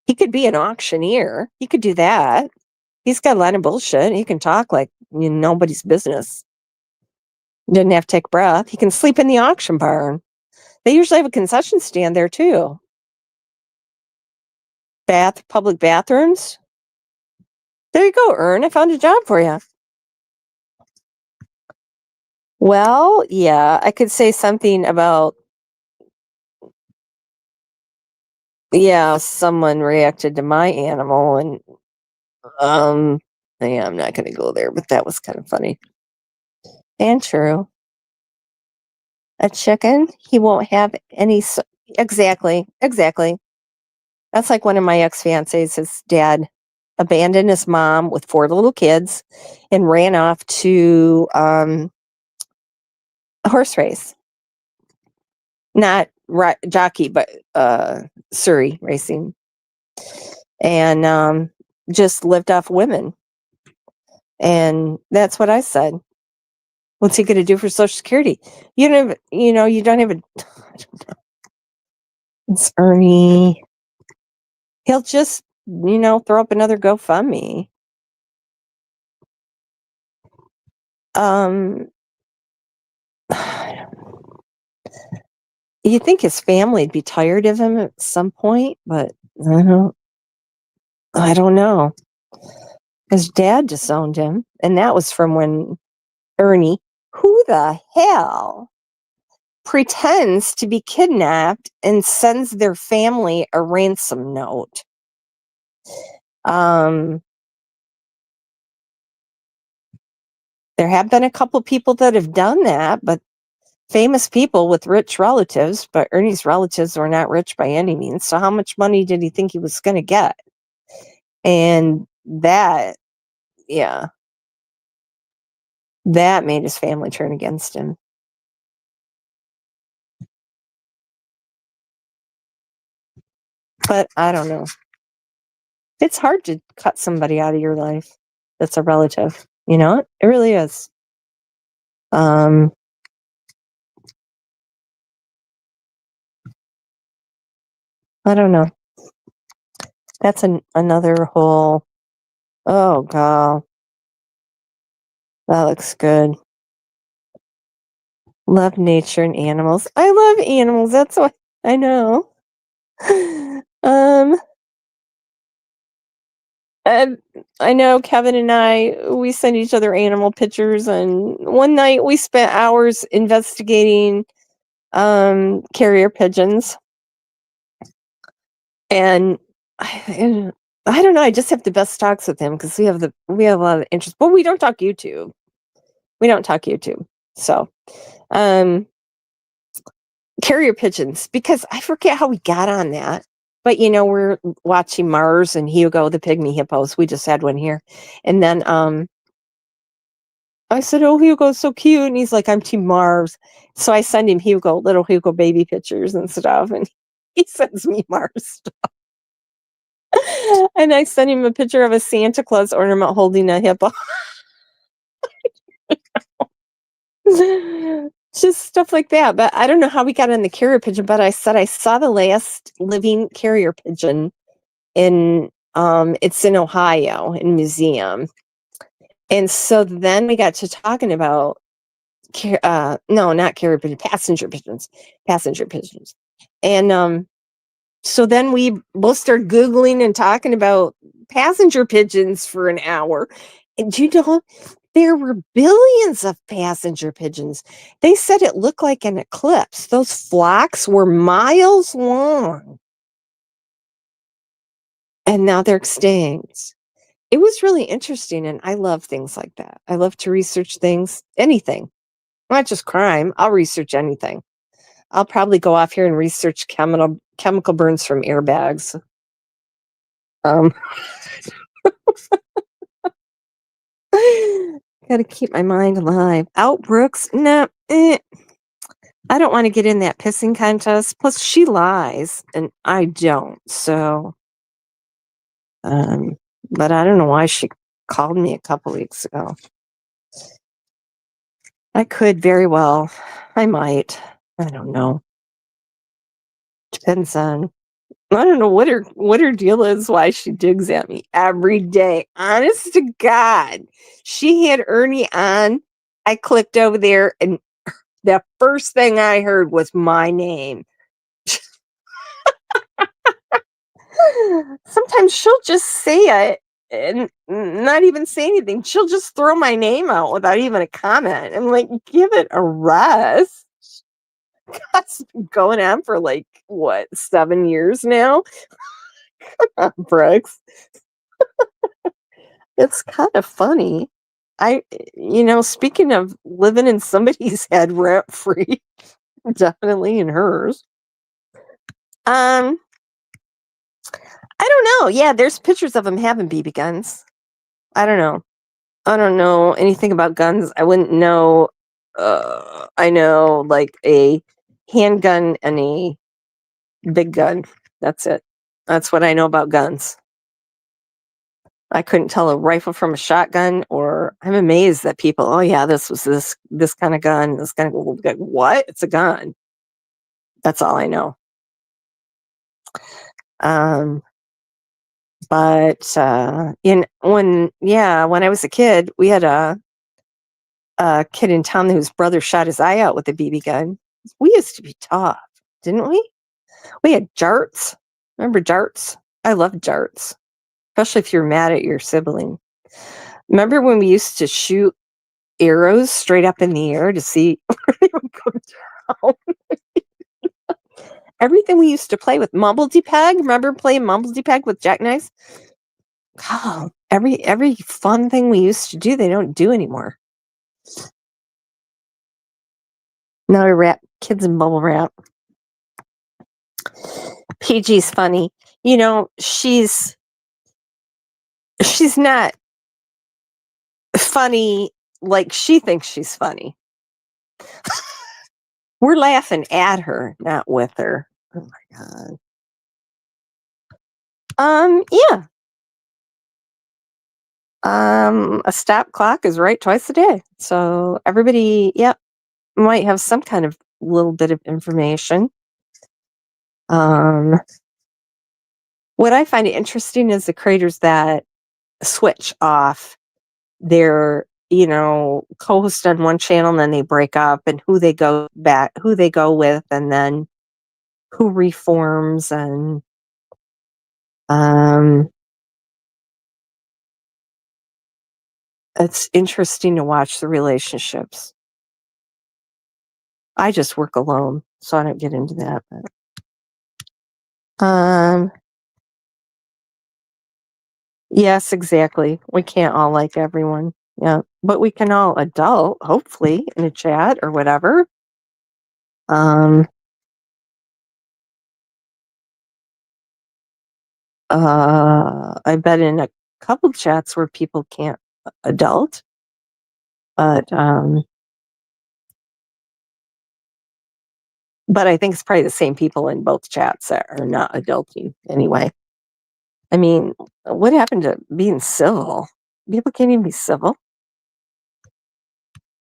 He could be an auctioneer. He could do that. He's got a line of bullshit. He can talk like nobody's business. Doesn't have to take a breath. He can sleep in the auction barn. They usually have a concession stand there too. Public bathrooms. There you go, Ern. I found a job for you. Well, yeah, I could say something about, someone reacted to my animal and, yeah, I'm not going to go there, but that was kind of funny. And true. A chicken, he won't have any, exactly. That's like one of my ex-fiancés. His dad abandoned his mom with 4 little kids and ran off to a horse race. Not jockey, but Surrey racing. And just lived off women. And that's what I said. What's he going to do for Social Security? You don't have, you don't have a. It's Ernie. He'll just, throw up another GoFundMe. You think his family'd be tired of him at some point, but I don't know. His dad disowned him, and that was from when Ernie, who the hell pretends to be kidnapped and sends their family a ransom note. There have been a couple people that have done that, but famous people with rich relatives, but Ernie's relatives were not rich by any means. So how much money did he think he was going to get? And that made his family turn against him. But I don't know. It's hard to cut somebody out of your life that's a relative. It really is. I don't know. That's another whole. Oh god, that looks good. Love nature and animals. I love animals. That's what I know. And I know Kevin and we send each other animal pictures, and one night we spent hours investigating carrier pigeons. And I don't know. I just have the best talks with him because we have a lot of interest. But we don't talk YouTube. So, carrier pigeons, because I forget how we got on that. But we're watching Mars and Hugo the pygmy hippos. We just had one here, and then I said, "Oh, Hugo's so cute," and he's like, "I'm Team Mars." So I send him little Hugo baby pictures and stuff, and he sends me Mars stuff. And I sent him a picture of a Santa Claus ornament holding a hippo. Just stuff like that. But I don't know how we got on the carrier pigeon, but I said I saw the last living carrier pigeon in it's in Ohio in a museum. And so then we got to talking about no, not carrier pigeons, passenger pigeons. And so then we both started Googling and talking about passenger pigeons for an hour. And there were billions of passenger pigeons. They said it looked like an eclipse. Those flocks were miles long. And now they're extinct. It was really interesting, and I love things like that. I love to research things, anything. Not just crime. I'll research anything. I'll probably go off here and research chemical burns from airbags. Gotta keep my mind alive. Out Brooks? No. I don't want to get in that pissing contest. Plus, she lies, and I don't. So, but I don't know why she called me a couple weeks ago. I could very well. I might. I don't know. Depends on. I don't know what her deal is. Why she digs at me every day. Honest to God, she had Ernie on. I clicked over there, and the first thing I heard was my name. Sometimes she'll just say it and not even say anything. She'll just throw my name out without even a comment. I'm like, give it a rest. That's been going on for 7 years now. Come on, Brooks. It's kind of funny. Speaking of living in somebody's head rent free, definitely in hers. I don't know. Yeah, there's pictures of them having BB guns. I don't know. I don't know anything about guns. I wouldn't know. I know like a handgun and a big gun. That's it. That's what I know about guns. I couldn't tell a rifle from a shotgun, or I'm amazed that people, oh yeah, this was this kind of gun, this kind of what? It's a gun. That's all I know. Um, but when I was a kid, we had a kid in town whose brother shot his eye out with a BB gun. We used to be tough, didn't we? We had jarts. Remember jarts? I love jarts, especially if you're mad at your sibling. Remember when we used to shoot arrows straight up in the air to see where they would go down? Everything we used to play with mumbledy peg. Remember playing mumbledy peg with jackknives? Oh, every fun thing we used to do, they don't do anymore. Now we wrap kids in bubble wrap. PG's funny. You know, she's not funny like she thinks she's funny. We're laughing at her, not with her. Oh my god. Yeah. A stop clock is right twice a day. So everybody, yep, might have some kind of little bit of information. Um, what I find interesting is the creators that switch off their, co-host on one channel and then they break up, and who they go with, and then who reforms, and um it's interesting to watch the relationships. I just work alone, so I don't get into that. Um, yes, exactly. We can't all like everyone. Yeah, but we can all adult, hopefully, in a chat or whatever. Um, I bet in a couple chats where people can't adult, but I think it's probably the same people in both chats that are not adulting anyway. I mean, what happened to being civil? People can't even be civil.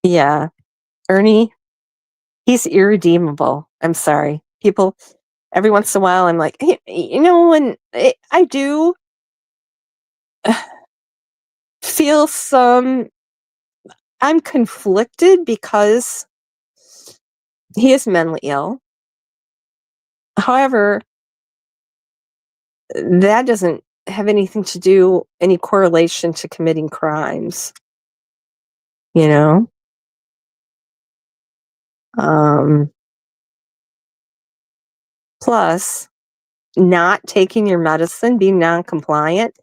Yeah, Ernie, he's irredeemable. I'm sorry. People, every once in a while, I'm like, hey, when I do feel I'm conflicted because he is mentally ill. However, that doesn't have anything to do, any correlation to committing crimes, you know? Um, Plus, not taking your medicine, being non-compliant,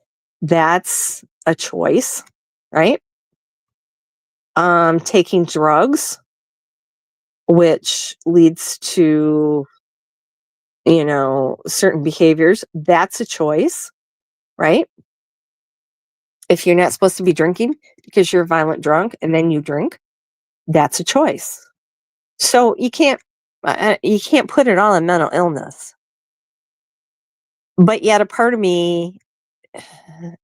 that's a choice, right? Taking drugs, which leads to, certain behaviors, that's a choice, right? If you're not supposed to be drinking because you're a violent drunk and then you drink, that's a choice. So you can't put it all on mental illness. But yet a part of me,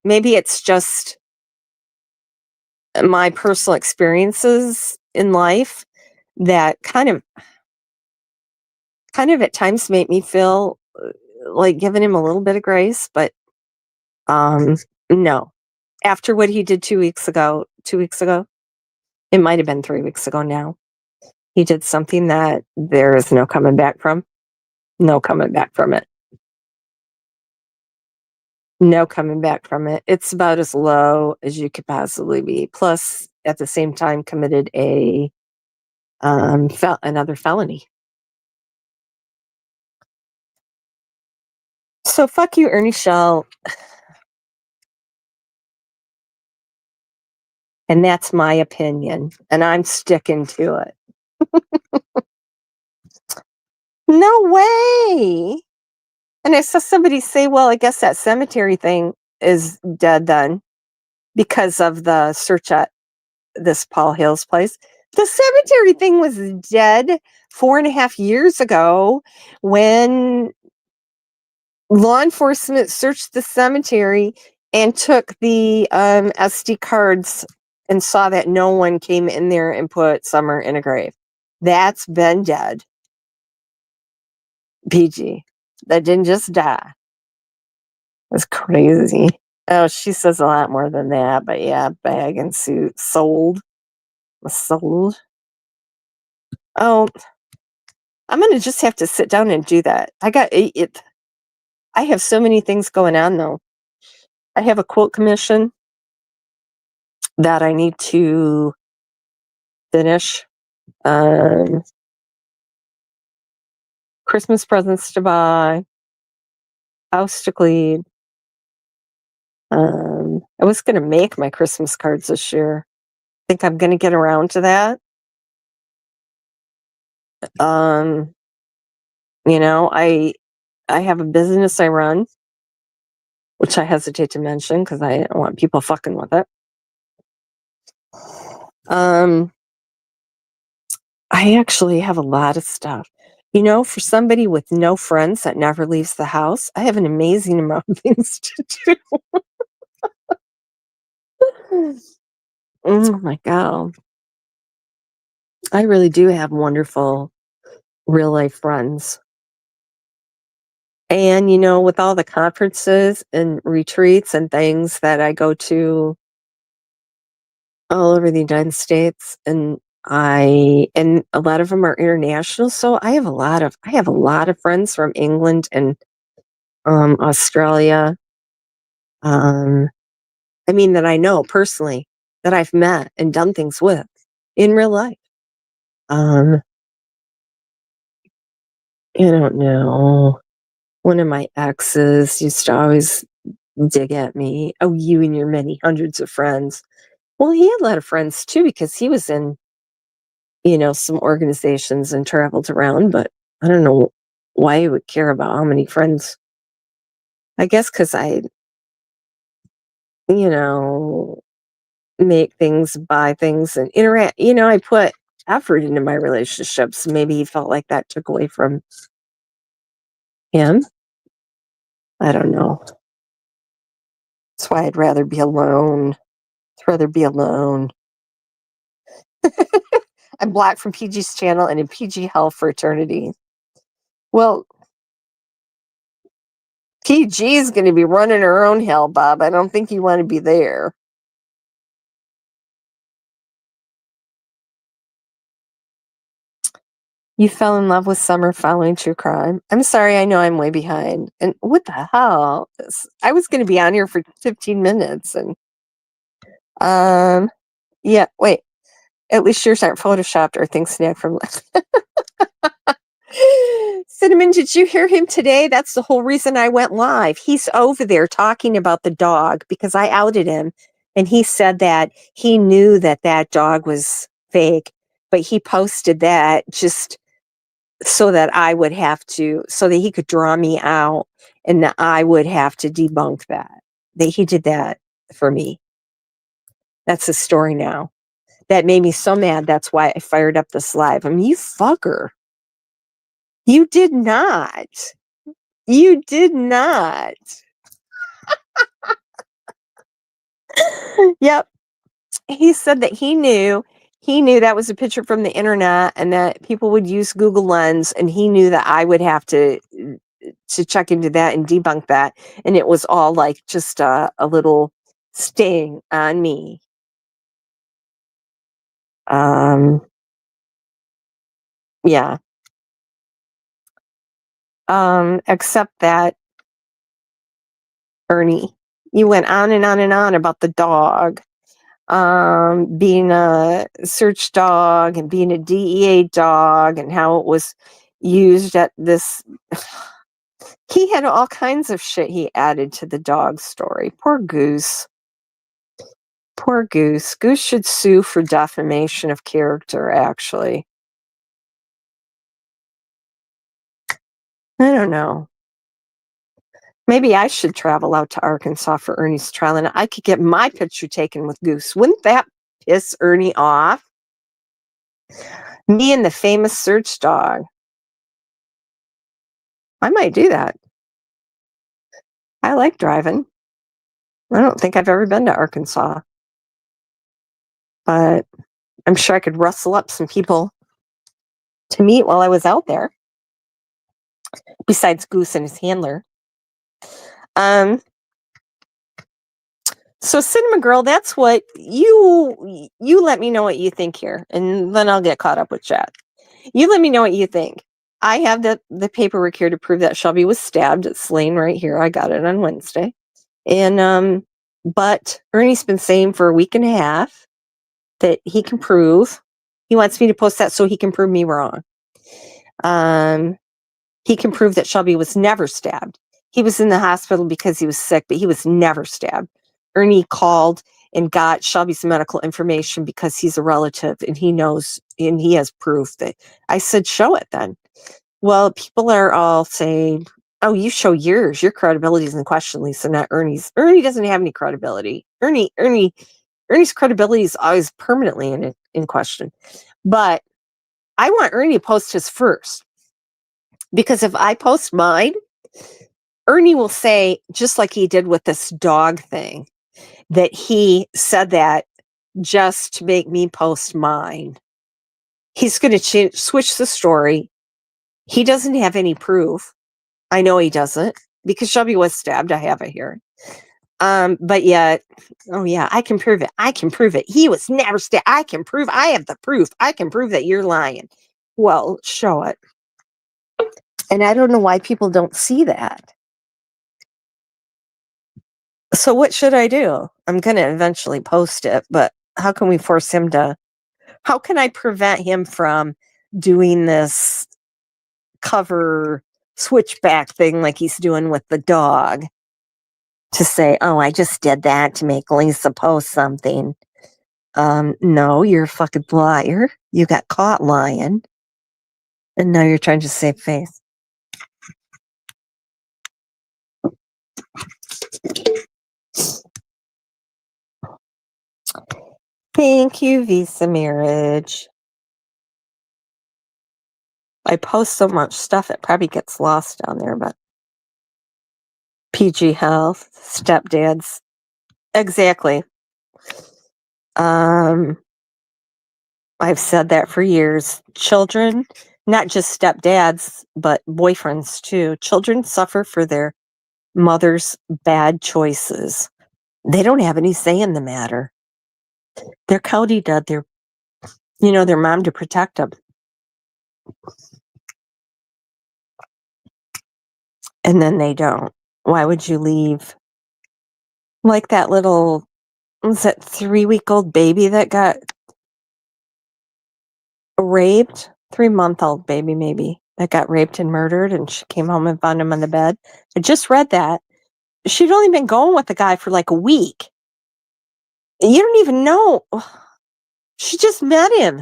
maybe it's just my personal experiences in life that kind of at times make me feel like giving him a little bit of grace, but um no. After what he did 2 weeks ago, it might have been 3 weeks ago now. He did something that there is no coming back from. No coming back from it. No coming back from it. It's about as low as you could possibly be. Plus, at the same time, committed another felony. So fuck you, Ernie Shell. And that's my opinion. And I'm sticking to it. No way. And I saw somebody say, well, I guess that cemetery thing is dead then because of the search at this Paul Hill's place. The cemetery thing was dead 4.5 years ago when law enforcement searched the cemetery and took the SD cards and saw that no one came in there and put Summer in a grave. That's been dead. PG. That didn't just die. That's crazy. Oh, she says a lot more than that, but yeah, bag and suit. Sold. Sold. Oh, I'm gonna just have to sit down and do that. I have so many things going on though. I have a quote commission that I need to finish. Christmas presents to buy, house to clean. I was gonna make my Christmas cards this year. Think I'm gonna get around to that. Um, I have a business I run, which I hesitate to mention because I don't want people fucking with it. I actually have a lot of stuff. For somebody with no friends that never leaves the house, I have an amazing amount of things to do. Oh my God. I really do have wonderful real life friends. And, with all the conferences and retreats and things that I go to all over the United States, and a lot of them are international. So I have a lot of friends from England and Australia. That I know personally, that I've met and done things with in real life. I don't know. One of my exes used to always dig at me. Oh, you and your many hundreds of friends. Well, he had a lot of friends too because he was in, some organizations and traveled around, but I don't know why he would care about how many friends. I guess because I, you know, make things, buy things, and interact. I put effort into my relationships. Maybe he felt like that took away from him. I don't know. That's why I'd rather be alone. I'd rather be alone. I'm blocked from PG's channel and in PG hell for eternity. Well, PG's going to be running her own hell, Bob. I don't think you want to be there. You fell in love with Summer following true crime. I'm sorry, I know I'm way behind. And what the hell? I was going to be on here for 15 minutes. And yeah, wait. At least yours aren't photoshopped or things snagged from Cinnamon, did you hear him today? That's the whole reason I went live. He's over there talking about the dog because I outed him. And he said that he knew that dog was fake, but he posted that just so that so that he could draw me out and that I would have to debunk that. He did that for me. That's the story now. That made me so mad. That's why I fired up this live. You fucker. You did not. You did not. Yep. He said that he knew that was a picture from the internet and that people would use Google Lens, and he knew that I would have to check into that and debunk that, and it was all like just a little sting on me. Yeah. Except that, Ernie, you went on and on and on about the dog, being a search dog and being a DEA dog and how it was used at this. He had all kinds of shit he added to the dog story. Poor Goose. Poor Goose. Goose should sue for defamation of character, actually. I don't know. Maybe I should travel out to Arkansas for Ernie's trial and I could get my picture taken with Goose. Wouldn't that piss Ernie off? Me and the famous search dog. I might do that. I like driving. I don't think I've ever been to Arkansas, but I'm sure I could rustle up some people to meet while I was out there, besides Goose and his handler. So Cinema Girl, that's what you let me know what you think here, and then I'll get caught up with chat. You let me know what you think. I have the paperwork here to prove that Shelby was stabbed. It's laying right here. I got it on Wednesday. And but Ernie's been saying for a week and a half that he can prove. He wants me to post that so he can prove me wrong. He can prove that Shelby was never stabbed. He was in the hospital because he was sick, but he was never stabbed. Ernie called and got Shelby's medical information because he's a relative and he knows and he has proof that. I said, show it then. Well, people are all saying, oh, you show yours. Your credibility is in question, Lisa, not Ernie's. Ernie doesn't have any credibility. Ernie's credibility is always permanently in question. But I want Ernie to post his first. Because if I post mine, Ernie will say, just like he did with this dog thing, that he said that just to make me post mine. He's going to switch the story. He doesn't have any proof. I know he doesn't because Shelby was stabbed. I have it here. But yet, oh yeah, I can prove it. I can prove it. He was never stabbed. I can prove. I have the proof. I can prove that you're lying. Well, show it. And I don't know why people don't see that. So what should I do? I'm going to eventually post it, but how can we force him to? How can I prevent him from doing this cover switchback thing like he's doing with the dog? To say, oh, I just did that to make Lisa post something. No, you're a fucking liar. You got caught lying. And now you're trying to save face. Thank you, Visa Marriage. I post so much stuff, it probably gets lost down there, but PG Health, stepdads. Exactly. I've said that for years. Children, not just stepdads, but boyfriends too. Children suffer for their mother's bad choices. They don't have any say in the matter. They're county dead. They're, their mom to protect them. And then they don't. Why would you leave? Like that little, was that 3-week-old baby that got raped? 3-month-old baby, maybe, that got raped and murdered, and she came home and found him on the bed. I just read that. She'd only been going with the guy for like a week. You don't even know. She just met him.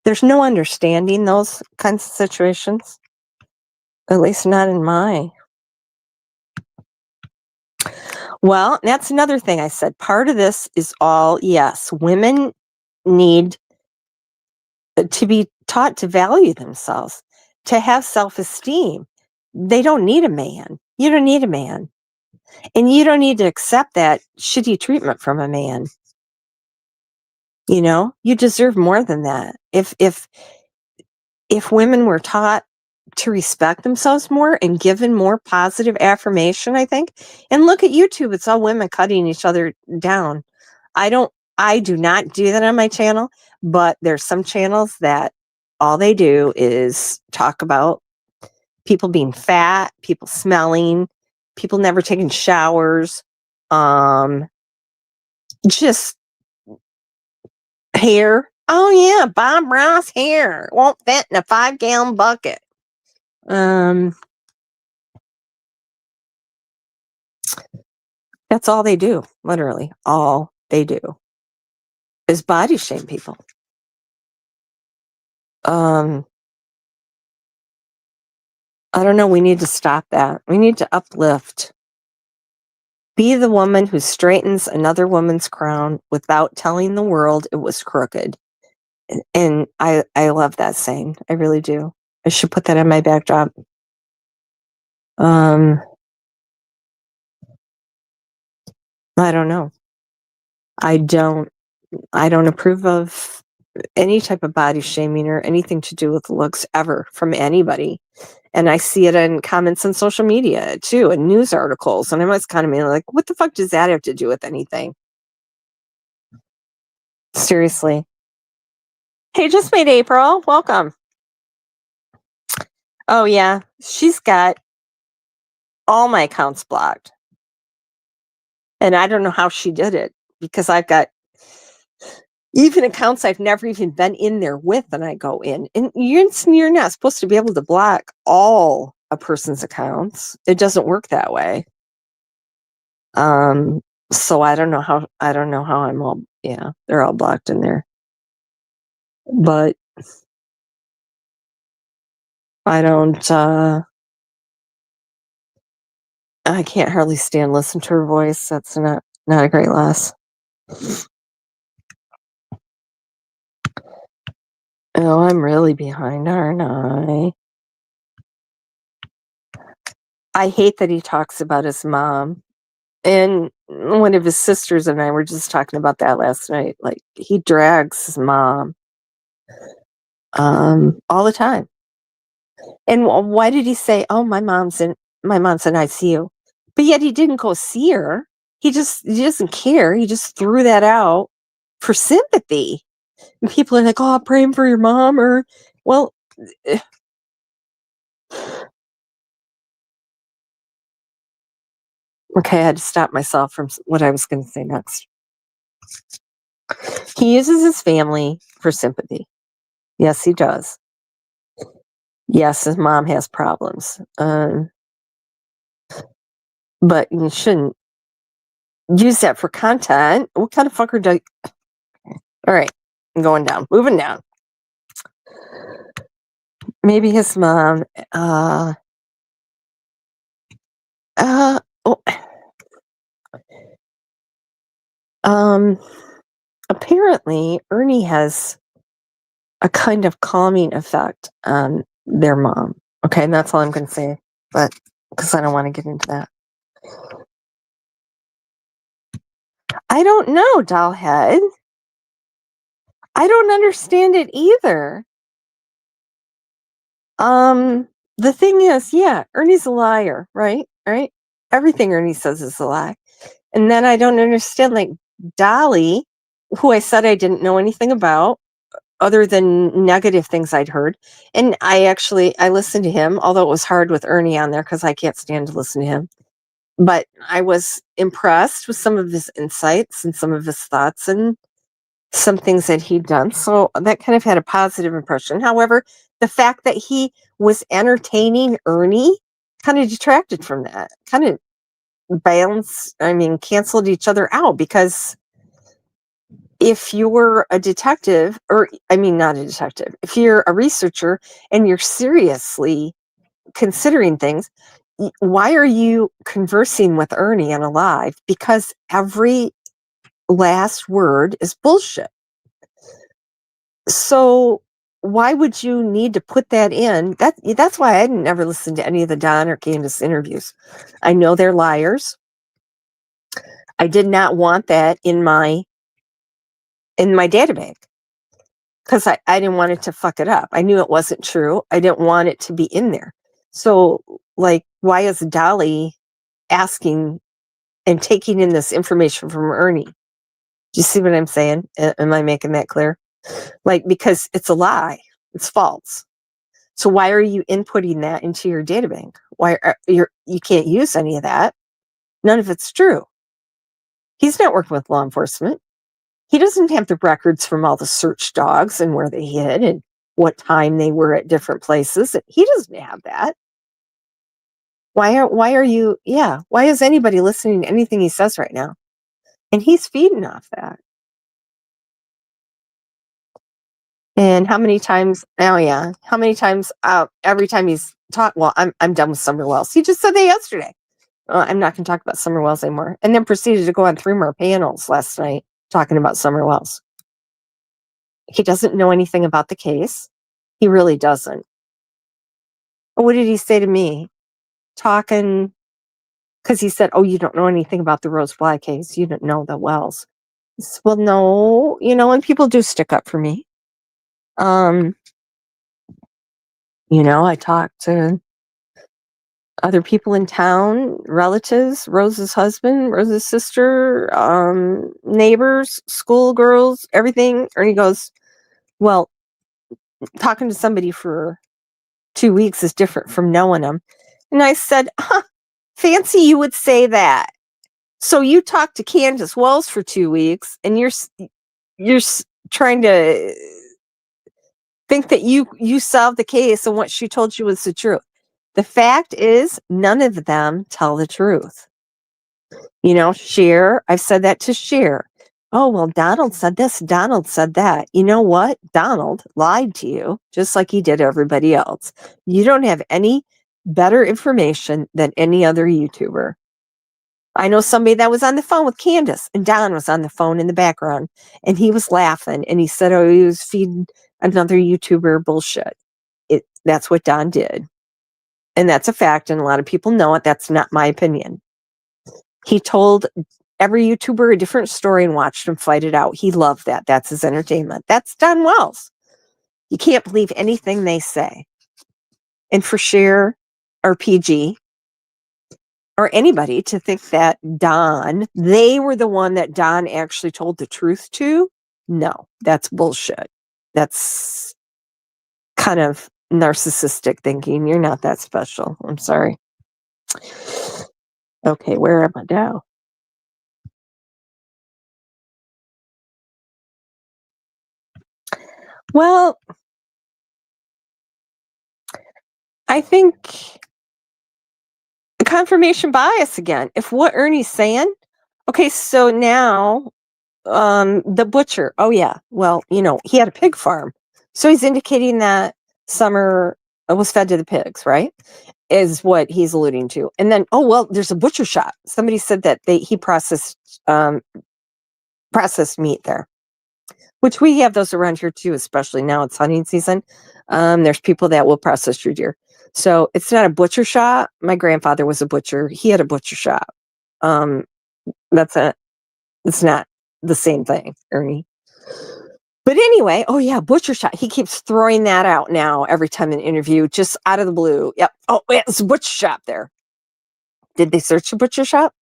There's no understanding those kinds of situations. At least not in my. Well, that's another thing I said. Part of this is all, yes, women need to be taught to value themselves, to have self-esteem. They don't need a man. You don't need a man. And you don't need to accept that shitty treatment from a man. You deserve more than that. If women were taught to respect themselves more and given more positive affirmation, I think. And look at YouTube, it's all women cutting each other down. I do not do that on my channel, but there's some channels that all they do is talk about people being fat, people smelling, people never taking showers, just hair. Oh yeah, Bob Ross hair won't fit in a 5-gallon bucket. That's all they do. Literally, all they do is body shame people. I don't know. We need to stop that. We need to uplift. Be the woman who straightens another woman's crown without telling the world it was crooked. And I love that saying. I really do. I should put that on my backdrop. I don't know. I don't approve of any type of body shaming or anything to do with looks ever from anybody. And I see it in comments on social media too, and news articles. And I'm always kind of like, what the fuck does that have to do with anything? Seriously. Hey, just made April. Welcome. Oh, yeah. She's got all my accounts blocked. And I don't know how she did it because I've got even accounts I've never even been in there with, and I go in. And you're not supposed to be able to block all a person's accounts. It doesn't work that way. So I don't know how I'm all, yeah, they're all blocked in there. But I don't I can't hardly stand listen to her voice. That's not a great loss. Oh, I'm really behind, aren't I? I hate that he talks about his mom. And one of his sisters and I were just talking about that last night. Like, he drags his mom all the time. And why did he say, "Oh, my mom's in ICU," but yet he didn't go see her. He doesn't care. He just threw that out for sympathy. And people are like, "Oh, I'm praying for your mom," or, well, eh. Okay, I had to stop myself from what I was going to say next. He uses his family for sympathy. Yes, he does. Yes, his mom has problems. But you shouldn't use that for content. What kind of fucker do? All right, I'm going down. Moving down. Maybe his mom. Oh, apparently, Ernie has a kind of calming effect on their mom. Okay, and that's all I'm going to say. But because I don't want to get into that. I don't know, dollhead. I don't understand it either. The thing is, yeah, Ernie's a liar, right? Right? Everything Ernie says is a lie. And then I don't understand, like, Dolly, who I said I didn't know anything about other than negative things I'd heard. And I listened to him, although it was hard with Ernie on there because I can't stand to listen to him. But I was impressed with some of his insights and some of his thoughts and some things that he'd done. So that kind of had a positive impression. However, the fact that he was entertaining Ernie kind of detracted from that, kind of canceled each other out, because if you're a detective, not a detective, if you're a researcher and you're seriously considering things, why are you conversing with Ernie on a live? Because every last word is bullshit. So why would you need to put that in? That's why I didn't ever listen to any of the Don or Candace interviews. I know they're liars. I did not want that in my database because I didn't want it to fuck it up. I knew it wasn't true. I didn't want it to be in there. So, like, why is Dolly asking and taking in this information from Ernie? Do you see what I'm saying? Am I making that clear? Like, because it's a lie. It's false. So why are you inputting that into your data bank? Why you can't use any of that? None of it's true. He's not working with law enforcement. He doesn't have the records from all the search dogs and where they hid and what time they were at different places. He doesn't have that. Why is anybody listening to anything he says right now? And he's feeding off that. And how many times, every time he's talk. Well, I'm done with Summer Wells. He just said that yesterday. I'm not going to talk about Summer Wells anymore. And then proceeded to go on 3 more panels last night talking about Summer Wells. He doesn't know anything about the case. He really doesn't. What did he say to me? Talking, because he said, "Oh, you don't know anything about the Rose Bly case. You don't know the Wells." I said, well, no, and people do stick up for me. I talk to other people in town, relatives, Rose's husband, Rose's sister, neighbors, schoolgirls, everything. And he goes, well, talking to somebody for 2 weeks is different from knowing them. And I said, fancy you would say that. So you talked to Candace Wells for 2 weeks and you're trying to think that you solved the case and what she told you was the truth. The fact is, none of them tell the truth. Cher, I've said that to Cher. Oh, well, Donald said this, Donald said that. You know what? Donald lied to you, just like he did everybody else. You don't have any better information than any other YouTuber. I know somebody that was on the phone with Candace, and Don was on the phone in the background, and he was laughing, and he said, oh, he was feeding another YouTuber bullshit. That's what Don did. And that's a fact, and a lot of people know it. That's not my opinion. He told every YouTuber a different story and watched them fight it out. He loved that. That's his entertainment. That's Don Wells. You can't believe anything they say. And for Cher or PG or anybody to think that they were the one that Don actually told the truth to, no, that's bullshit. That's kind of narcissistic thinking. You're not that special. I'm sorry. Okay, where am I now? Well, I think confirmation bias again. If what Ernie's saying, okay, so now the butcher, oh yeah, well, he had a pig farm. So he's indicating that Summer was fed to the pigs, right? Is what he's alluding to. And then, oh well, there's a butcher shop. Somebody said that he processed meat there, which we have those around here too, especially now it's hunting season. There's people that will process your deer. So it's not a butcher shop. My grandfather was a butcher. He had a butcher shop. It's not the same thing, Ernie. But anyway, oh yeah, butcher shop. He keeps throwing that out now every time in an interview, just out of the blue. Yep. Oh, yeah, it's a butcher shop there. Did they search the butcher shop?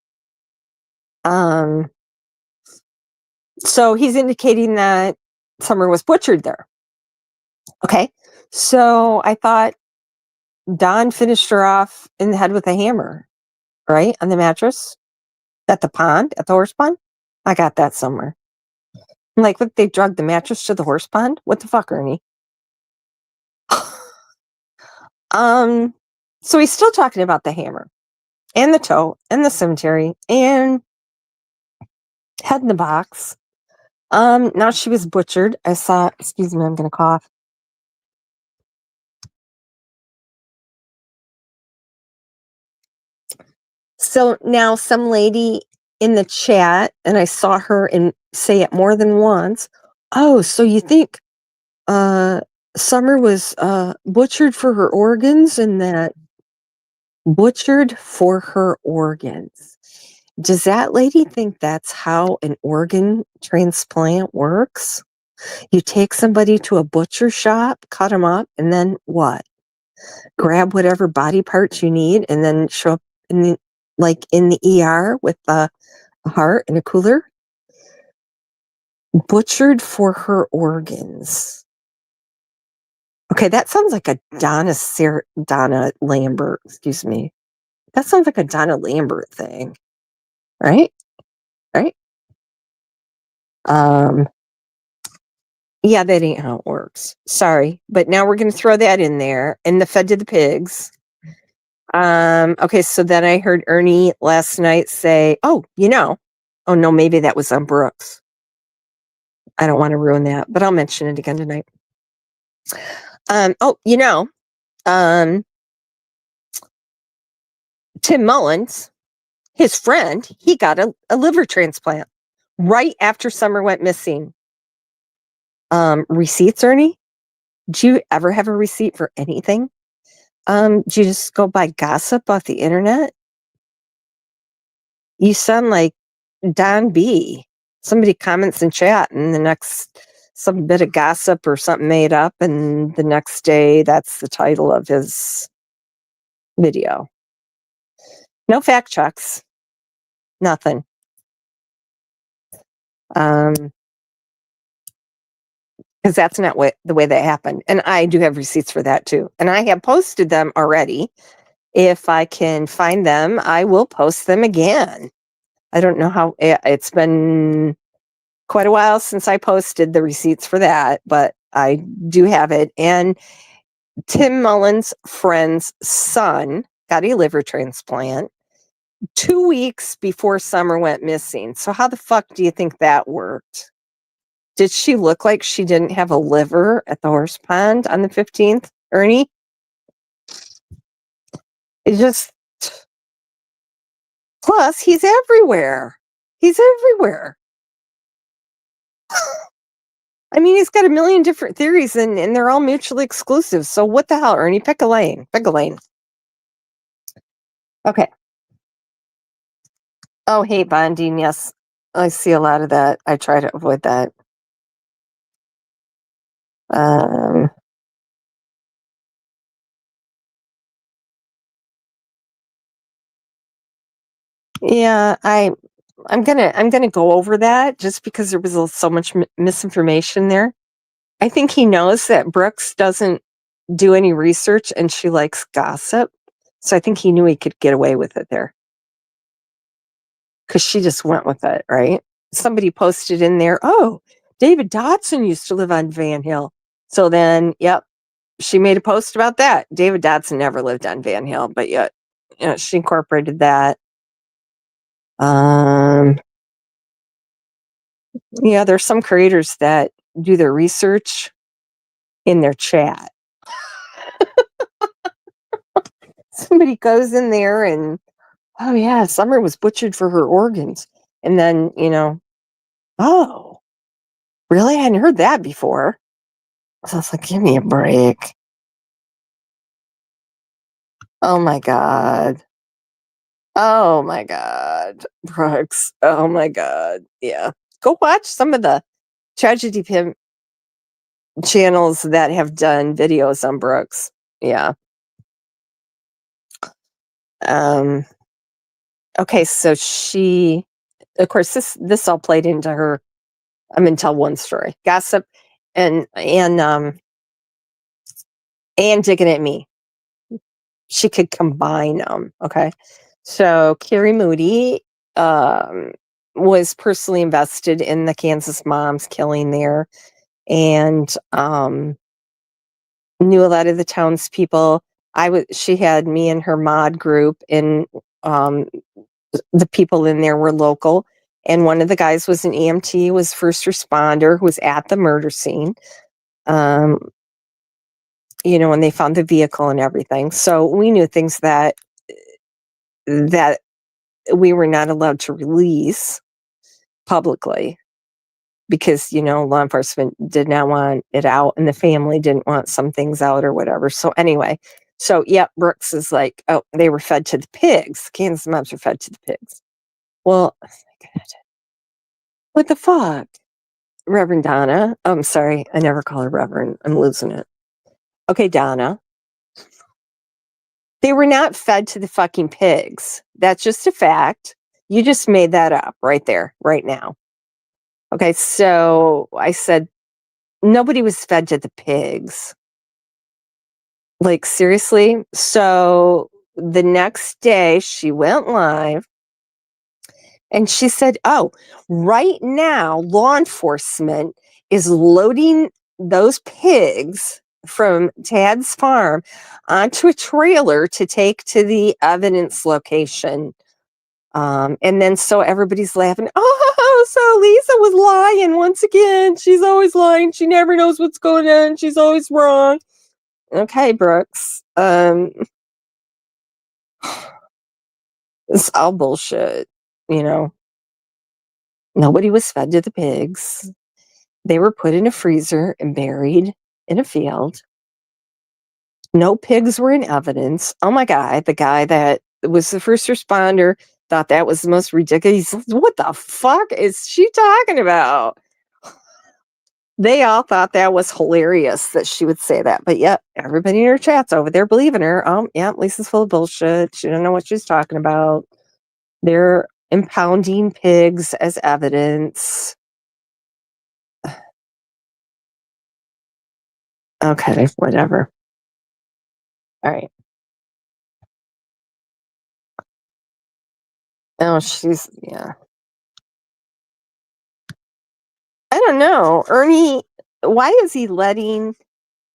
So he's indicating that Summer was butchered there. Okay. So I thought Don finished her off in the head with a hammer, right? On the mattress at the pond, at the horse pond. I got that somewhere. Like, what, they drugged the mattress to the horse pond? What the fuck, Ernie? So he's still talking about the hammer and the toe and the cemetery and head in the box. Now she was butchered. I saw, excuse me, I'm gonna cough. So now some lady in the chat, and I saw her say it more than once. Oh, so you think Summer was butchered for her organs, and that butchered for her organs. Does that lady think that's how an organ transplant works? You take somebody to a butcher shop, cut them up, and then what? Grab whatever body parts you need, and then show up in the ER with a heart and a cooler? Butchered for her organs. Okay, that sounds like a Donna Lambert, excuse me. That sounds like a Donna Lambert thing, right? Right? Yeah, that ain't how it works. Sorry, but now we're going to throw that in there, and the fed to the pigs. Okay, so then I heard Ernie last night say, oh no, maybe that was on Brooks. I don't want to ruin that, but I'll mention it again tonight. Tim Mullins, his friend, he got a liver transplant right after Summer went missing. Receipts, Ernie? Do you ever have a receipt for anything? Do you just go by gossip off the internet? You sound like Don B. Somebody comments in chat, and the next some bit of gossip or something made up, and the next day that's the title of his video. No fact checks. Nothing. Because that's not the way that happened. And I do have receipts for that too. And I have posted them already. If I can find them, I will post them again. I don't know how it's been quite a while since I posted the receipts for that, but I do have it. And Tim Mullins' friend's son got a liver transplant 2 weeks before Summer went missing. So how the fuck do you think that worked? Did she look like she didn't have a liver at the horse pond on the 15th, Ernie? It just... Plus, he's everywhere. He's everywhere. I mean, he's got a million different theories, and they're all mutually exclusive. So what the hell, Ernie? Pick a lane. Pick a lane. Okay. Oh, hate bonding. Yes, I see a lot of that. I try to avoid that. Yeah, I'm gonna go over that just because there was so much misinformation there. I think he knows that Brooks doesn't do any research and she likes gossip. So I think he knew he could get away with it there. Because she just went with it, right? Somebody posted in there, oh, David Dodson used to live on Van Hill. So then, yep, she made a post about that. David Dodson never lived on Van Hill, but yet, she incorporated that. Yeah, there's some creators that do their research in their chat. Somebody goes in there and, oh yeah, Summer was butchered for her organs. And then, oh, really? I hadn't heard that before. So I was like, give me a break. Oh my God. Oh my God. Brooks. Oh my God. Yeah. Go watch some of the Tragedy Pimp channels that have done videos on Brooks. Yeah. Okay, so she, of course, this all played into her. I'm gonna tell one story: gossip, and digging at me. She could combine them. Okay, so Carrie Moody was personally invested in the Kansas moms killing there, and knew a lot of the townspeople. She had me in her mod group, and the people in there were local. And one of the guys was an EMT, was first responder, who was at the murder scene. When they found the vehicle and everything. So we knew things that we were not allowed to release publicly because, law enforcement did not want it out and the family didn't want some things out or whatever. So anyway, Brooks is like, oh, they were fed to the pigs. Kansas moms were fed to the pigs. Well, oh my God. What the fuck? Reverend Donna. Oh, I'm sorry. I never call her Reverend. I'm losing it. Okay, Donna. They were not fed to the fucking pigs. That's just a fact. You just made that up right there, right now. Okay, so I said, nobody was fed to the pigs. Like, seriously? So the next day she went live and she said, oh, right now, law enforcement is loading those pigs from Tad's farm onto a trailer to take to the evidence location. And then so everybody's laughing. Oh, so Lisa was lying once again. She's always lying. She never knows what's going on. She's always wrong. Okay, Brooks. It's all bullshit, you know. Nobody was fed to the pigs. They were put in a freezer and buried in a field. No pigs were in evidence. Oh my God, the guy that was the first responder thought that was the most ridiculous. What the fuck is she talking about? They all thought that was hilarious that she would say that. But yep, everybody in her chat's over there believing her. Yeah, Lisa's full of bullshit. She didn't know what she was talking about. They're impounding pigs as evidence. Okay, whatever. All right. Oh, yeah. I don't know. Ernie, why is he letting,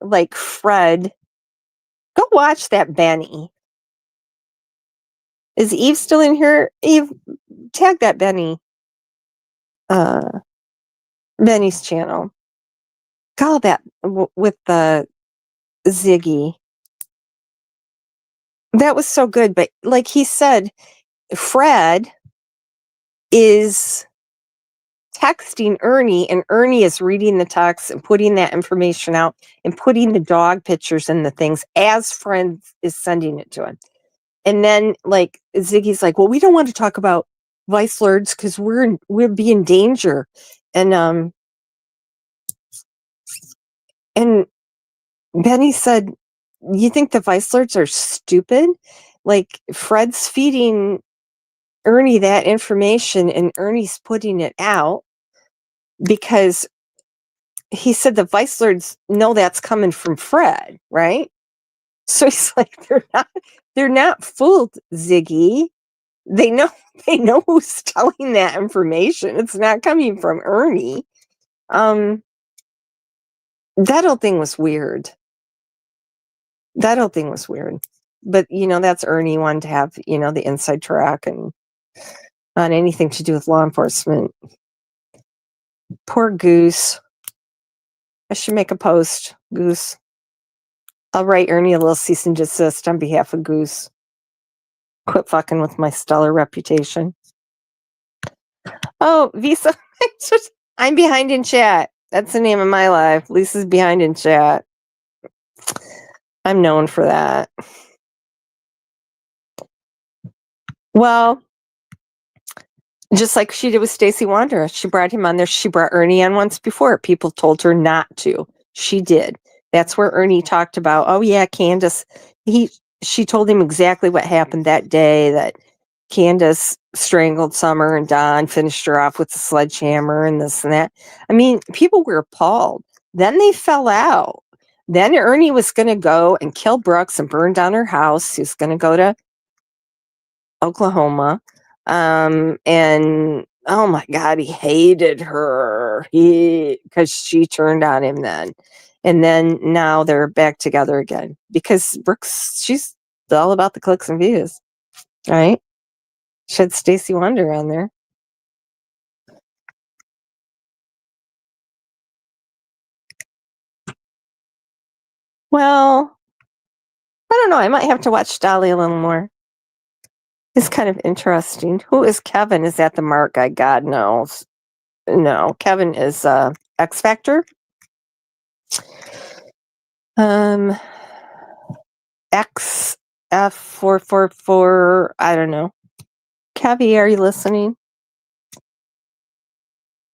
like, Fred go watch that Benny? Is Eve still in here? Eve, tag that Benny. Benny's channel. Call that with the Ziggy. That was so good. But like he said, Fred is texting Ernie, and Ernie is reading the text and putting that information out and putting the dog pictures and the things as Fred is sending it to him. And then like Ziggy's like, well, we don't want to talk about vice lords because we'll be in danger. And Benny said, you think the vice lords are stupid? Like Fred's feeding Ernie that information and Ernie's putting it out because he said the vice lords know that's coming from Fred, right? So he's like, they're not fooled, Ziggy. They know who's telling that information. It's not coming from Ernie. That whole thing was weird. But that's Ernie wanting to have, the inside track and on anything to do with law enforcement. Poor Goose. I should make a post, Goose. I'll write Ernie a little cease and desist on behalf of Goose. Quit fucking with my stellar reputation. Oh, Visa. I'm behind in chat. That's the name of my life. Lisa's behind in chat. I'm known for that. Well, just like she did with Stacey Wander. She brought him on there. She brought Ernie on once before. People told her not to. She did. That's where Ernie talked about, oh yeah, Candace. She told him exactly what happened that day, that Candace strangled Summer and Don, finished her off with a sledgehammer and this and that. I mean, people were appalled. Then they fell out. Then Ernie was going to go and kill Brooks and burn down her house. He was going to go to Oklahoma. And oh my God, he hated her. Because she turned on him then. And then now they're back together again because Brooks, she's all about the clicks and views, right? She had Stacey Wonder on there. Well, I don't know. I might have to watch Dolly a little more. It's kind of interesting. Who is Kevin? Is that the Mark guy? God knows. No, Kevin is X Factor. XF444. I don't know. Kevy, are you listening?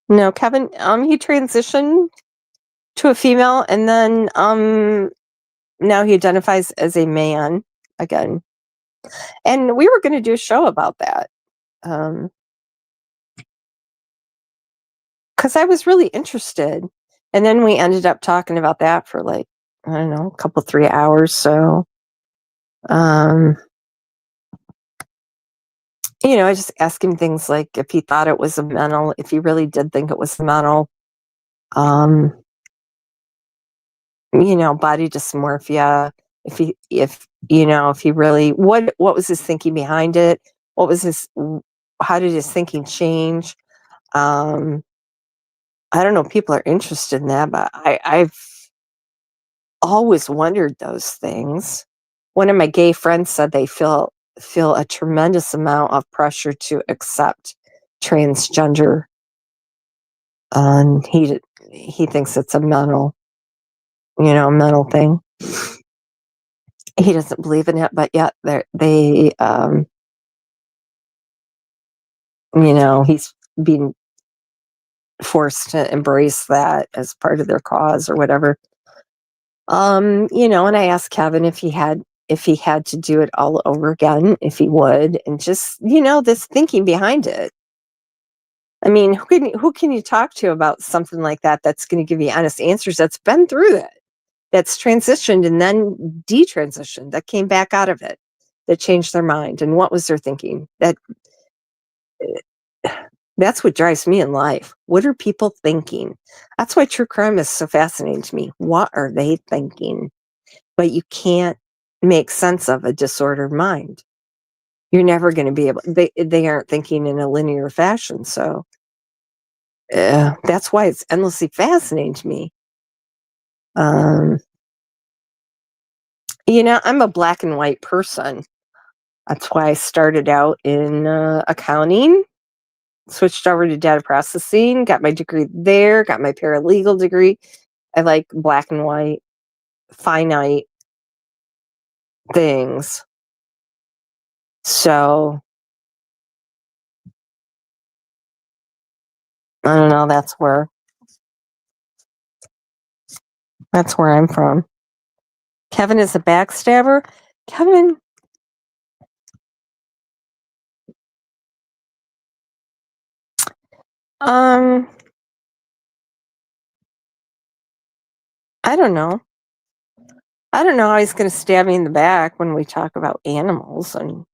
No, Kevin. He transitioned to a female, and then now he identifies as a man again. And we were going to do a show about that. Because I was really interested. And then we ended up talking about that for like, I don't know, a couple, 3 hours. So, I just asked him things like if he thought it was a mental, if he really did think it was mental, body dysmorphia, if he really, what was his thinking behind it? How did his thinking change? I don't know. People are interested in that, but I've always wondered those things. One of my gay friends said they feel feel a tremendous amount of pressure to accept transgender. He thinks it's a mental thing. He doesn't believe in it, but yet he's being forced to embrace that as part of their cause or whatever. And I asked Kevin if he had to do it all over again, if he would, and just, this thinking behind it. I mean, who can you talk to about something like that that's going to give you honest answers, that's been through that, that's transitioned and then detransitioned, that came back out of it, that changed their mind, and what was their thinking? That's what drives me in life. What are people thinking? That's why true crime is so fascinating to me. What are they thinking? But you can't make sense of a disordered mind. You're never going to be able. They aren't thinking in a linear fashion. So that's why it's endlessly fascinating to me. I'm a black and white person. That's why I started out in accounting, switched over to data processing, got my degree there, got my paralegal degree. I like black and white, finite things. So I don't know. That's where I'm from. Kevin is a backstabber. Kevin, I don't know. I don't know how he's going to stab me in the back when we talk about animals and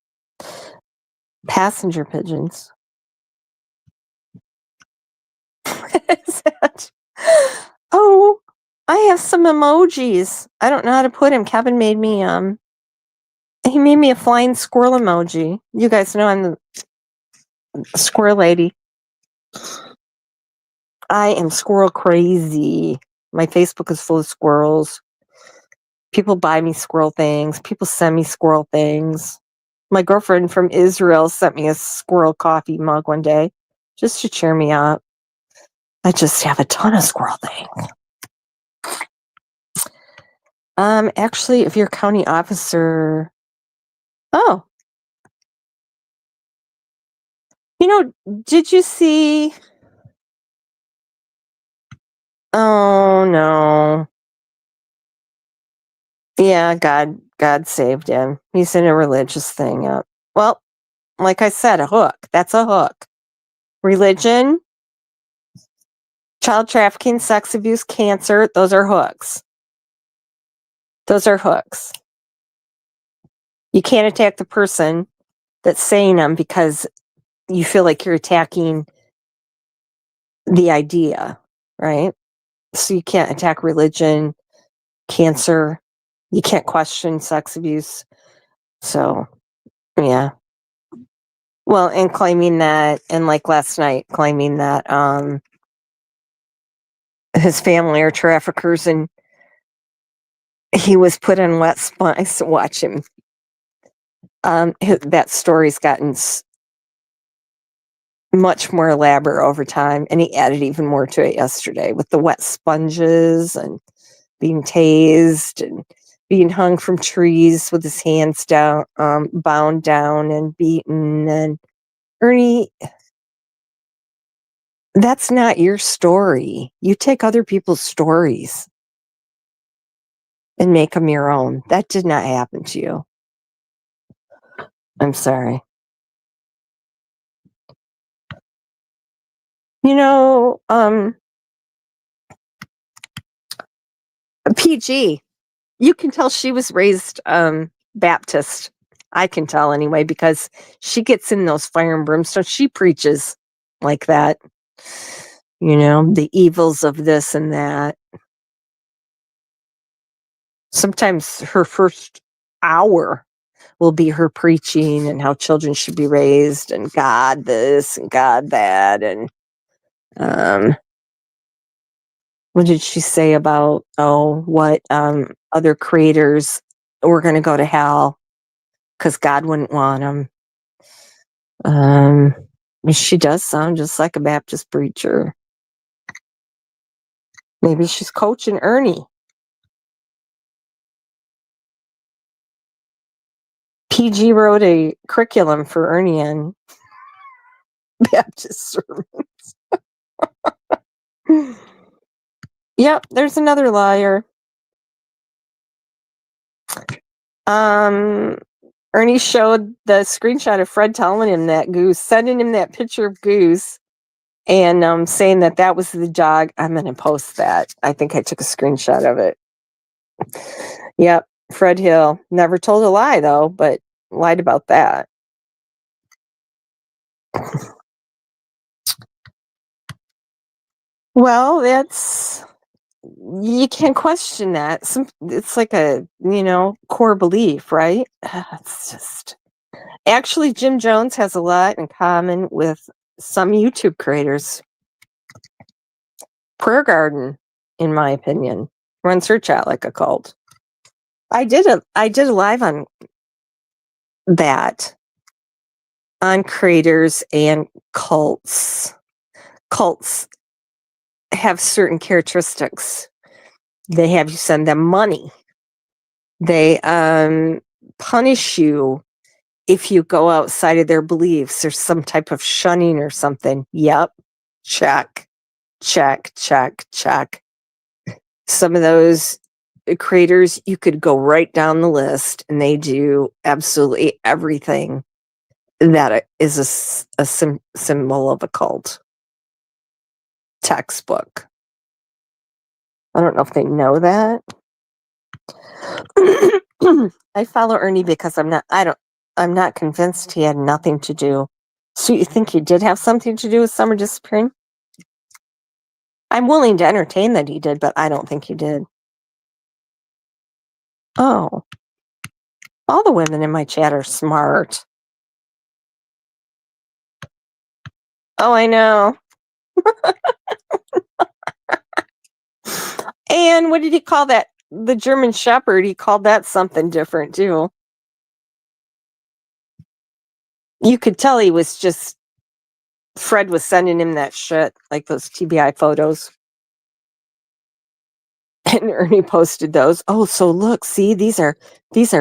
passenger pigeons. What is that? Oh, I have some emojis. I don't know how to put him. Kevin made me he made me a flying squirrel emoji. You guys know I'm the squirrel lady. I am squirrel crazy. My Facebook is full of squirrels. People buy me squirrel things. People send me squirrel things. My girlfriend from Israel sent me a squirrel coffee mug one day just to cheer me up. I just have a ton of squirrel things. Actually, if you're a county officer, did you see? Oh no. Yeah, God saved him. He's in a religious thing. Well, like I said, a hook. That's a hook. Religion, child trafficking, sex abuse, cancer, those are hooks. Those are hooks. You can't attack the person that's saying them because you feel like you're attacking the idea, right? So you can't attack religion, cancer. You can't question sex abuse. So, yeah. Well, and claiming that, and like last night, claiming that his family are traffickers and he was put on wet sponge. I used to watch him. That story's gotten much more elaborate over time, and he added even more to it yesterday with the wet sponges and being tased and being hung from trees with his hands down, bound down and beaten. And Ernie, that's not your story. You take other people's stories and make them your own. That did not happen to you. I'm sorry. PG, you can tell she was raised Baptist. I can tell anyway, because she gets in those fire and brimstone. She preaches like that. The evils of this and that. Sometimes her first hour will be her preaching and how children should be raised and God this and God that. And what did she say about, what other creators were going to go to hell? because God wouldn't want them. She does sound just like a Baptist preacher. Maybe she's coaching Ernie. PG wrote a curriculum for Ernie and Baptist sermons. Yep, there's another liar. Ernie showed the screenshot of Fred telling him that Goose, sending him that picture of Goose, and saying that was the dog. I'm going to post that. I think I took a screenshot of it. Yep, Fred Hill. Never told a lie, though, but lied about that. Well, you can't question that. It's like a, core belief, right? It's just... Actually, Jim Jones has a lot in common with some YouTube creators. Prayer Garden, in my opinion, runs her chat like a cult. I did a live on that, on creators and cults. Cults have certain characteristics. They have you send them money. They punish you if you go outside of their beliefs. There's some type of shunning or something. Yep. Check. Some of those creators, you could go right down the list, and they do absolutely everything that is a symbol of a cult. Textbook. I don't know if they know that. I follow Ernie because I'm not convinced he had nothing to do. So you think he did have something to do with Summer disappearing? I'm willing to entertain that he did, but I don't think he did. Oh. All the women in my chat are smart. Oh, I know. And what did he call that? The German Shepherd, he called that something different too. You could tell he was just... Fred was sending him that shit, like those TBI photos. And Ernie posted those. Oh, so look, see, these are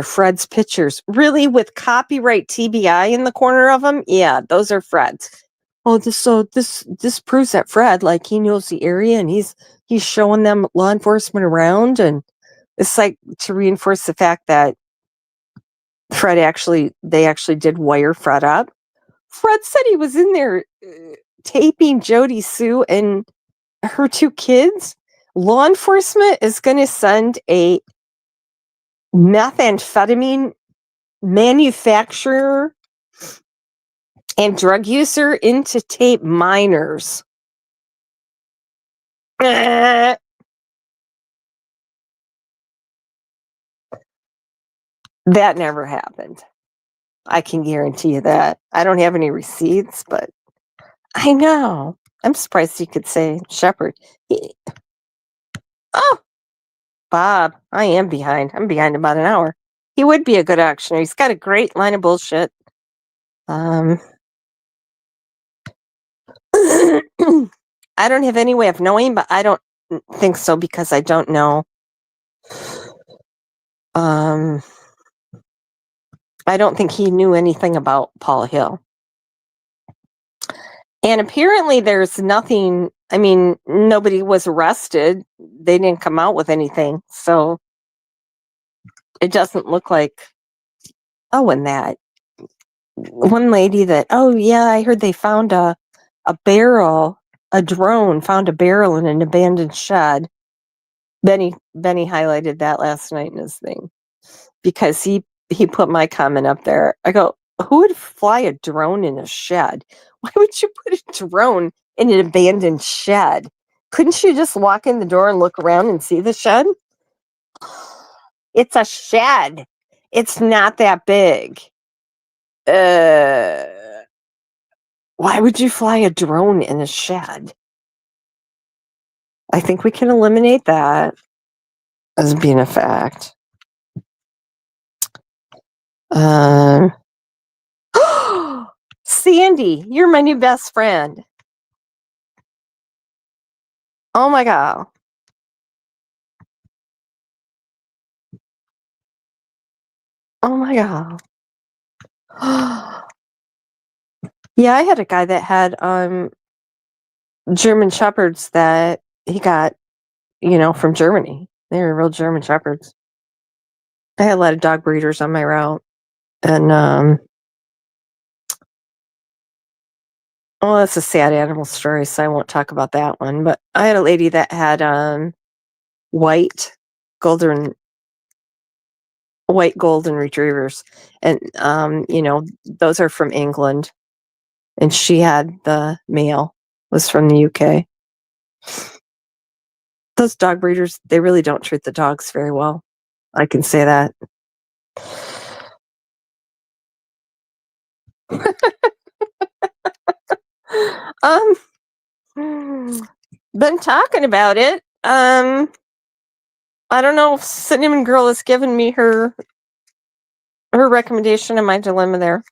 Fred's pictures. Really, with copyright TBI in the corner of them? Yeah, those are Fred's. Oh, this proves that Fred, like, he knows the area, and he's showing them law enforcement around, and it's like to reinforce the fact that they actually did wire Fred up. Fred said he was in there taping Jody Sue and her 2 kids. Law enforcement is going to send a methamphetamine manufacturer and drug user in to tape minors. That never happened. I can guarantee you that. I don't have any receipts, but I know. I'm surprised he could say Shepherd. Oh, Bob, I am behind. I'm behind about an hour. He would be a good auctioneer. He's got a great line of bullshit. I don't have any way of knowing, but I don't think so because I don't know. I don't think he knew anything about Paul Hill. And apparently there's nothing, I mean, nobody was arrested. They didn't come out with anything. So it doesn't look like, and that one lady that, I heard they found a barrel, a drone found a barrel in an abandoned shed. Benny highlighted that last night in his thing because he put my comment up there. I go, who would fly a drone in a shed? Why would you put a drone in an abandoned shed? Couldn't you just walk in the door and look around and see the shed? It's a shed. It's not that big. Why would you fly a drone in a shed? I think we can eliminate that as being a fact. Um, Sandy, you're my new best friend. Oh my God. Oh my God. Yeah, I had a guy that had German shepherds that he got, from Germany. They were real German shepherds. I had a lot of dog breeders on my route. And well, it's a sad animal story, so I won't talk about that one. But I had a lady that had white golden retrievers, and those are from England, and she had the male was from the UK. Those dog breeders, they really don't treat the dogs very well. I can say that. um Been talking about it. I don't know if Cinnamon Girl has given me her recommendation of my dilemma there.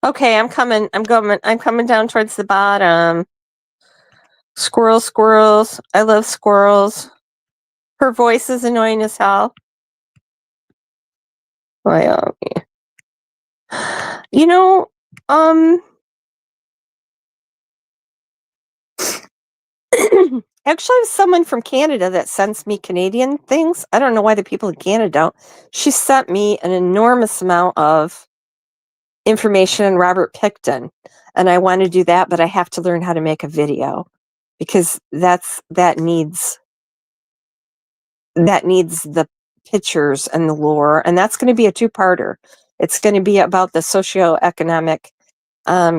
Okay, I'm coming. I'm coming down towards the bottom. Squirrels. I love squirrels. Her voice is annoying as hell. Well, you know, actually, someone from Canada that sends me Canadian things. I don't know why the people in Canada don't. She sent me an enormous amount of information on Robert Picton, and I want to do that, but I have to learn how to make a video because that needs the pictures and the lore, and that's going to be a two-parter. It's going to be about the socioeconomic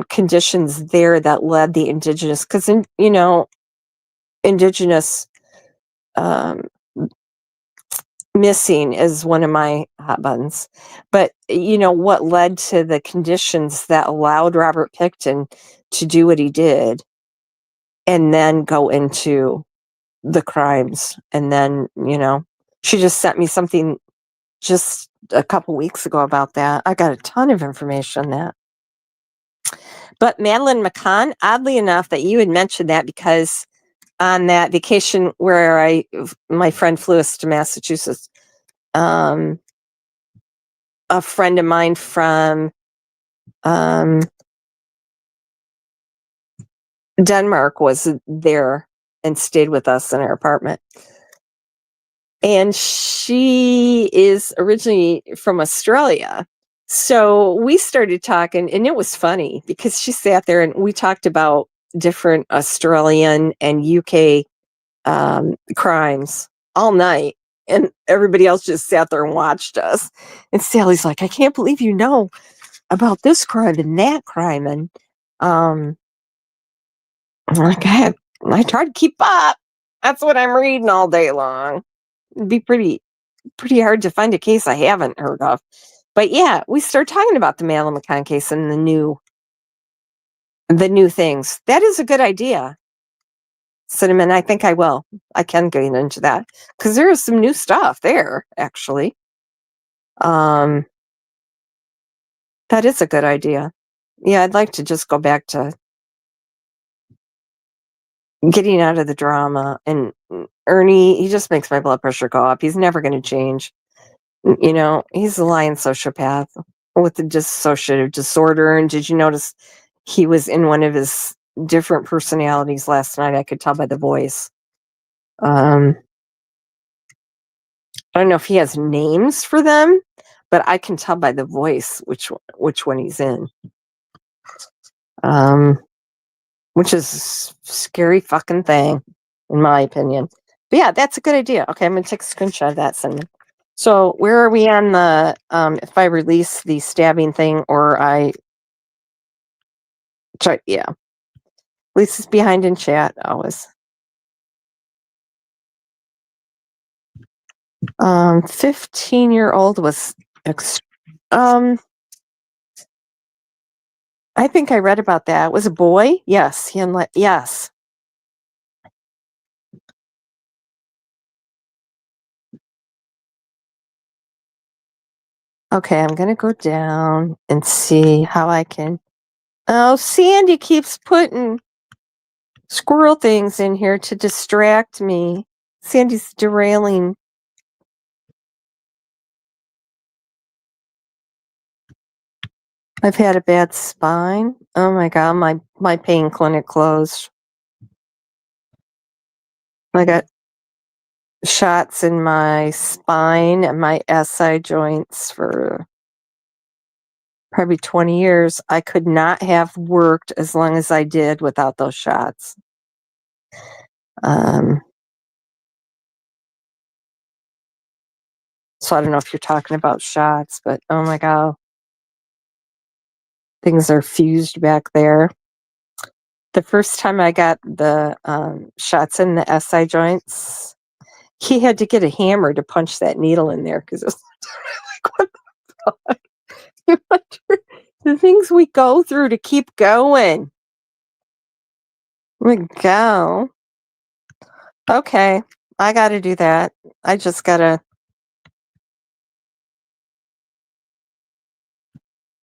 conditions there that led the indigenous, because indigenous um, missing is one of my hot buttons. But what led to the conditions that allowed Robert Picton to do what he did, and then go into the crimes, and then she just sent me something just a couple weeks ago about that. I got a ton of information on that. But Madeline McCann, oddly enough, that you had mentioned that, because on that vacation where my friend flew us to Massachusetts, a friend of mine from Denmark was there and stayed with us in our apartment. And she is originally from Australia. So we started talking, and it was funny because she sat there and we talked about different Australian and UK crimes all night. And everybody else just sat there and watched us. And Sally's like, I can't believe you know about this crime and that crime. And I'm like, I try to keep up. That's what I'm reading all day long. It'd be pretty hard to find a case I haven't heard of. But yeah, we start talking about the Madeline McCann case and the new things. That is a good idea, Cinnamon. I think I will. I can get into that because there is some new stuff there, actually. That is a good idea. Yeah, I'd like to just go back to getting out of the drama. And Ernie, he just makes my blood pressure go up. He's never going to change. He's a lying sociopath with the dissociative disorder. And did you notice he was in one of his different personalities last night? I could tell by the voice. I don't know if he has names for them, but I can tell by the voice which one he's in. Which is a scary fucking thing, in my opinion. But yeah, that's a good idea. Okay, I'm gonna take a screenshot of that, Cinnamon. So where are we on the if I release the stabbing thing, or I try? Yeah, Lisa's behind in chat always. 15-year-old was I think I read about that. It was a boy. Yes, yes. Okay, I'm going to go down and see how I can. Oh, Sandy keeps putting squirrel things in here to distract me. Sandy's derailing. I've had a bad spine. Oh my God, my pain clinic closed. I got shots in my spine and my SI joints for probably 20 years. I could not have worked as long as I did without those shots. So I don't know if you're talking about shots, but oh my God, things are fused back there. The first time I got the shots in the SI joints, he had to get a hammer to punch that needle in there because it was like, what the fuck? The things we go through to keep going. We go. Okay, I got to do that. I just got to.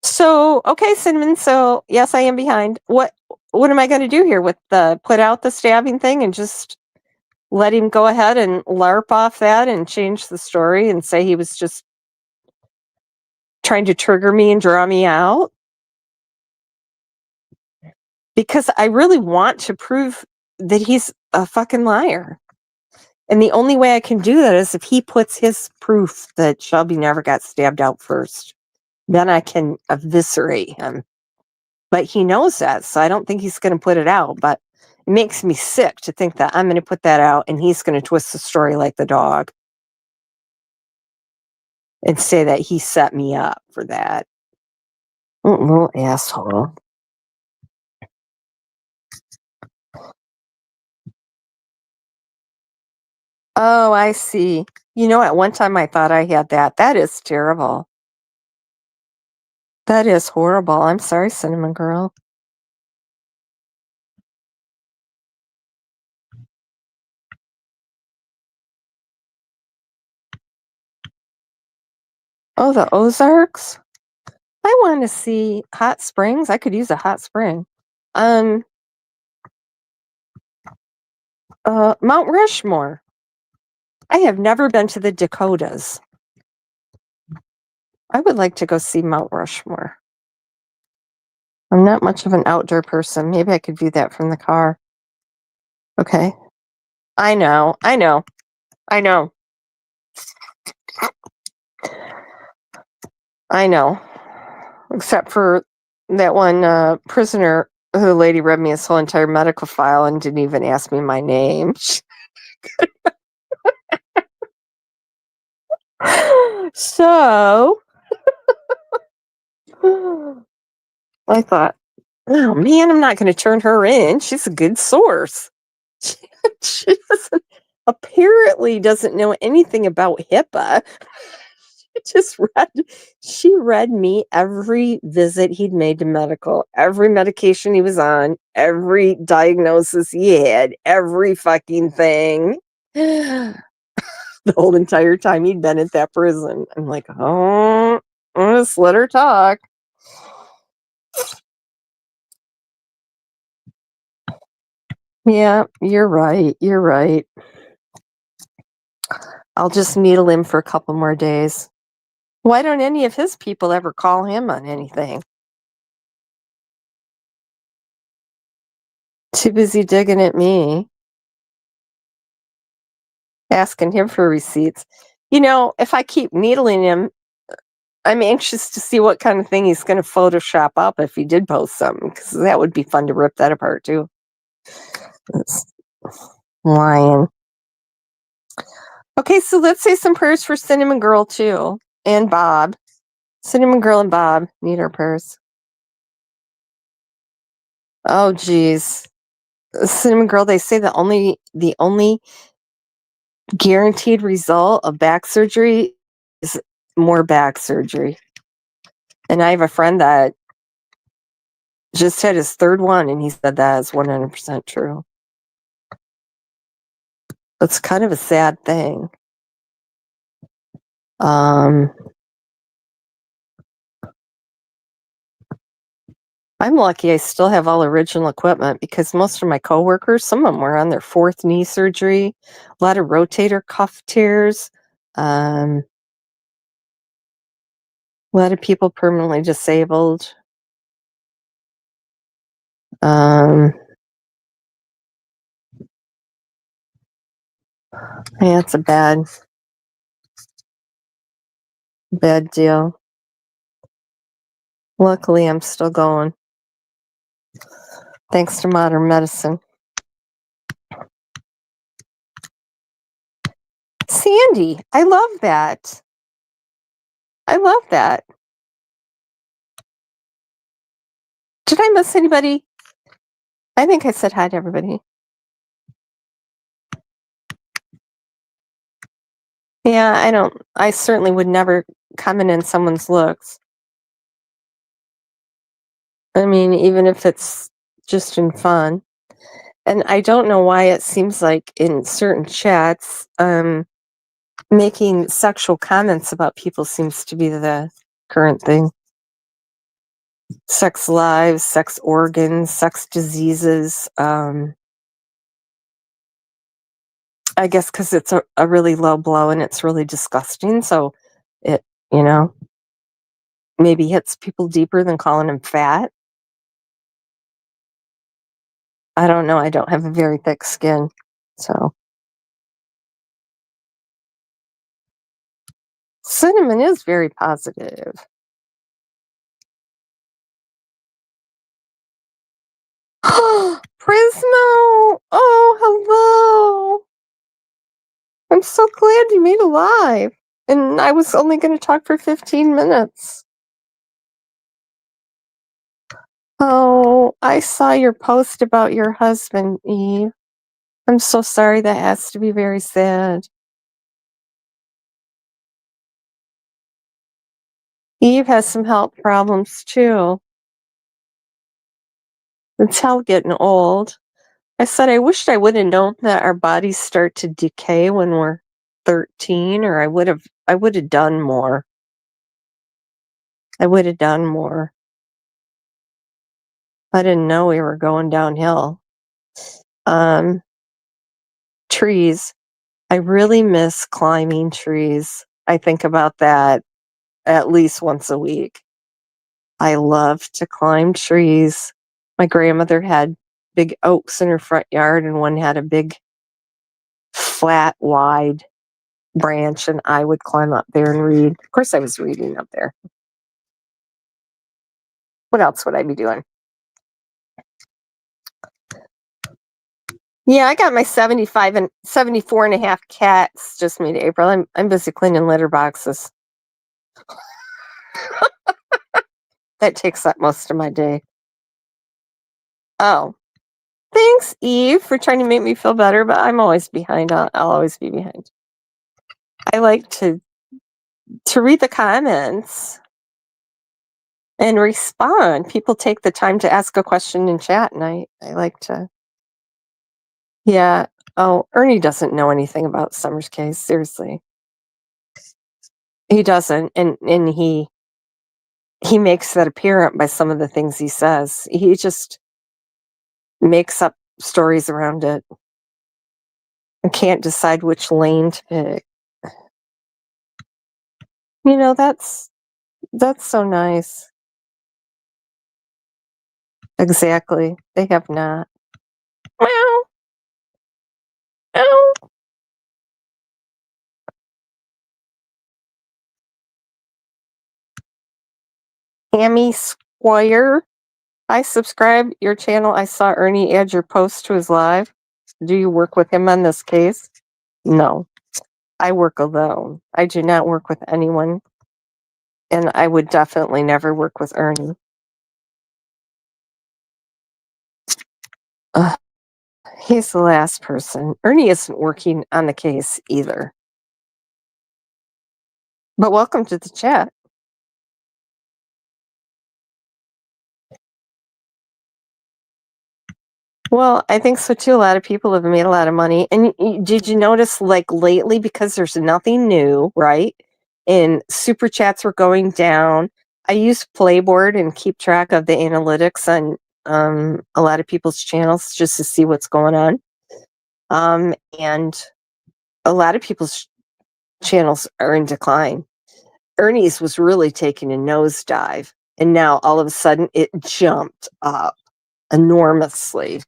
So, okay, Cinnamon. So, yes, I am behind. What am I going to do here with the put out the stabbing thing and just let him go ahead and LARP off that and change the story and say he was just trying to trigger me and draw me out? Because I really want to prove that he's a fucking liar. And the only way I can do that is if he puts his proof that Shelby never got stabbed out first. Then I can eviscerate him. But he knows that, so I don't think he's going to put it out. But it makes me sick to think that I'm going to put that out and he's going to twist the story like the dog and say that he set me up for that. Little asshole. Oh, I see. You know, at one time I thought I had that. That is terrible. That is horrible. I'm sorry, Cinnamon Girl. Oh, the Ozarks? I want to see hot springs. I could use a hot spring. Mount Rushmore. I have never been to the Dakotas. I would like to go see Mount Rushmore. I'm not much of an outdoor person. Maybe I could view that from the car. Okay. I know. Except for that one prisoner who the lady read me his whole entire medical file and didn't even ask me my name. So I thought, oh man, I'm not going to turn her in. She's a good source. She apparently doesn't know anything about HIPAA. She read me every visit he'd made to medical, every medication he was on, every diagnosis he had, every fucking thing. The whole entire time he'd been at that prison. I'm like, oh, just let her talk. Yeah, you're right. I'll just needle him for a couple more days. Why don't any of his people ever call him on anything? Too busy digging at me, asking him for receipts. You know, if I keep needling him, I'm anxious to see what kind of thing he's going to Photoshop up if he did post something, because that would be fun to rip that apart too. It's lying. Okay, so let's say some prayers for Cinnamon Girl too, and Bob. Cinnamon Girl and Bob need our prayers. Oh, geez. Cinnamon Girl, they say the only guaranteed result of back surgery is more back surgery. And I have a friend that just had his third one, and he said that is 100% true. It's kind of a sad thing. I'm lucky I still have all original equipment because most of my coworkers, some of them were on their fourth knee surgery, a lot of rotator cuff tears, a lot of people permanently disabled. Um, yeah, it's a bad deal. Luckily, I'm still going, thanks to modern medicine. Sandy, I love that. I love that. Did I miss anybody? I think I said hi to everybody. Yeah, I certainly would never comment on someone's looks. I mean, even if it's just in fun. And I don't know why it seems like in certain chats, making sexual comments about people seems to be the current thing. Sex lives, sex organs, sex diseases. I guess because it's a really low blow and it's really disgusting. So it, you know, maybe hits people deeper than calling them fat. I don't know. I don't have a very thick skin. So cinnamon is very positive. Prismo! Oh, hello! I'm so glad you made it live. And I was only going to talk for 15 minutes. Oh, I saw your post about your husband, Eve. I'm so sorry. That has to be very sad. Eve has some health problems too. It's hell getting old. I said I wished I would have known that our bodies start to decay when we're 13, or I would have done more. I would have done more. I didn't know we were going downhill. Trees. I really miss climbing trees. I think about that at least once a week. I love to climb trees. My grandmother had big oaks in her front yard, and one had a big, flat, wide branch, and I would climb up there and read. Of course, I was reading up there. What else would I be doing? Yeah, I got my 75 and 74 and a half cats just made April. I'm busy cleaning litter boxes. That takes up most of my day. Oh, thanks, Eve, for trying to make me feel better, but I'm always behind. I'll always be behind. I like to read the comments and respond. People take the time to ask a question in chat, and I like to. Yeah. Oh, Ernie doesn't know anything about Summer's case. Seriously, he doesn't, and he makes that apparent by some of the things he says. He just makes up stories around it and can't decide which lane to pick. That's so nice. Exactly. They have not. Meow. Meow. Hammy Squire. I subscribe your channel. I saw Ernie add your post to his live. Do you work with him on this case? No. I work alone. I do not work with anyone. And I would definitely never work with Ernie. He's the last person. Ernie isn't working on the case either. But welcome to the chat. Well, I think so too. A lot of people have made a lot of money. And did you notice, like lately, because there's nothing new, right? And super chats were going down. I use Playboard and keep track of the analytics on a lot of people's channels just to see what's going on. And a lot of people's channels are in decline. Ernie's was really taking a nosedive, and now all of a sudden it jumped up enormously,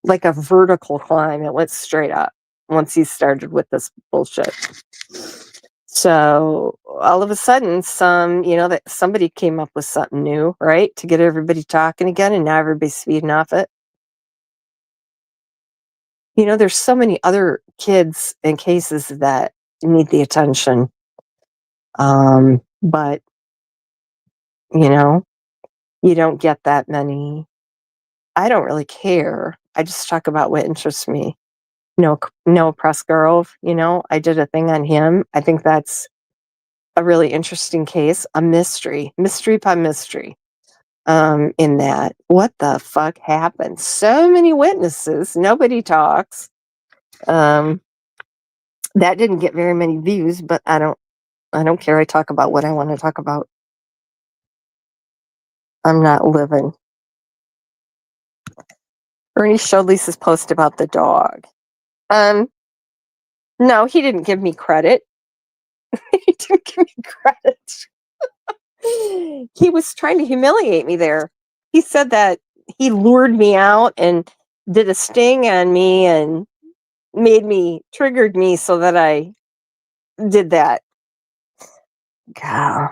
like a vertical climb. It went straight up once he started with this bullshit. So all of a sudden, that somebody came up with something new, right, to get everybody talking again, and now everybody's feeding off it. There's so many other kids and cases that need the attention. But you don't get that many. I don't really care. I just talk about what interests me. No Press Girl, I did a thing on him. I think that's a really interesting case, a mystery upon mystery. In that, what the fuck happened? So many witnesses, nobody talks. That didn't get very many views, but I don't care. I talk about what I want to talk about. I'm not living. Ernie showed Lisa's post about the dog. No, he didn't give me credit. He didn't give me credit. He was trying to humiliate me there. He said that he lured me out and did a sting on me and triggered me so that I did that. God.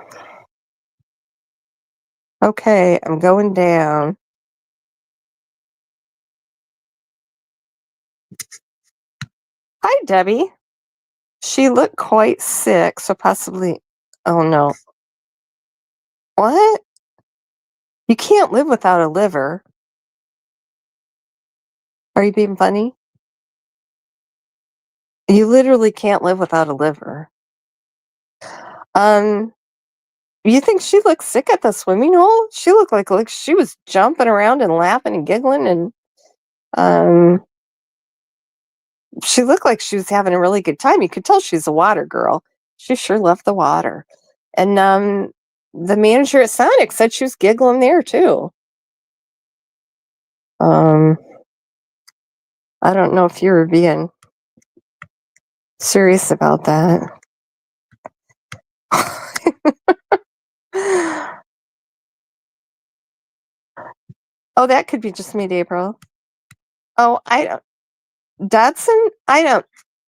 Okay, I'm going down. Hi, Debbie. She looked quite sick, so possibly. Oh, no. What? You can't live without a liver. Are you being funny? You literally can't live without a liver. You think she looked sick at the swimming hole? She looked like she was jumping around and laughing and giggling, and she looked like she was having a really good time. You could tell she's a water girl. She sure loved the water. And the manager at Sonic said she was giggling there too. I don't know if you were being serious about that. Oh, that could be just me, April. Oh, Dodson,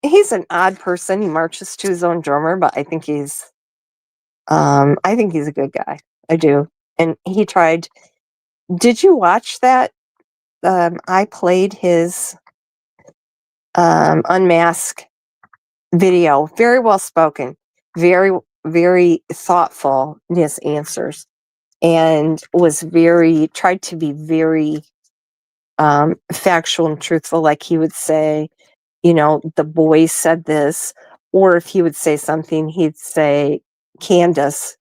he's an odd person. He marches to his own drummer, but I think he's a good guy. I do. And he tried. Did you watch that? I played his unmask video. Very well spoken. Very, very thoughtful in his answers. And tried to be very factual and truthful. Like he would say, the boy said this, or if he would say something, he'd say, Candace,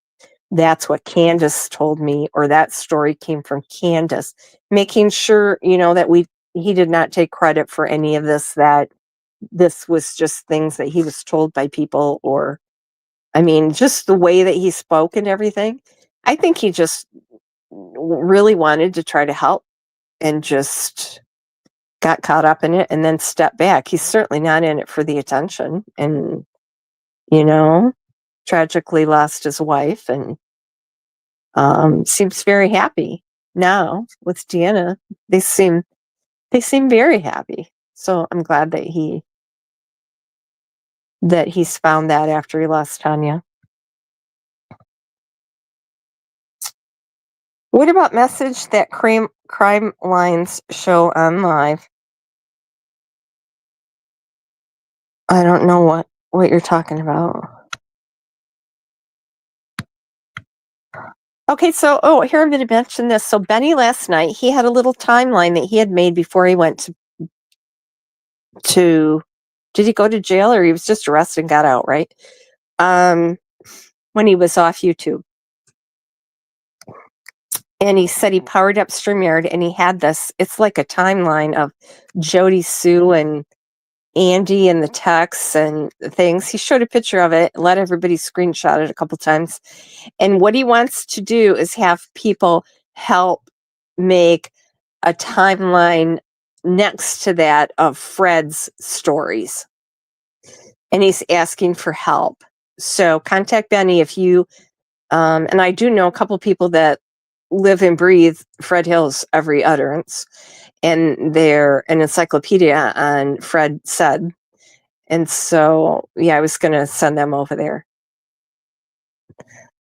that's what Candace told me, or that story came from Candace, making sure, that he did not take credit for any of this, that this was just things that he was told by people, or, just the way that he spoke and everything. I think he just really wanted to try to help and just got caught up in it and then stepped back. He's certainly not in it for the attention, and tragically lost his wife, and seems very happy now with Deanna. They seem very happy. So I'm glad that he's found that after he lost Tanya. What about message that crime lines show on live? I don't know what you're talking about. Okay, so here I'm going to mention this. So Benny last night, he had a little timeline that he had made before he went to did he go to jail, or he was just arrested and got out, right? When he was off YouTube. And he said he powered up StreamYard, and he had this, it's like a timeline of Jody Sue and Andy and the texts and things. He showed a picture of it, let everybody screenshot it a couple times. And what he wants to do is have people help make a timeline next to that of Fred's stories. And he's asking for help. So contact Benny if you, and I do know a couple people that live and breathe Fred Hill's every utterance. And they're an encyclopedia on Fred said. And so, yeah, I was going to send them over there.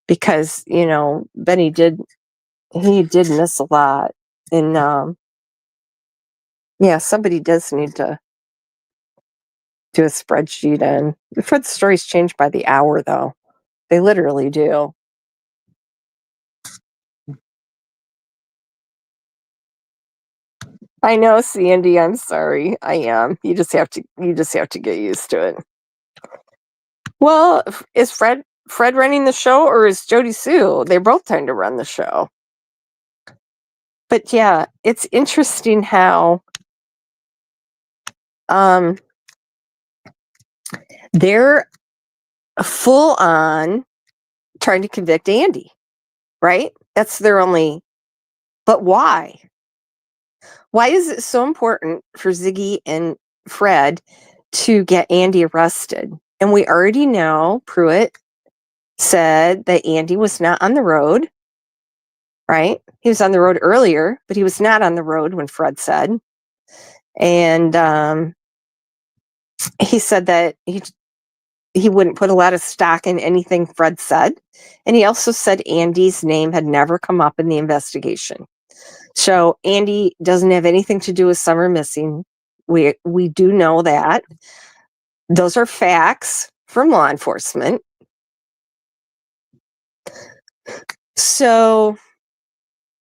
Because, Benny did miss a lot. And, yeah, somebody does need to do a spreadsheet. And Fred's stories change by the hour, though. They literally do. I know, Sandy. I'm sorry. I am. You just have to get used to it. Well, is Fred running the show, or is Jody Sue? They both tend to run the show. But yeah, it's interesting how they're full on trying to convict Andy, right? That's their only. But why? Why is it so important for Ziggy and Fred to get Andy arrested? And we already know Pruitt said that Andy was not on the road, right? He was on the road earlier, but he was not on the road when Fred said. And he said that he wouldn't put a lot of stock in anything Fred said. And he also said Andy's name had never come up in the investigation. So Andy doesn't have anything to do with Summer missing. We do know that. Those are facts from law enforcement. So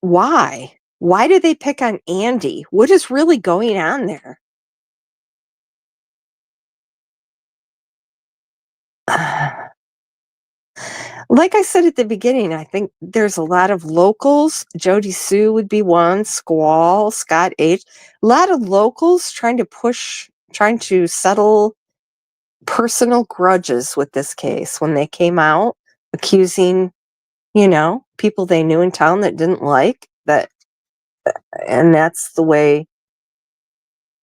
why? Why do they pick on Andy? What is really going on there? Like I said at the beginning, I think there's a lot of locals. Jody Sue would be one, Squall, Scott H. A lot of locals trying to settle personal grudges with this case when they came out accusing, people they knew in town that didn't like that. And that's the way.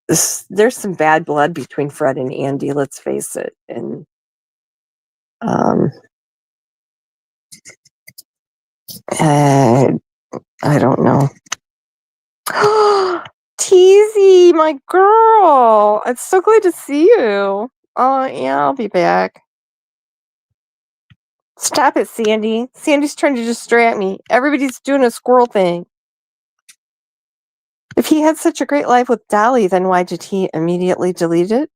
There's some bad blood between Fred and Andy, let's face it. And I don't know. Teasy, my girl. It's so good to see you. Oh, yeah, I'll be back. Stop it, Sandy. Sandy's trying to distract me. Everybody's doing a squirrel thing. If he had such a great life with Dolly, then why did he immediately delete it?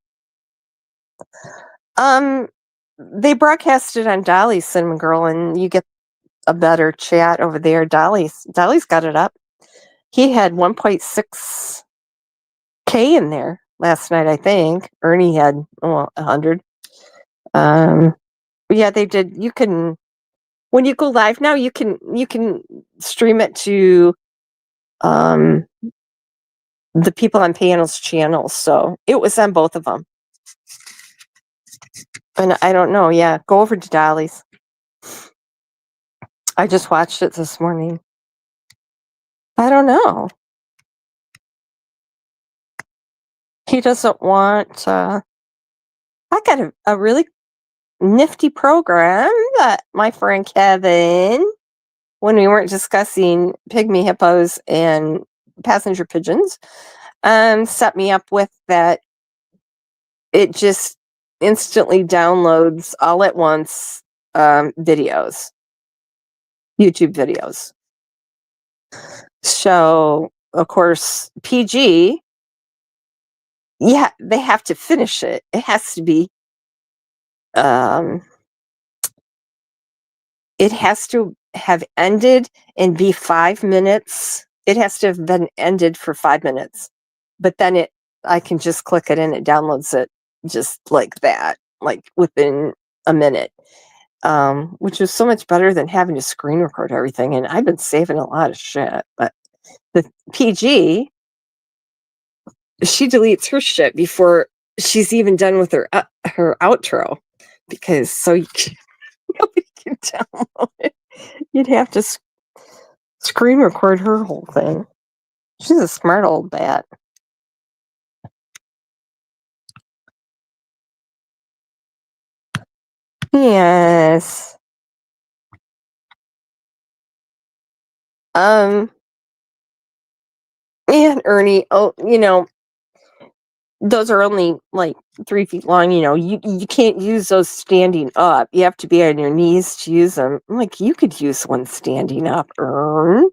They broadcast it on Dolly's Cinnamon Girl, and you get a better chat over there. Dolly's got it up. He had 1.6K in there last night, I think. Ernie had 100. Yeah, they did. You can, when you go live now, you can stream it to the people on panel's channels. So it was on both of them. And I don't know. Yeah, go over to Dolly's. I just watched it this morning. I don't know. He doesn't want. I got a really nifty program that my friend Kevin, when we weren't discussing pygmy hippos and passenger pigeons, set me up with that. It just instantly downloads all at once videos, YouTube videos. So, of course, PG, yeah, they have to finish it. It has to be, it has to have ended and be 5 minutes. It has to have been ended for 5 minutes. But then I can just click it and it downloads it just like that, like within a minute. Which is so much better than having to screen record everything. And I've been saving a lot of shit. But the PG, she deletes her shit before she's even done with her outro because nobody can download it. You'd have to screen record her whole thing. She's a smart old bat. Yes. And Ernie, those are only like 3 feet long. You can't use those standing up. You have to be on your knees to use them. I'm like, you could use one standing up, Ern.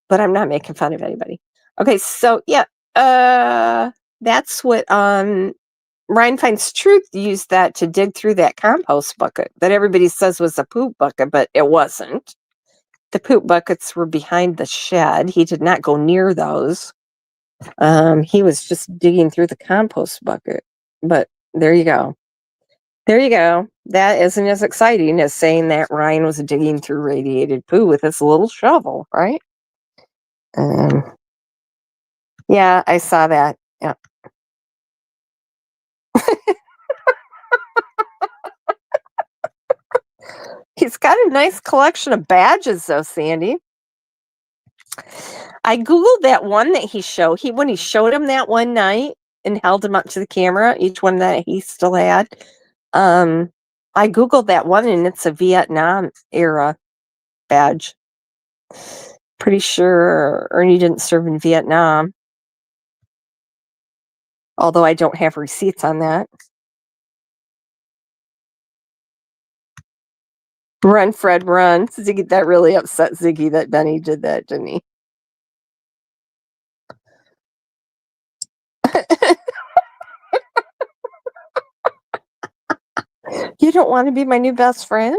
But I'm not making fun of anybody. Okay, so yeah, that's what Ryan Finds Truth used that to dig through that compost bucket that everybody says was a poop bucket, but it wasn't. The poop buckets were behind the shed. He did not go near those. He was just digging through the compost bucket. But there you go. There you go. That isn't as exciting as saying that Ryan was digging through radiated poo with his little shovel, right? Yeah, I saw that. Yeah. He's got a nice collection of badges, though, Sandy. I Googled that one that he showed. When he showed him that one night and held him up to the camera, each one that he still had. I Googled that one, and it's a Vietnam era badge. Pretty sure Ernie didn't serve in Vietnam. Although I don't have receipts on that. Run, Fred, run. Ziggy, that really upset Ziggy that Benny did that, didn't he? You don't want to be my new best friend?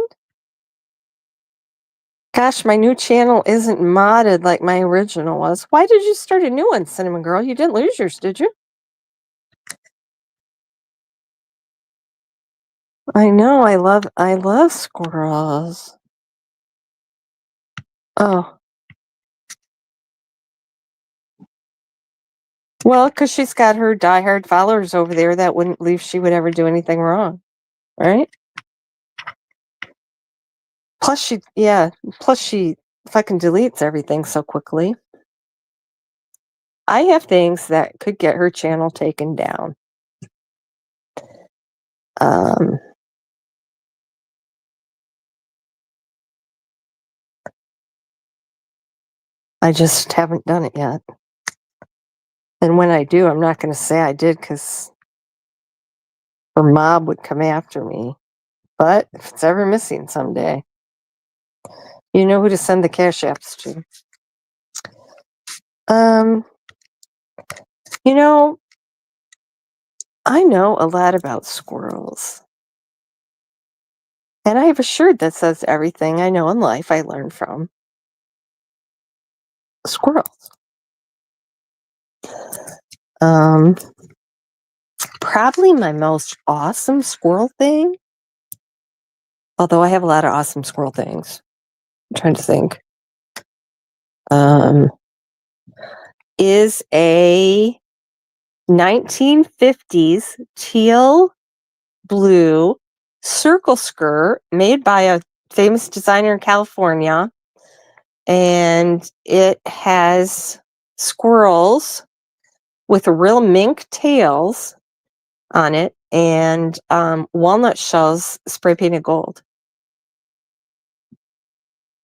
Gosh, my new channel isn't modded like my original was. Why did you start a new one, Cinnamon Girl? You didn't lose yours, did you? I know. I love squirrels. Oh. Well, because she's got her diehard followers over there that wouldn't believe she would ever do anything wrong. Right? Plus she fucking deletes everything so quickly. I have things that could get her channel taken down. I just haven't done it yet. And when I do, I'm not going to say I did because her mob would come after me. But if it's ever missing someday, you know who to send the cash apps to. I know a lot about squirrels. And I have a shirt that says everything I know in life I learned from squirrels. Probably my most awesome squirrel thing, although I have a lot of awesome squirrel things. I'm trying to think. Is a 1950s teal blue circle skirt made by a famous designer in California. And it has squirrels with real mink tails on it and walnut shells spray painted gold.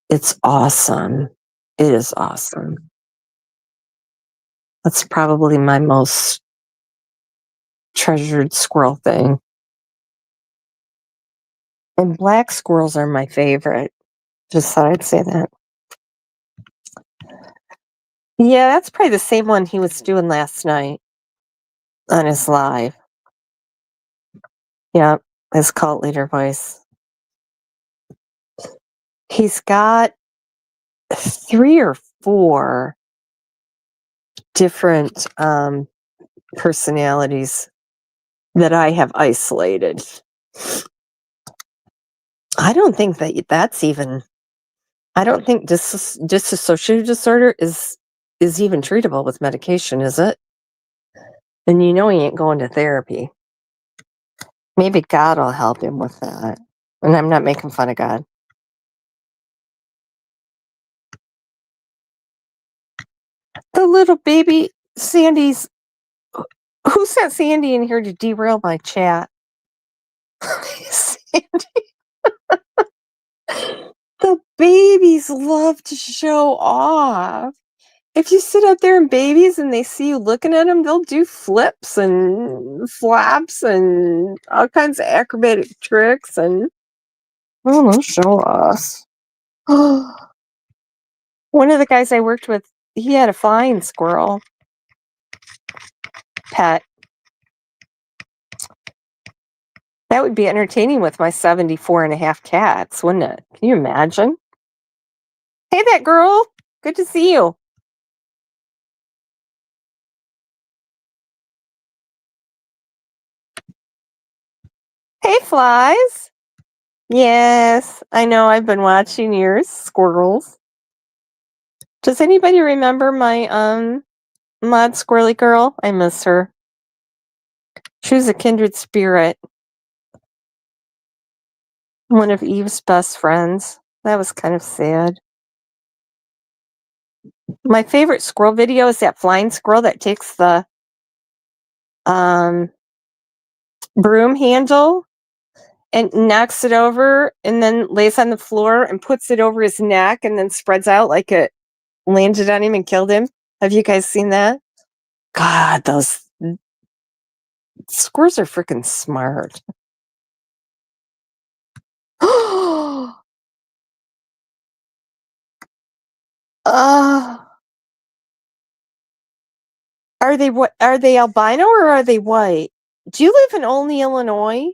It's awesome. It is awesome. That's probably my most treasured squirrel thing. And black squirrels are my favorite. Just thought I'd say that. Yeah, that's probably the same one he was doing last night on his live. Yeah, his cult leader voice. He's got 3 or 4 different personalities that I have isolated. I don't think that's even. I don't think dissociative disorder is even treatable with medication, is it? And he ain't going to therapy. Maybe God will help him with that. And I'm not making fun of God. The little baby Sandy's. Who sent Sandy in here to derail my chat? Sandy. The babies love to show off. If you sit out there and babies and they see you looking at them, they'll do flips and flaps and all kinds of acrobatic tricks and they'll show us. One of the guys I worked with, he had a flying squirrel pet. That would be entertaining with my 74 and a half cats, wouldn't it? Can you imagine? Hey, that girl. Good to see you. Hey, flies. Yes, I know. I've been watching yours, squirrels. Does anybody remember my mod squirrely girl? I miss her. She was a kindred spirit. One of Eve's best friends. That was kind of sad. My favorite squirrel video is that flying squirrel that takes the broom handle and knocks it over and then lays on the floor and puts it over his neck and then spreads out like it landed on him and killed him. Have you guys seen that? God, those squirrels are freaking smart. Are they what? Are they albino or are they white? Do you live in Olney, Illinois?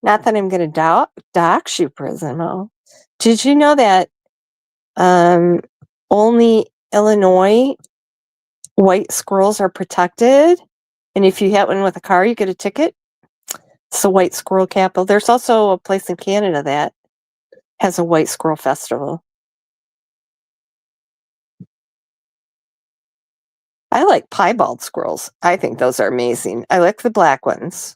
Not that I'm going to dox you, Prismo. Did you know that Olney, Illinois, white squirrels are protected? And if you hit one with a car, you get a ticket? It's the white squirrel capital. There's also a place in Canada that has a white squirrel festival. I like piebald squirrels. I think those are amazing. I like the black ones.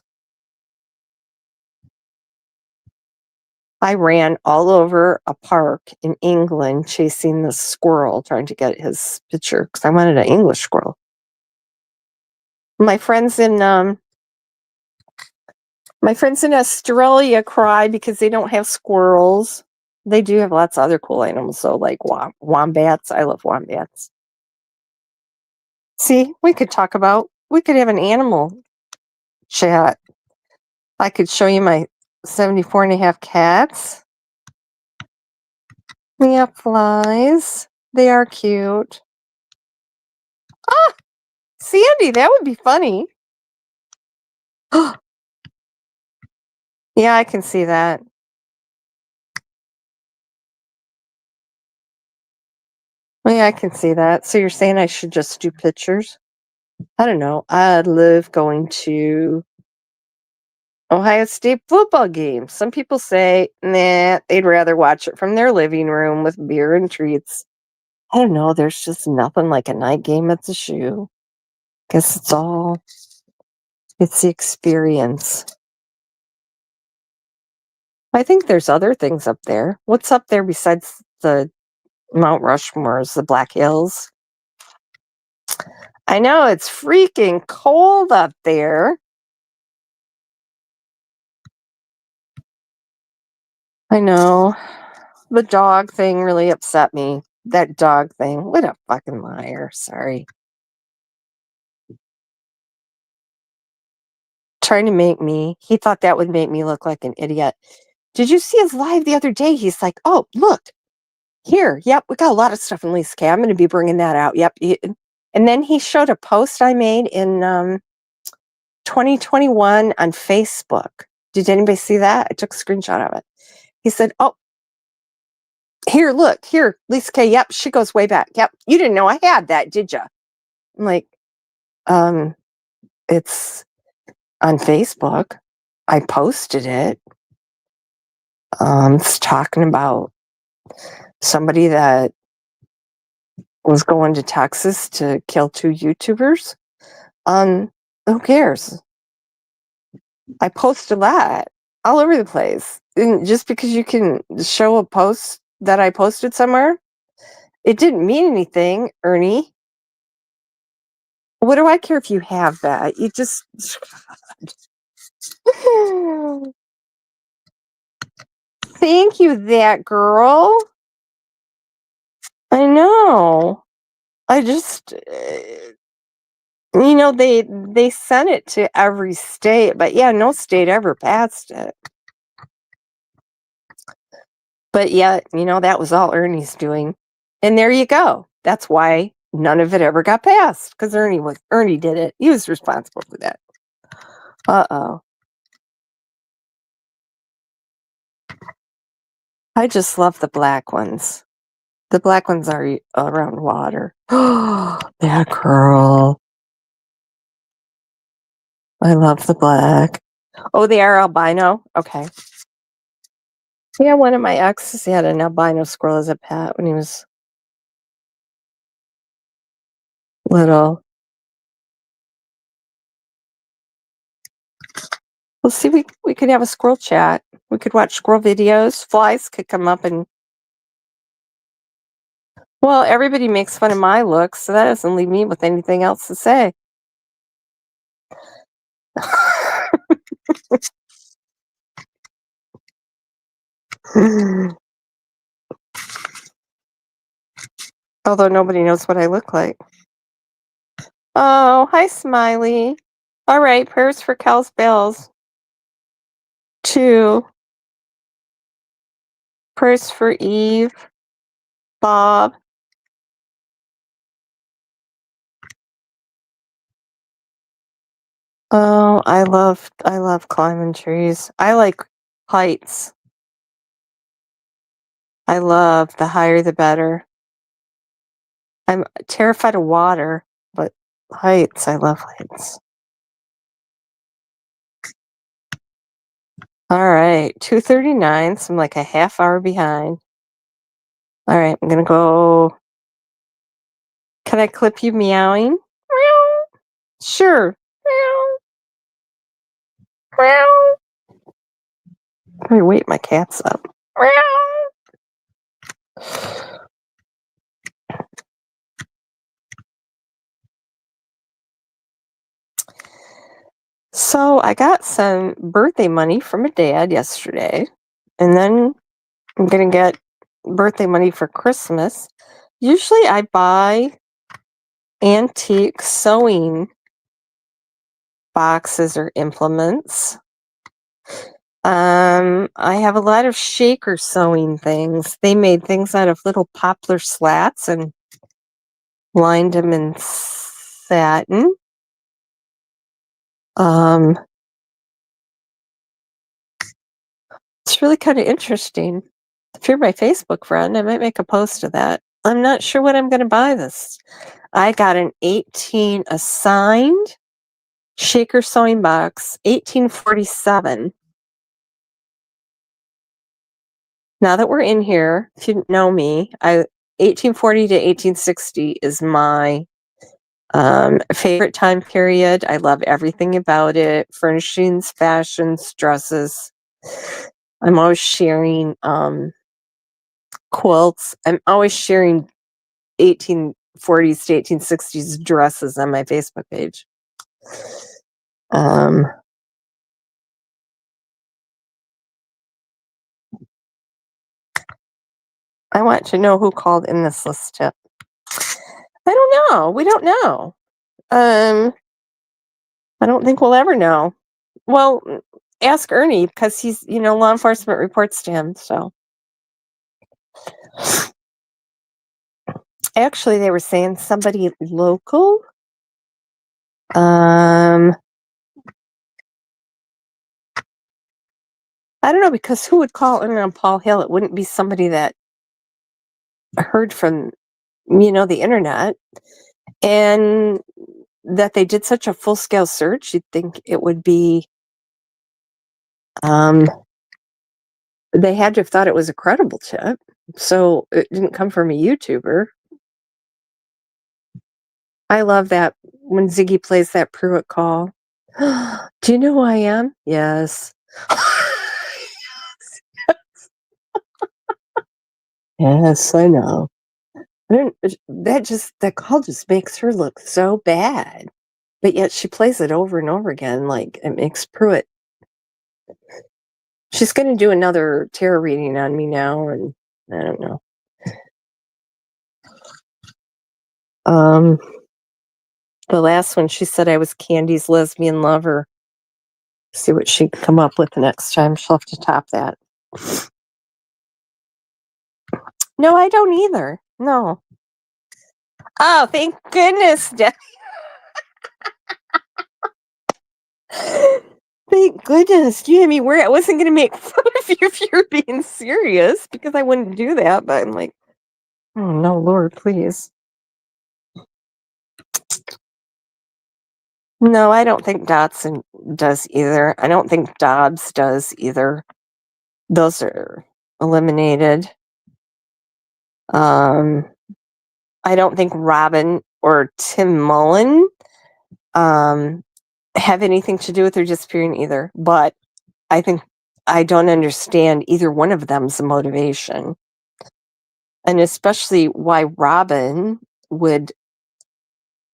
I ran all over a park in England chasing the squirrel, trying to get his picture because I wanted an English squirrel. My friends in Australia cry because they don't have squirrels. They do have lots of other cool animals, though, like wombats. I love wombats. See, we could have an animal chat. I could show you my 74 and a half cats. We have flies. They are cute. Ah, Sandy, that would be funny. Yeah, I can see that. Yeah, I can see that. So you're saying I should just do pictures? I don't know. I love going to Ohio State football games. Some people say, nah, they'd rather watch it from their living room with beer and treats. I don't know. There's just nothing like a night game at the shoe. Guess it's the experience. I think there's other things up there. What's up there besides the Mount Rushmores, the Black Hills? I know it's freaking cold up there. I know. The dog thing really upset me. That dog thing. What a fucking liar. Sorry. Trying to make me. He thought that would make me look like an idiot. Did you see his live the other day? He's like, oh, look. Here. Yep. We got a lot of stuff in Lisa K. I'm going to be bringing that out. Yep. And then he showed a post I made in 2021 on Facebook. Did anybody see that? I took a screenshot of it. He said, oh, here, look, here, Lisa K. Yep, she goes way back. Yep, you didn't know I had that, did you? I'm like, it's on Facebook. I posted it. It's talking about somebody that was going to Texas to kill 2 YouTubers. Who cares? I post a lot all over the place. And just because you can show a post that I posted somewhere, it didn't mean anything, Ernie. What do I care if you have that? You just. Thank you, that girl. I know. I just. They sent it to every state, but yeah, no state ever passed it. But yet, that was all Ernie's doing. And there you go. That's why none of it ever got passed, because Ernie did it. He was responsible for that. Uh-oh. I just love the black ones. The black ones are around water. Oh, that girl. I love the black. Oh, they are albino? Okay. Yeah, one of my exes had an albino squirrel as a pet when he was little. Well, see, we could have a squirrel chat. We could watch squirrel videos. Flies could come up and... Well, everybody makes fun of my looks, so that doesn't leave me with anything else to say. Although nobody knows what I look like. Oh, hi, Smiley. All right, prayers for Cal's bells. 2. Prayers for Eve, Bob. Oh, I love climbing trees. I like heights. I love the higher the better. I'm terrified of water, but heights, I love heights. All right, 2:39, so I'm like a half hour behind. All right, I'm gonna go. Can I clip you meowing? Meow. Sure. Meow. Meow. Let me wake my cats up. Meow. So I got some birthday money from a dad yesterday, and then I'm gonna get birthday money for Christmas. Usually I buy antique sewing boxes or implements. I have a lot of shaker sewing things. They made things out of little poplar slats and lined them in satin. It's really kind of interesting. If you're my Facebook friend, I might make a post of that. I'm not sure what I'm going to buy this. I got an 18 assigned shaker sewing box, 1847. Now that we're in here, if you know me, 1840 to 1860 is my favorite time period. I love everything about it. Furnishings, fashions, dresses. I'm always sharing quilts. I'm always sharing 1840s to 1860s dresses on my Facebook page. I want to know who called in this list tip. I don't know. We don't know. I don't think we'll ever know. Well, ask Ernie, because he's, law enforcement reports to him. So actually, they were saying somebody local. I don't know, because who would call in on Paul Hill? It wouldn't be somebody that heard from, the internet, and that they did such a full-scale search. You'd think it would be, they had to have thought it was a credible tip. So it didn't come from a YouTuber. I love that when Ziggy plays that Pruitt call. Do you know who I am? Yes. Yes, I know. I don't, that call just makes her look so bad. But yet she plays it over and over again, like it makes Pruitt. She's going to do another tarot reading on me now, and I don't know. The last one, she said I was Candy's lesbian lover. See what she can come up with the next time. She'll have to top that. No, I don't either. No. Oh, thank goodness, Thank goodness. You had me worried. I wasn't going to make fun of you if you're being serious because I wouldn't do that. But I'm like, oh, no, Lord, please. No, I don't think Dotson does either. I don't think Dobbs does either. Those are eliminated. I don't think Robin or Tim Mullen have anything to do with her disappearing either. But I think I don't understand either one of them's motivation. And especially why Robin would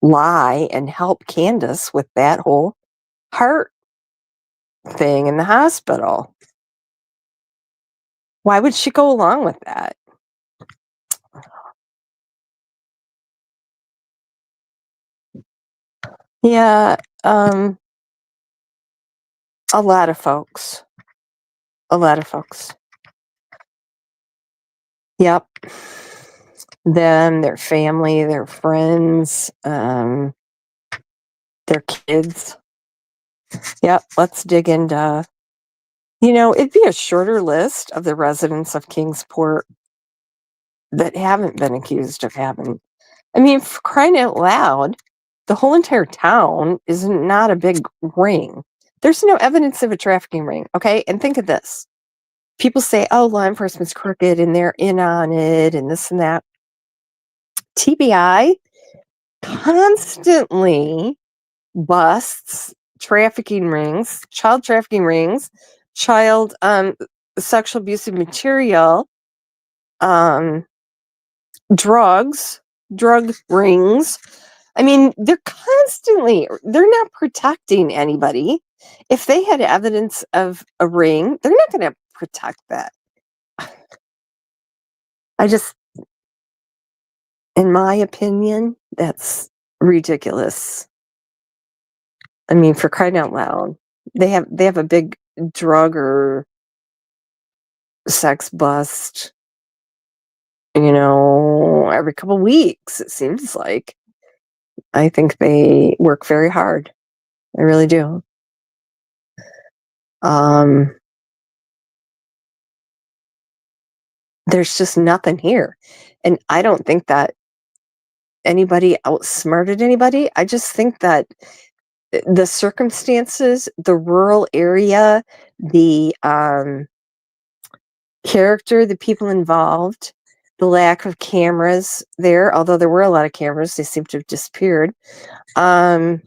lie and help Candace with that whole heart thing in the hospital. Why would she go along with that? Yeah, a lot of folks. A lot of folks. Yep. Them, their family, their friends, their kids. Yep, let's dig into, it'd be a shorter list of the residents of Kingsport that haven't been accused of having. I mean, for crying out loud, the whole entire town is not a big ring. There's no evidence of a trafficking ring, okay? And think of this. People say, oh, law enforcement's crooked and they're in on it and this and that. TBI constantly busts trafficking rings, child sexual abusive material, drug rings. I mean, they're not protecting anybody. If they had evidence of a ring, they're not going to protect that. In my opinion, that's ridiculous. I mean, for crying out loud, they have a big drug or sex bust, every couple weeks, it seems like. I think they work very hard. I really do. There's just nothing here. And I don't think that anybody outsmarted anybody. I just think that the circumstances, the rural area, the character, the people involved, the lack of cameras there, although there were a lot of cameras, they seem to have disappeared. I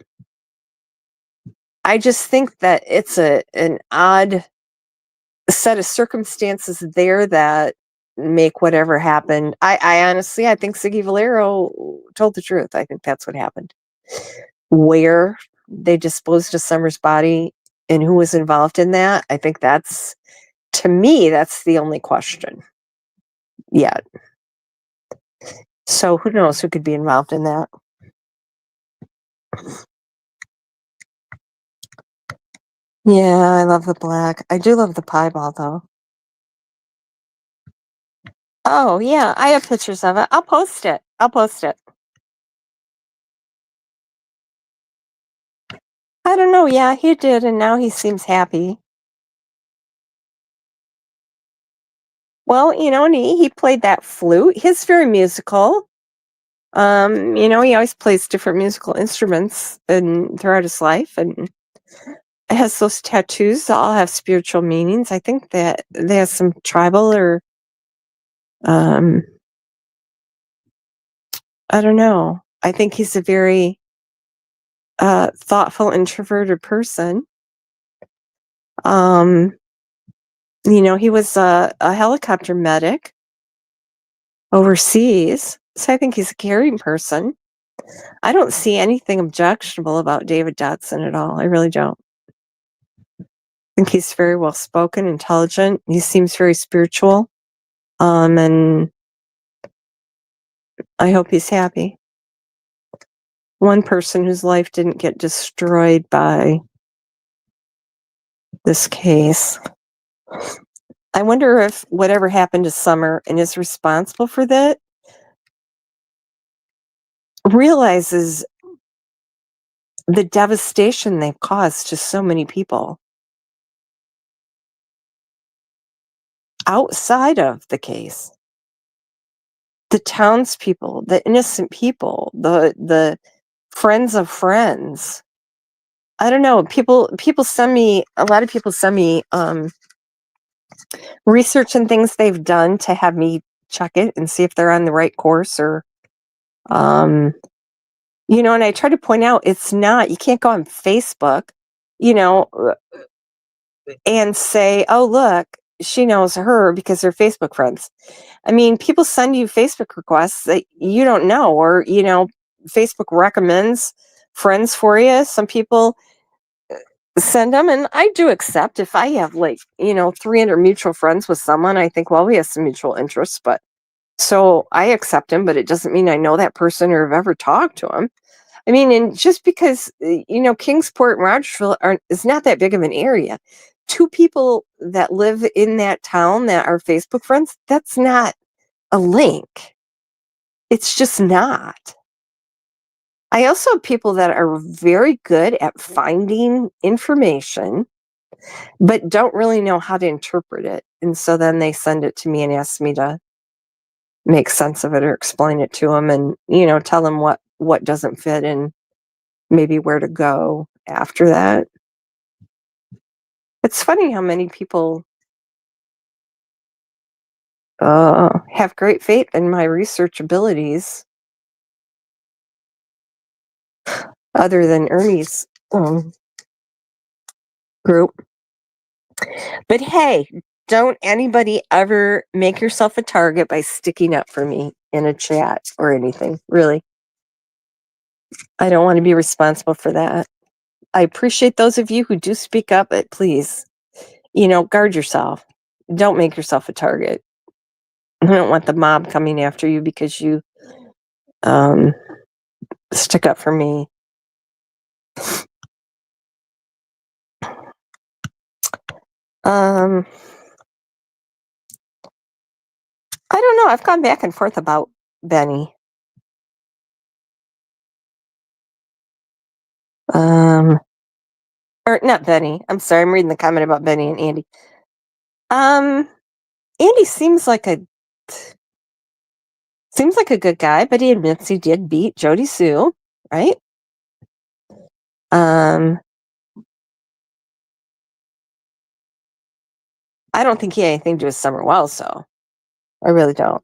just think that it's an odd set of circumstances there that make whatever happened. I honestly, I think Siggy Valero told the truth. I think that's what happened. Where they disposed of Summer's body and who was involved in that, I think to me, that's the only question yet. So who knows who could be involved in that? Yeah, I love the black. I do love the piebald, though. Oh, yeah, I have pictures of it. I'll post it. I don't know. Yeah, he did, and now he seems happy. Well, and he played that flute. He's very musical. He always plays different musical instruments throughout his life, and has those tattoos that all have spiritual meanings. I think that they have some tribal or I don't know. I think he's a very thoughtful, introverted person. He was a helicopter medic overseas, so I think he's a caring person. I don't see anything objectionable about David Dotson at all. I really don't. I think he's very well spoken, intelligent. He seems very spiritual. And I hope he's happy. One person whose life didn't get destroyed by this case. I wonder if whatever happened to Summer and is responsible for that realizes the devastation they've caused to so many people outside of the case. The townspeople, the innocent people, the friends of friends. I don't know. People send me, a lot of people send me research and things they've done to have me check it and see if they're on the right course, or and I try to point out it's not, you can't go on Facebook, and say, oh, look, she knows her because they're Facebook friends. I mean, people send you Facebook requests that you don't know, or, Facebook recommends friends for you. Some people send them, and I do accept if I have 300 mutual friends with someone, I think, well, we have some mutual interests, but so I accept him, but it doesn't mean I know that person or have ever talked to him. I mean, and just because, Kingsport and Rogersville is not that big of an area. Two people that live in that town that are Facebook friends, that's not a link. It's just not. I also have people that are very good at finding information, but don't really know how to interpret it. And so then they send it to me and ask me to make sense of it or explain it to them, and, tell them what doesn't fit and maybe where to go after that. It's funny how many people have great faith in my research abilities, other than Ernie's group. But hey, don't anybody ever make yourself a target by sticking up for me in a chat or anything, really. I don't want to be responsible for that. I appreciate those of you who do speak up, but please, guard yourself. Don't make yourself a target. I don't want the mob coming after you because you stick up for me. I don't know. I've gone back and forth about Benny. Or not Benny. I'm sorry. I'm reading the comment about Benny and Andy. Andy seems like a good guy, but he admits he did beat Jody Sue, right? I don't think he had anything to do with Summer Wells, so I really don't.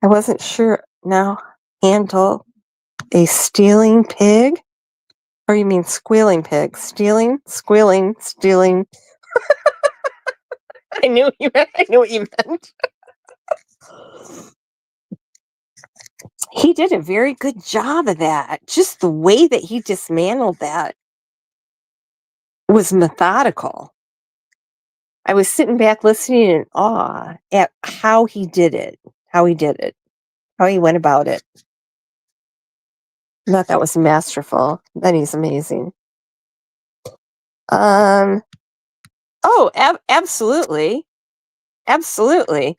I wasn't sure. Now, handle a stealing pig? Or you mean squealing pig? Stealing, squealing, stealing. I knew what you meant. He did a very good job of that. Just the way that he dismantled that was methodical. I was sitting back listening in awe at how he did it, how he went about it. I thought that was masterful. Then he's amazing. Absolutely. Absolutely.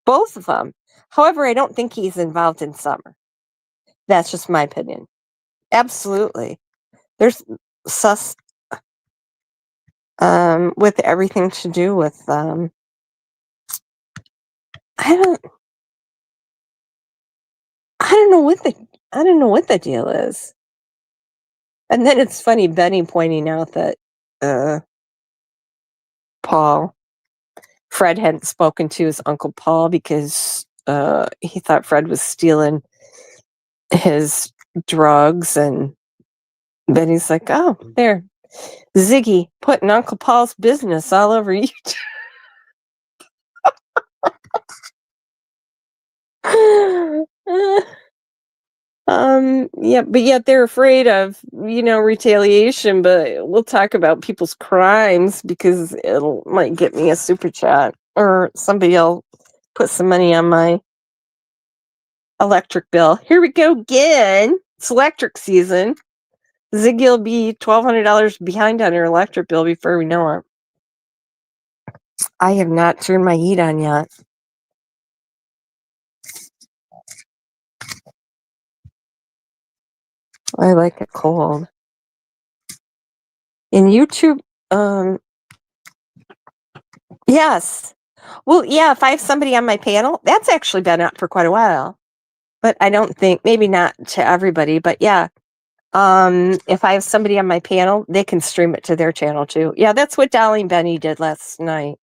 Both of them. However, I don't think he's involved in Summer. That's just my opinion. Absolutely. There's with everything to do with I don't know what the deal is. And then it's funny, Benny pointing out that Fred hadn't spoken to his Uncle Paul because he thought Fred was stealing his drugs, and then he's like, oh, there, Ziggy putting Uncle Paul's business all over you. Yeah, but yet they're afraid of, retaliation, but we'll talk about people's crimes because it'll might get me a super chat, or somebody will put some money on my electric bill. Here we go again. It's electric season. Ziggy will be $1,200 behind on her electric bill before we know it. I have not turned my heat on yet. I like it cold. In YouTube, yes. Well, yeah, if I have somebody on my panel, that's actually been up for quite a while. But I don't think, maybe not to everybody, but yeah. If I have somebody on my panel, they can stream it to their channel too. Yeah, that's what Dolly and Benny did last night.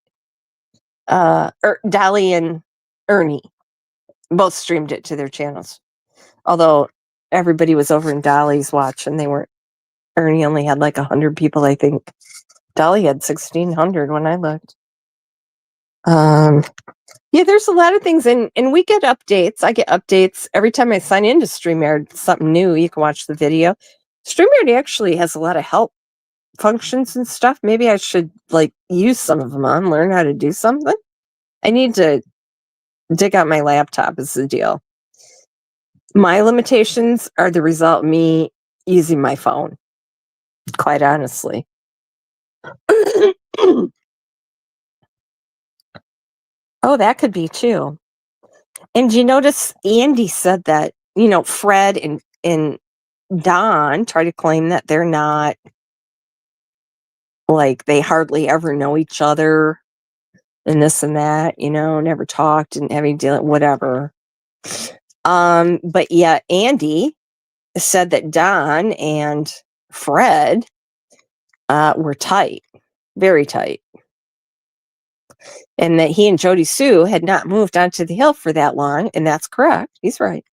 Dolly and Ernie both streamed it to their channels. Although everybody was over in Dolly's watch, and Ernie only had like 100 people, I think. Dolly had 1,600 when I looked. Yeah, there's a lot of things, and we get updates. I get updates every time I sign into StreamYard. Something new, you can watch the video. StreamYard actually has a lot of help functions and stuff. Maybe I should use some of them learn how to do something. I need to dig out my laptop is the deal. My limitations are the result of me using my phone, quite honestly. Oh, that could be too. And you notice Andy said that, Fred and Don try to claim that they're not, they hardly ever know each other and this and that, never talked, didn't have any deal, whatever. But yeah, Andy said that Don and Fred were tight, very tight. And that he and Jody Sue had not moved onto the hill for that long, and that's correct. He's right.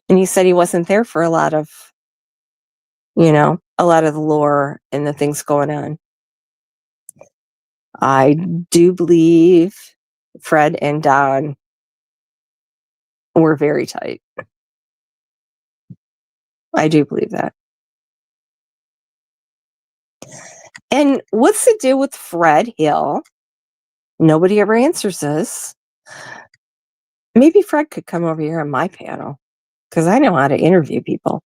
And he said he wasn't there for a lot of the lore and the things going on. I do believe Fred and Don were very tight. I do believe that. And what's the deal with Fred Hill? Nobody ever answers this. Maybe Fred could come over here on my panel, because I know how to interview people.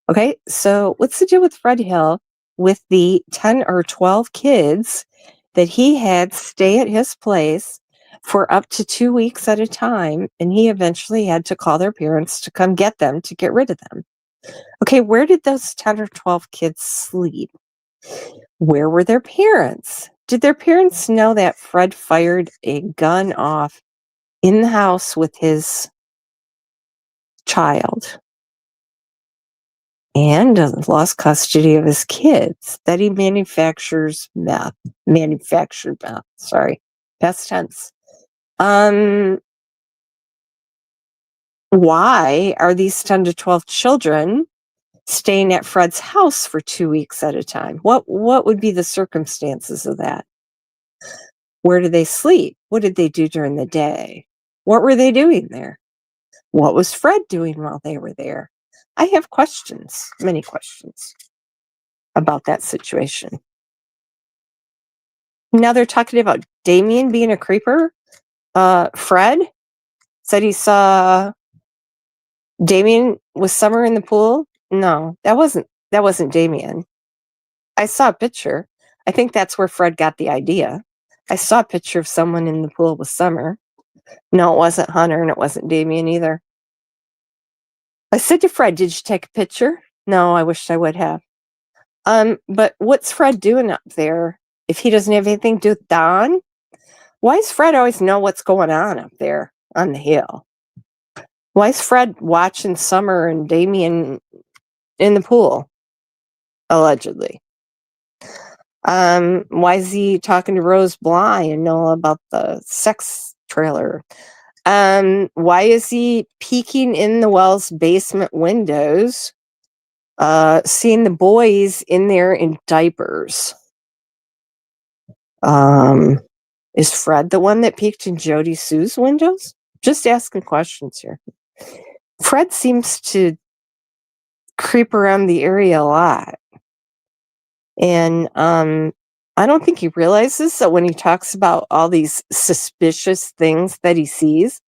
Okay, so what's the deal with Fred Hill with the 10 or 12 kids that he had stay at his place for up to 2 weeks at a time, and he eventually had to call their parents to come get them to get rid of them? Okay, where did those 10 or 12 kids sleep? Where were their parents? Did their parents know that Fred fired a gun off in the house with his child and lost custody of his kids, that he manufactured meth, sorry, past tense. Why are these 10 to 12 children staying at Fred's house for 2 weeks at a time? What would be the circumstances of that? Where do they sleep? What did they do during the day? What were they doing there? What was Fred doing while they were there? I have questions, many questions about that situation. Now they're talking about Damien being a creeper. Fred said he saw Damien with Summer in the pool. No, that wasn't Damien. I saw a picture. I think that's where Fred got the idea. I saw a picture of someone in the pool with Summer. No, it wasn't Hunter, and it wasn't Damien either. I said to Fred, "Did you take a picture?" No, I wished I would have. But what's Fred doing up there if he doesn't have anything to do with Don? Why does Fred always know what's going on up there on the hill? Why is Fred watching Summer and Damien in the pool, allegedly? Why is he talking to Rose Bly and know about the sex trailer? Why is he peeking in the well's basement windows, seeing the boys in there in diapers? Is Fred the one that peeked in Jody Sue's windows? Just asking questions here. Fred seems to creep around the area a lot. And I don't think he realizes that when he talks about all these suspicious things that he sees,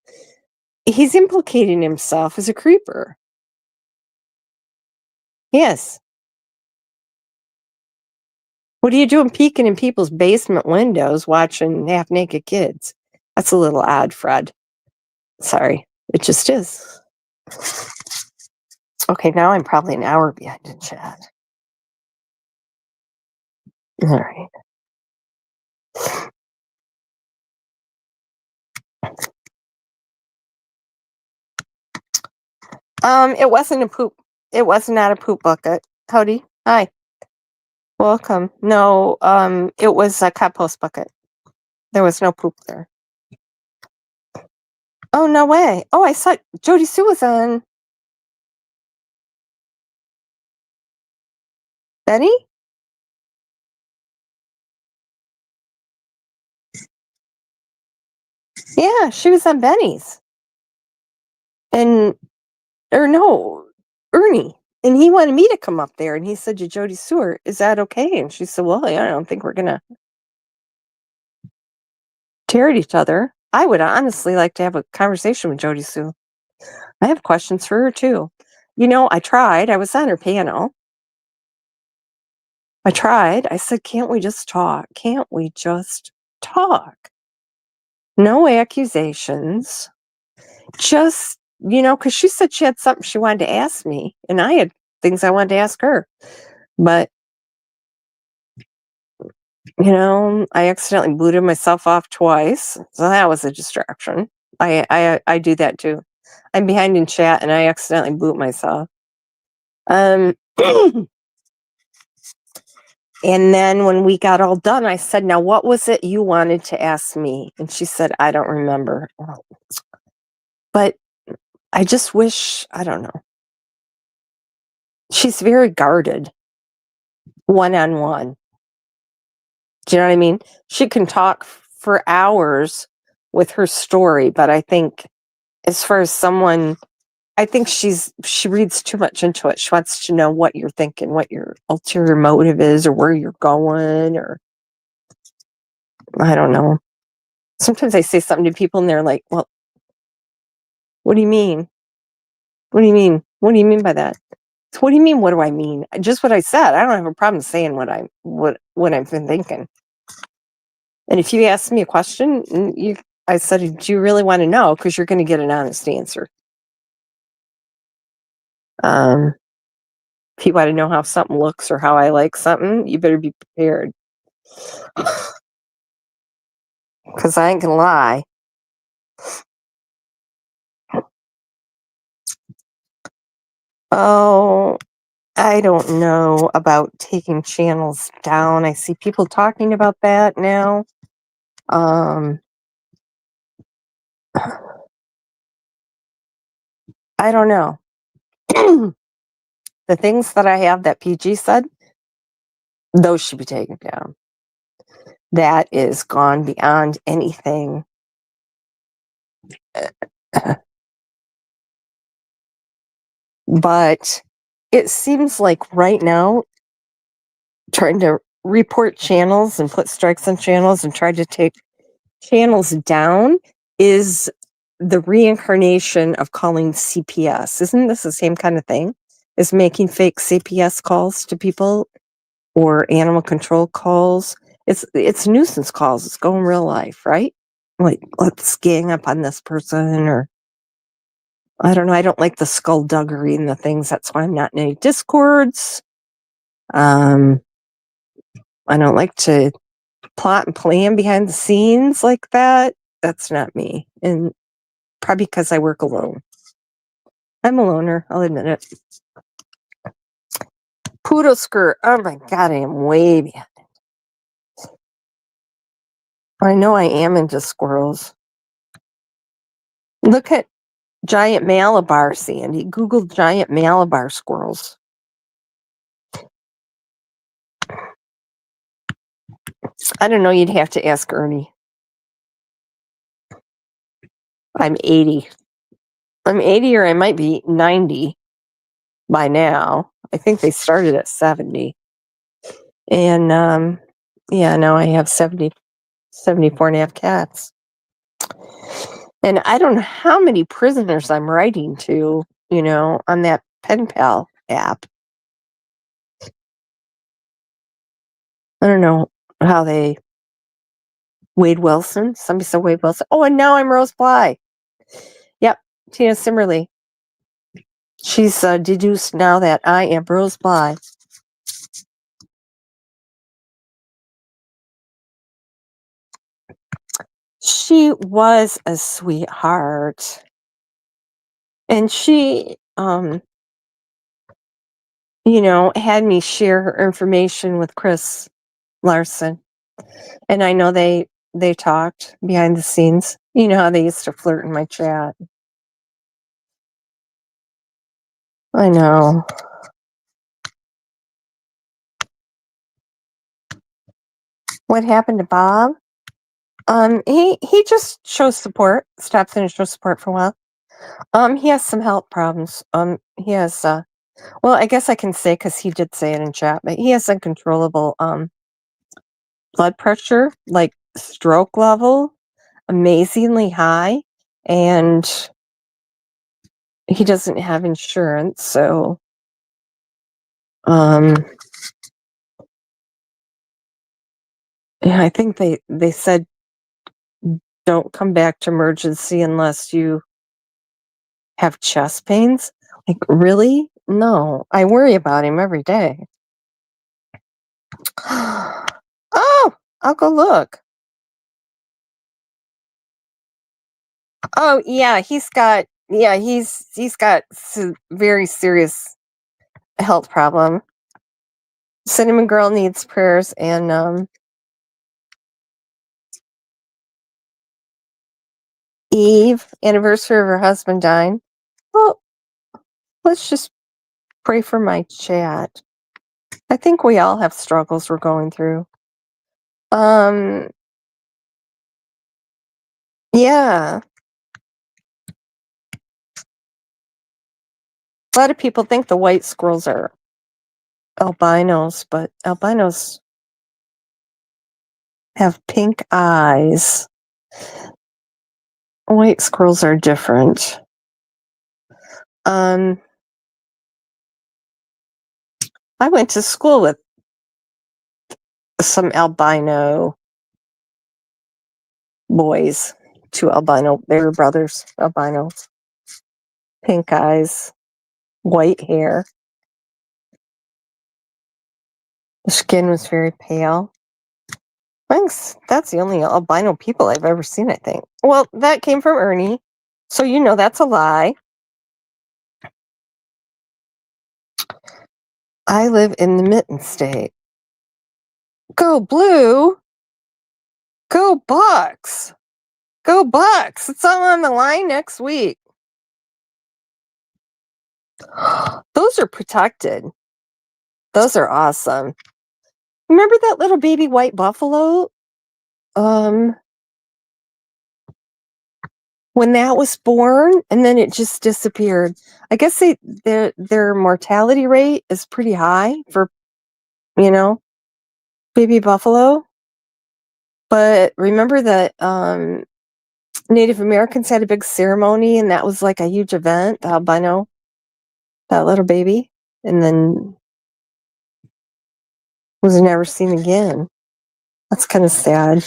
he's implicating himself as a creeper. Yes. What are you doing peeking in people's basement windows watching half-naked kids? That's a little odd, Fred. Sorry. It just is. Okay, now I'm probably an hour behind in chat. All right. It wasn't a poop. It was not a poop bucket. Howdy. Hi. Welcome. No, it was a compost bucket. There was no poop there. Oh, no way. Oh, I saw Jody Sue was on. Benny? Yeah, she was on Benny's. Or no, Ernie. And he wanted me to come up there, and he said to Jody Stewart, "Is that okay?" And she said, "Well, I don't think we're gonna tear at each other. I would honestly like to have a conversation with Jody Sue. I have questions for her too. You know, I tried. I was on her panel. I tried. I said, "Can't we just talk? Can't we just talk? No accusations. Just, because she said she had something she wanted to ask me, and I had things I wanted to ask her. But I accidentally booted myself off twice, so that was a distraction. I do that too. I'm behind in chat, and I accidentally boot myself. And then when we got all done, I said, "Now, what was it you wanted to ask me?" And she said, "I don't remember." But I just wish, I don't know. She's very guarded, one-on-one. Do you know what I mean? She can talk for hours with her story, but I think as far as someone, I think she reads too much into it. She wants to know what you're thinking, what your ulterior motive is, or where you're going, or I don't know. Sometimes I say something to people and they're like, "Well, what do you mean? What do you mean? What do you mean by that?" So what do you mean? What do I mean? Just what I said. I don't have a problem saying what I've been thinking. And if you ask me a question, I said, "Do you really want to know?" Because you're going to get an honest answer. If you want to know how something looks or how I like something, you better be prepared. Because I ain't going to lie. Oh, I don't know about taking channels down. I see people talking about that now. I don't know. The things that I have that PG said, those should be taken down. That is gone beyond anything. But it seems like right now, trying to report channels and put strikes on channels and try to take channels down is the reincarnation of calling CPS. Isn't this the same kind of thing as making fake CPS calls to people or animal control calls? It's nuisance calls. It's going real life, right? Like, let's gang up on this person, or I don't know. I don't like the skullduggery and the things. That's why I'm not in any discords. I don't like to plot and plan behind the scenes like that. That's not me. And probably because I work alone. I'm a loner, I'll admit it. Poodle skirt. Oh my God, I am way behind. I know I am into squirrels. Look at giant Malabar, Sandy. Google giant Malabar squirrels. I don't know. You'd have to ask Ernie. I'm 80. I'm 80, or I might be 90 by now. I think they started at 70. And now I have 74 and a half cats. And I don't know how many prisoners I'm writing to, on that Pen Pal app. I don't know how they... Wade Wilson. Somebody said Wade Wilson. Oh, and now I'm Rose Bly. Yep, Tina Simmerly. She's deduced now that I am Rose Bly. She was a sweetheart. And she, had me share her information with Chris Larson. And I know they talked behind the scenes. You know how they used to flirt in my chat. I know. What happened to Bob? He just shows support. Stops in and shows support for a while. He has some health problems. He has well, I guess I can say, because he did say it in chat, but he has uncontrollable blood pressure, like stroke level, amazingly high, and he doesn't have insurance, so yeah, I think they said don't come back to emergency unless you have chest pains. Like, really? No, I worry about him every day. Oh, I'll go look. Oh, yeah, he's got very serious health problem. Cinnamon Girl needs prayers, and Eve, anniversary of her husband dying. Well, let's just pray for my chat. I think we all have struggles we're going through. Yeah. A lot of people think the white squirrels are albinos, but albinos have pink eyes. White squirrels are different. I went to school with some albino boys, two albino, they were brothers, albinos, pink eyes, white hair. The skin was very pale. Thanks. That's the only albino people I've ever seen, I think. Well, that came from Ernie, so that's a lie. I live in the Mitten State. Go Blue! Go Bucks! Go Bucks! It's all on the line next week. Those are protected. Those are awesome. Remember that little baby white buffalo? When that was born, and then it just disappeared. I guess their mortality rate is pretty high for, baby buffalo. But remember that Native Americans had a big ceremony, and that was like a huge event, the albino, that little baby, and then was never seen again. That's kind of sad.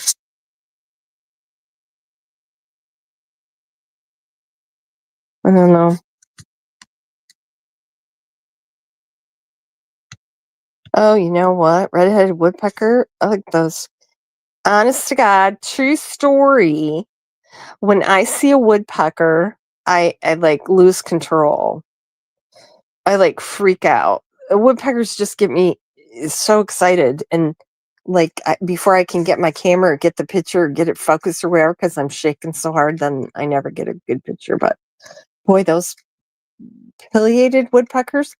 I don't know. Oh, you know what? Red-headed woodpecker? I like those. Honest to God, true story. When I see a woodpecker, I like lose control. I like freak out. Woodpeckers just get me so excited, and before I can get my camera, get the picture, get it focused or whatever, because I'm shaking so hard, then I never get a good picture. But boy, those pileated woodpeckers,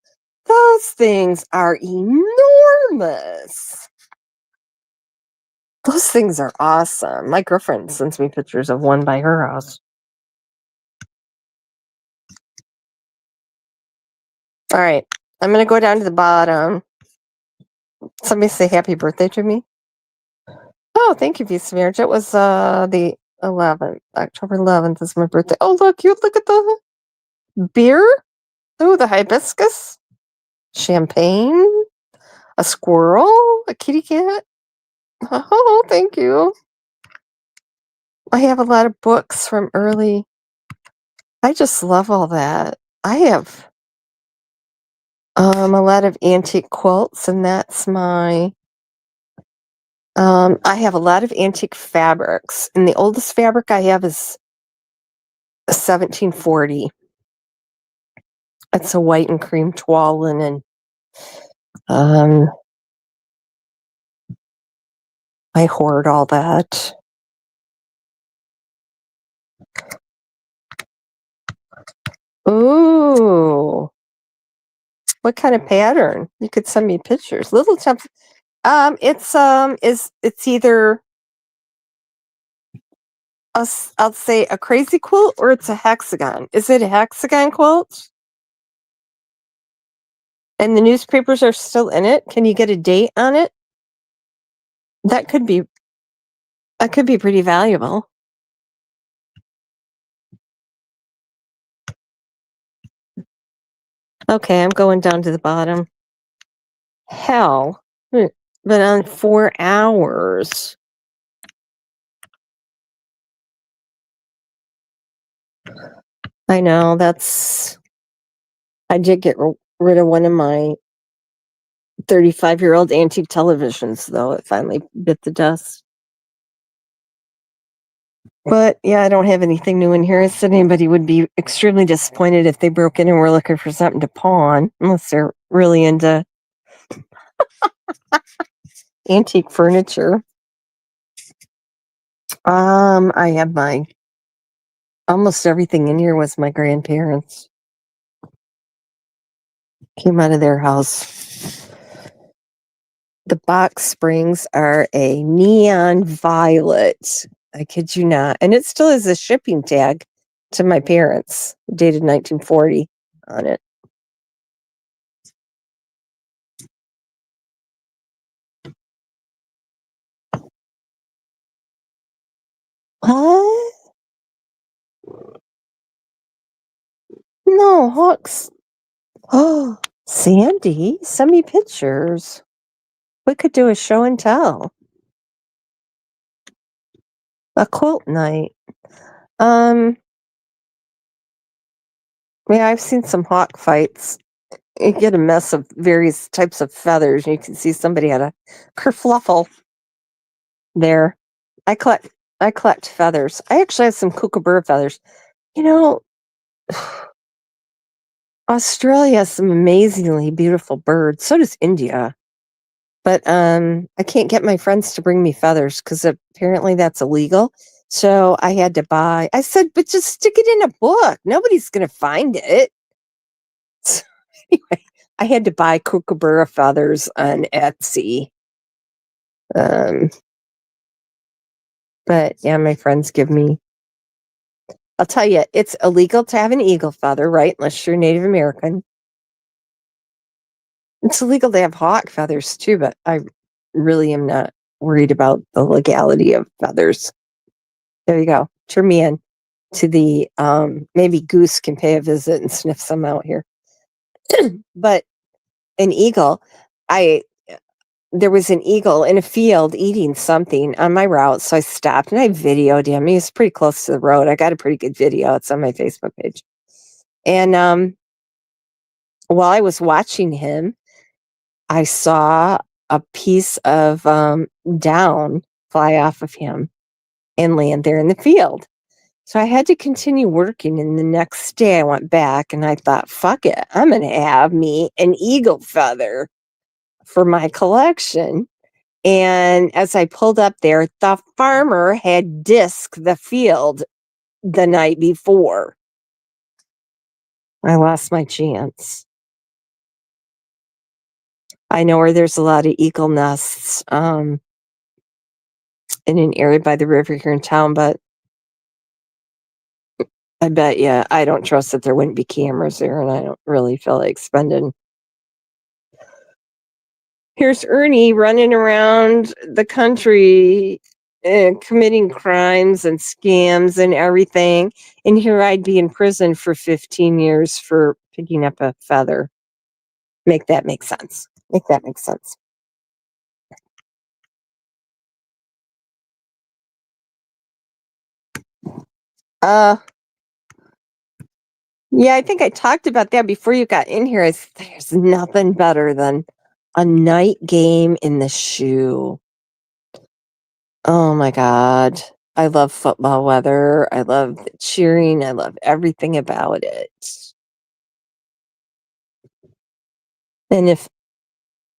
those things are enormous. Those things are awesome. My girlfriend sends me pictures of one by her house. All right. I'm going to go down to the bottom. Somebody say happy birthday to me. Oh, thank you, Visa Marriage. It was the 11th. October 11th is my birthday. Oh, look at the beer. Oh, the hibiscus. Champagne. A squirrel. A kitty cat. Oh, thank you. I have a lot of books from early. I just love all that. I have a lot of antique quilts, and that's my. I have a lot of antique fabrics, and the oldest fabric I have is 1740. It's a white and cream toile linen. I hoard all that. Ooh, what kind of pattern? You could send me pictures. Little temp. It's either I'll say a crazy quilt or it's a hexagon. Is it a hexagon quilt? And the newspapers are still in it. Can you get a date on it? That could be pretty valuable. Okay, I'm going down to the bottom. Hell, but on 4 hours. I know, I did get rid of one of my 35-year-old antique televisions, though. It finally bit the dust. But yeah, I don't have anything new in here. I said anybody would be extremely disappointed if they broke in and were looking for something to pawn, unless they're really into antique furniture. I have almost everything in here was my grandparents. Came out of their house. The box springs are a neon violet. I kid you not. And it still has a shipping tag to my parents, dated 1940 on it. What? No, Hawks. Oh, Sandy, send me pictures. We could do a show and tell. A quilt night. Yeah, I've seen some hawk fights. You get a mess of various types of feathers. You can see somebody had a kerfluffle there. I collect feathers. I actually have some kookaburra feathers. You know, Australia has some amazingly beautiful birds. So does India. But I can't get my friends to bring me feathers because apparently that's illegal. So I had to buy. I said, but just stick it in a book. Nobody's going to find it. So anyway, I had to buy kookaburra feathers on Etsy. But yeah, my friends give me. I'll tell you, it's illegal to have an eagle feather, right? Unless you're Native American. It's illegal to have hawk feathers too, but I really am not worried about the legality of feathers. There you go. Turn me in to the maybe Goose can pay a visit and sniff some out here. But an eagle, there was an eagle in a field eating something on my route, so I stopped and I videoed him. He was pretty close to the road. I got a pretty good video. It's on my Facebook page. And while I was watching him, I saw a piece of down fly off of him and land there in the field. So I had to continue working, and the next day I went back and I thought, fuck it, I'm going to have me an eagle feather for my collection. And as I pulled up there, the farmer had disked the field the night before. I lost my chance. I know where there's a lot of eagle nests in an area by the river here in town, but I bet you I don't trust that there wouldn't be cameras there, and I don't really feel like spending. Here's Ernie running around the country committing crimes and scams and everything. And here I'd be in prison for 15 years for picking up a feather. Make that make sense. Make that make sense. Yeah, I think I talked about that before you got in here. There's nothing better than a night game in the shoe. Oh my God. I love football weather. I love the cheering. I love everything about it. And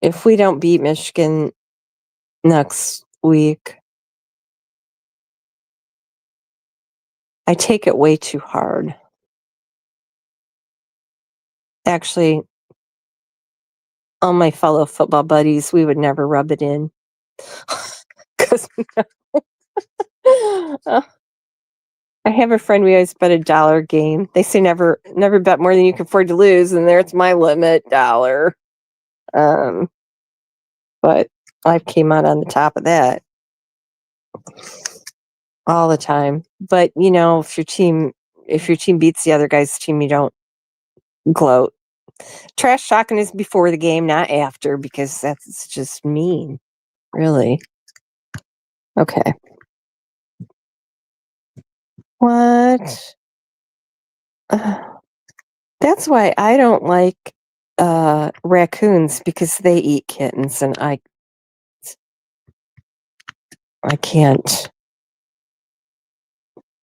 if we don't beat Michigan next week, I take it way too hard. Actually, all my fellow football buddies, we would never rub it in. 'Cause I have a friend, we always bet $1 game. They say never bet more than you can afford to lose, and there's my limit, $1. But I came out on the top of that all the time. But if your team beats the other guy's team, you don't gloat. Trash talking is before the game, not after, because that's just mean, really. Okay. What? That's why I don't like raccoons, because they eat kittens, and I can't.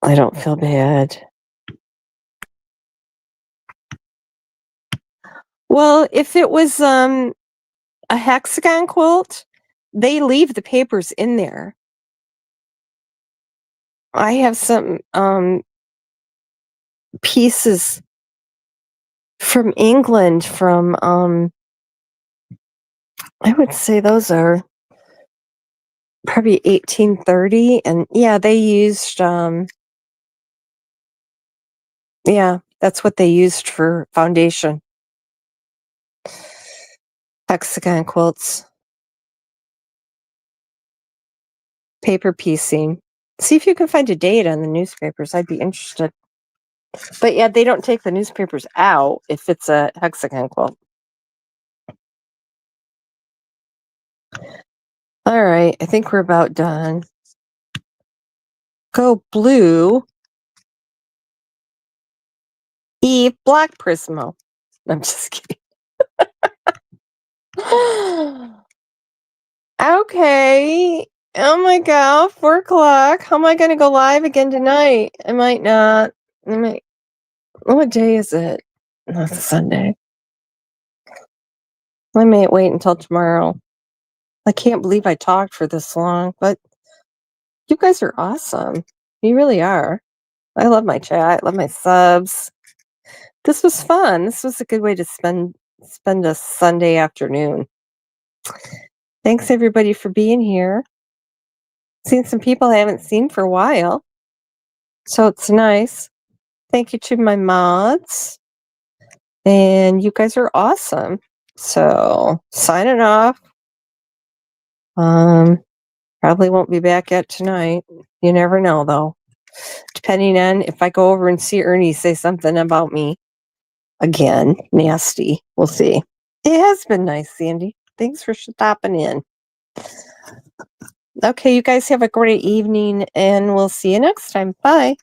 I don't feel bad. Well, if it was a hexagon quilt, they leave the papers in there. I have some pieces from England from I would say those are probably 1830, and yeah, they used yeah, that's what they used for foundation. Hexagon quilts. Paper piecing. See if you can find a date on the newspapers. I'd be interested. But yeah, they don't take the newspapers out if it's a hexagon quilt. All right, I think we're about done. Go blue. Eve Black Prismo. I'm just kidding. Okay. Oh my God, 4:00. How am I going to go live again tonight? I might not. What day is it? No, it's Sunday. I may wait until tomorrow. I can't believe I talked for this long, but you guys are awesome. You really are. I love my chat. I love my subs. This was fun. This was a good way to spend a Sunday afternoon. Thanks everybody for being here. Seen some people I haven't seen for a while, so it's nice. Thank you to my mods, and you guys are awesome. So signing off. Probably won't be back yet tonight. You never know, though. Depending on if I go over and see Ernie say something about me again, nasty. We'll see. It has been nice, Sandy. Thanks for stopping in. Okay, you guys have a great evening, and we'll see you next time. Bye.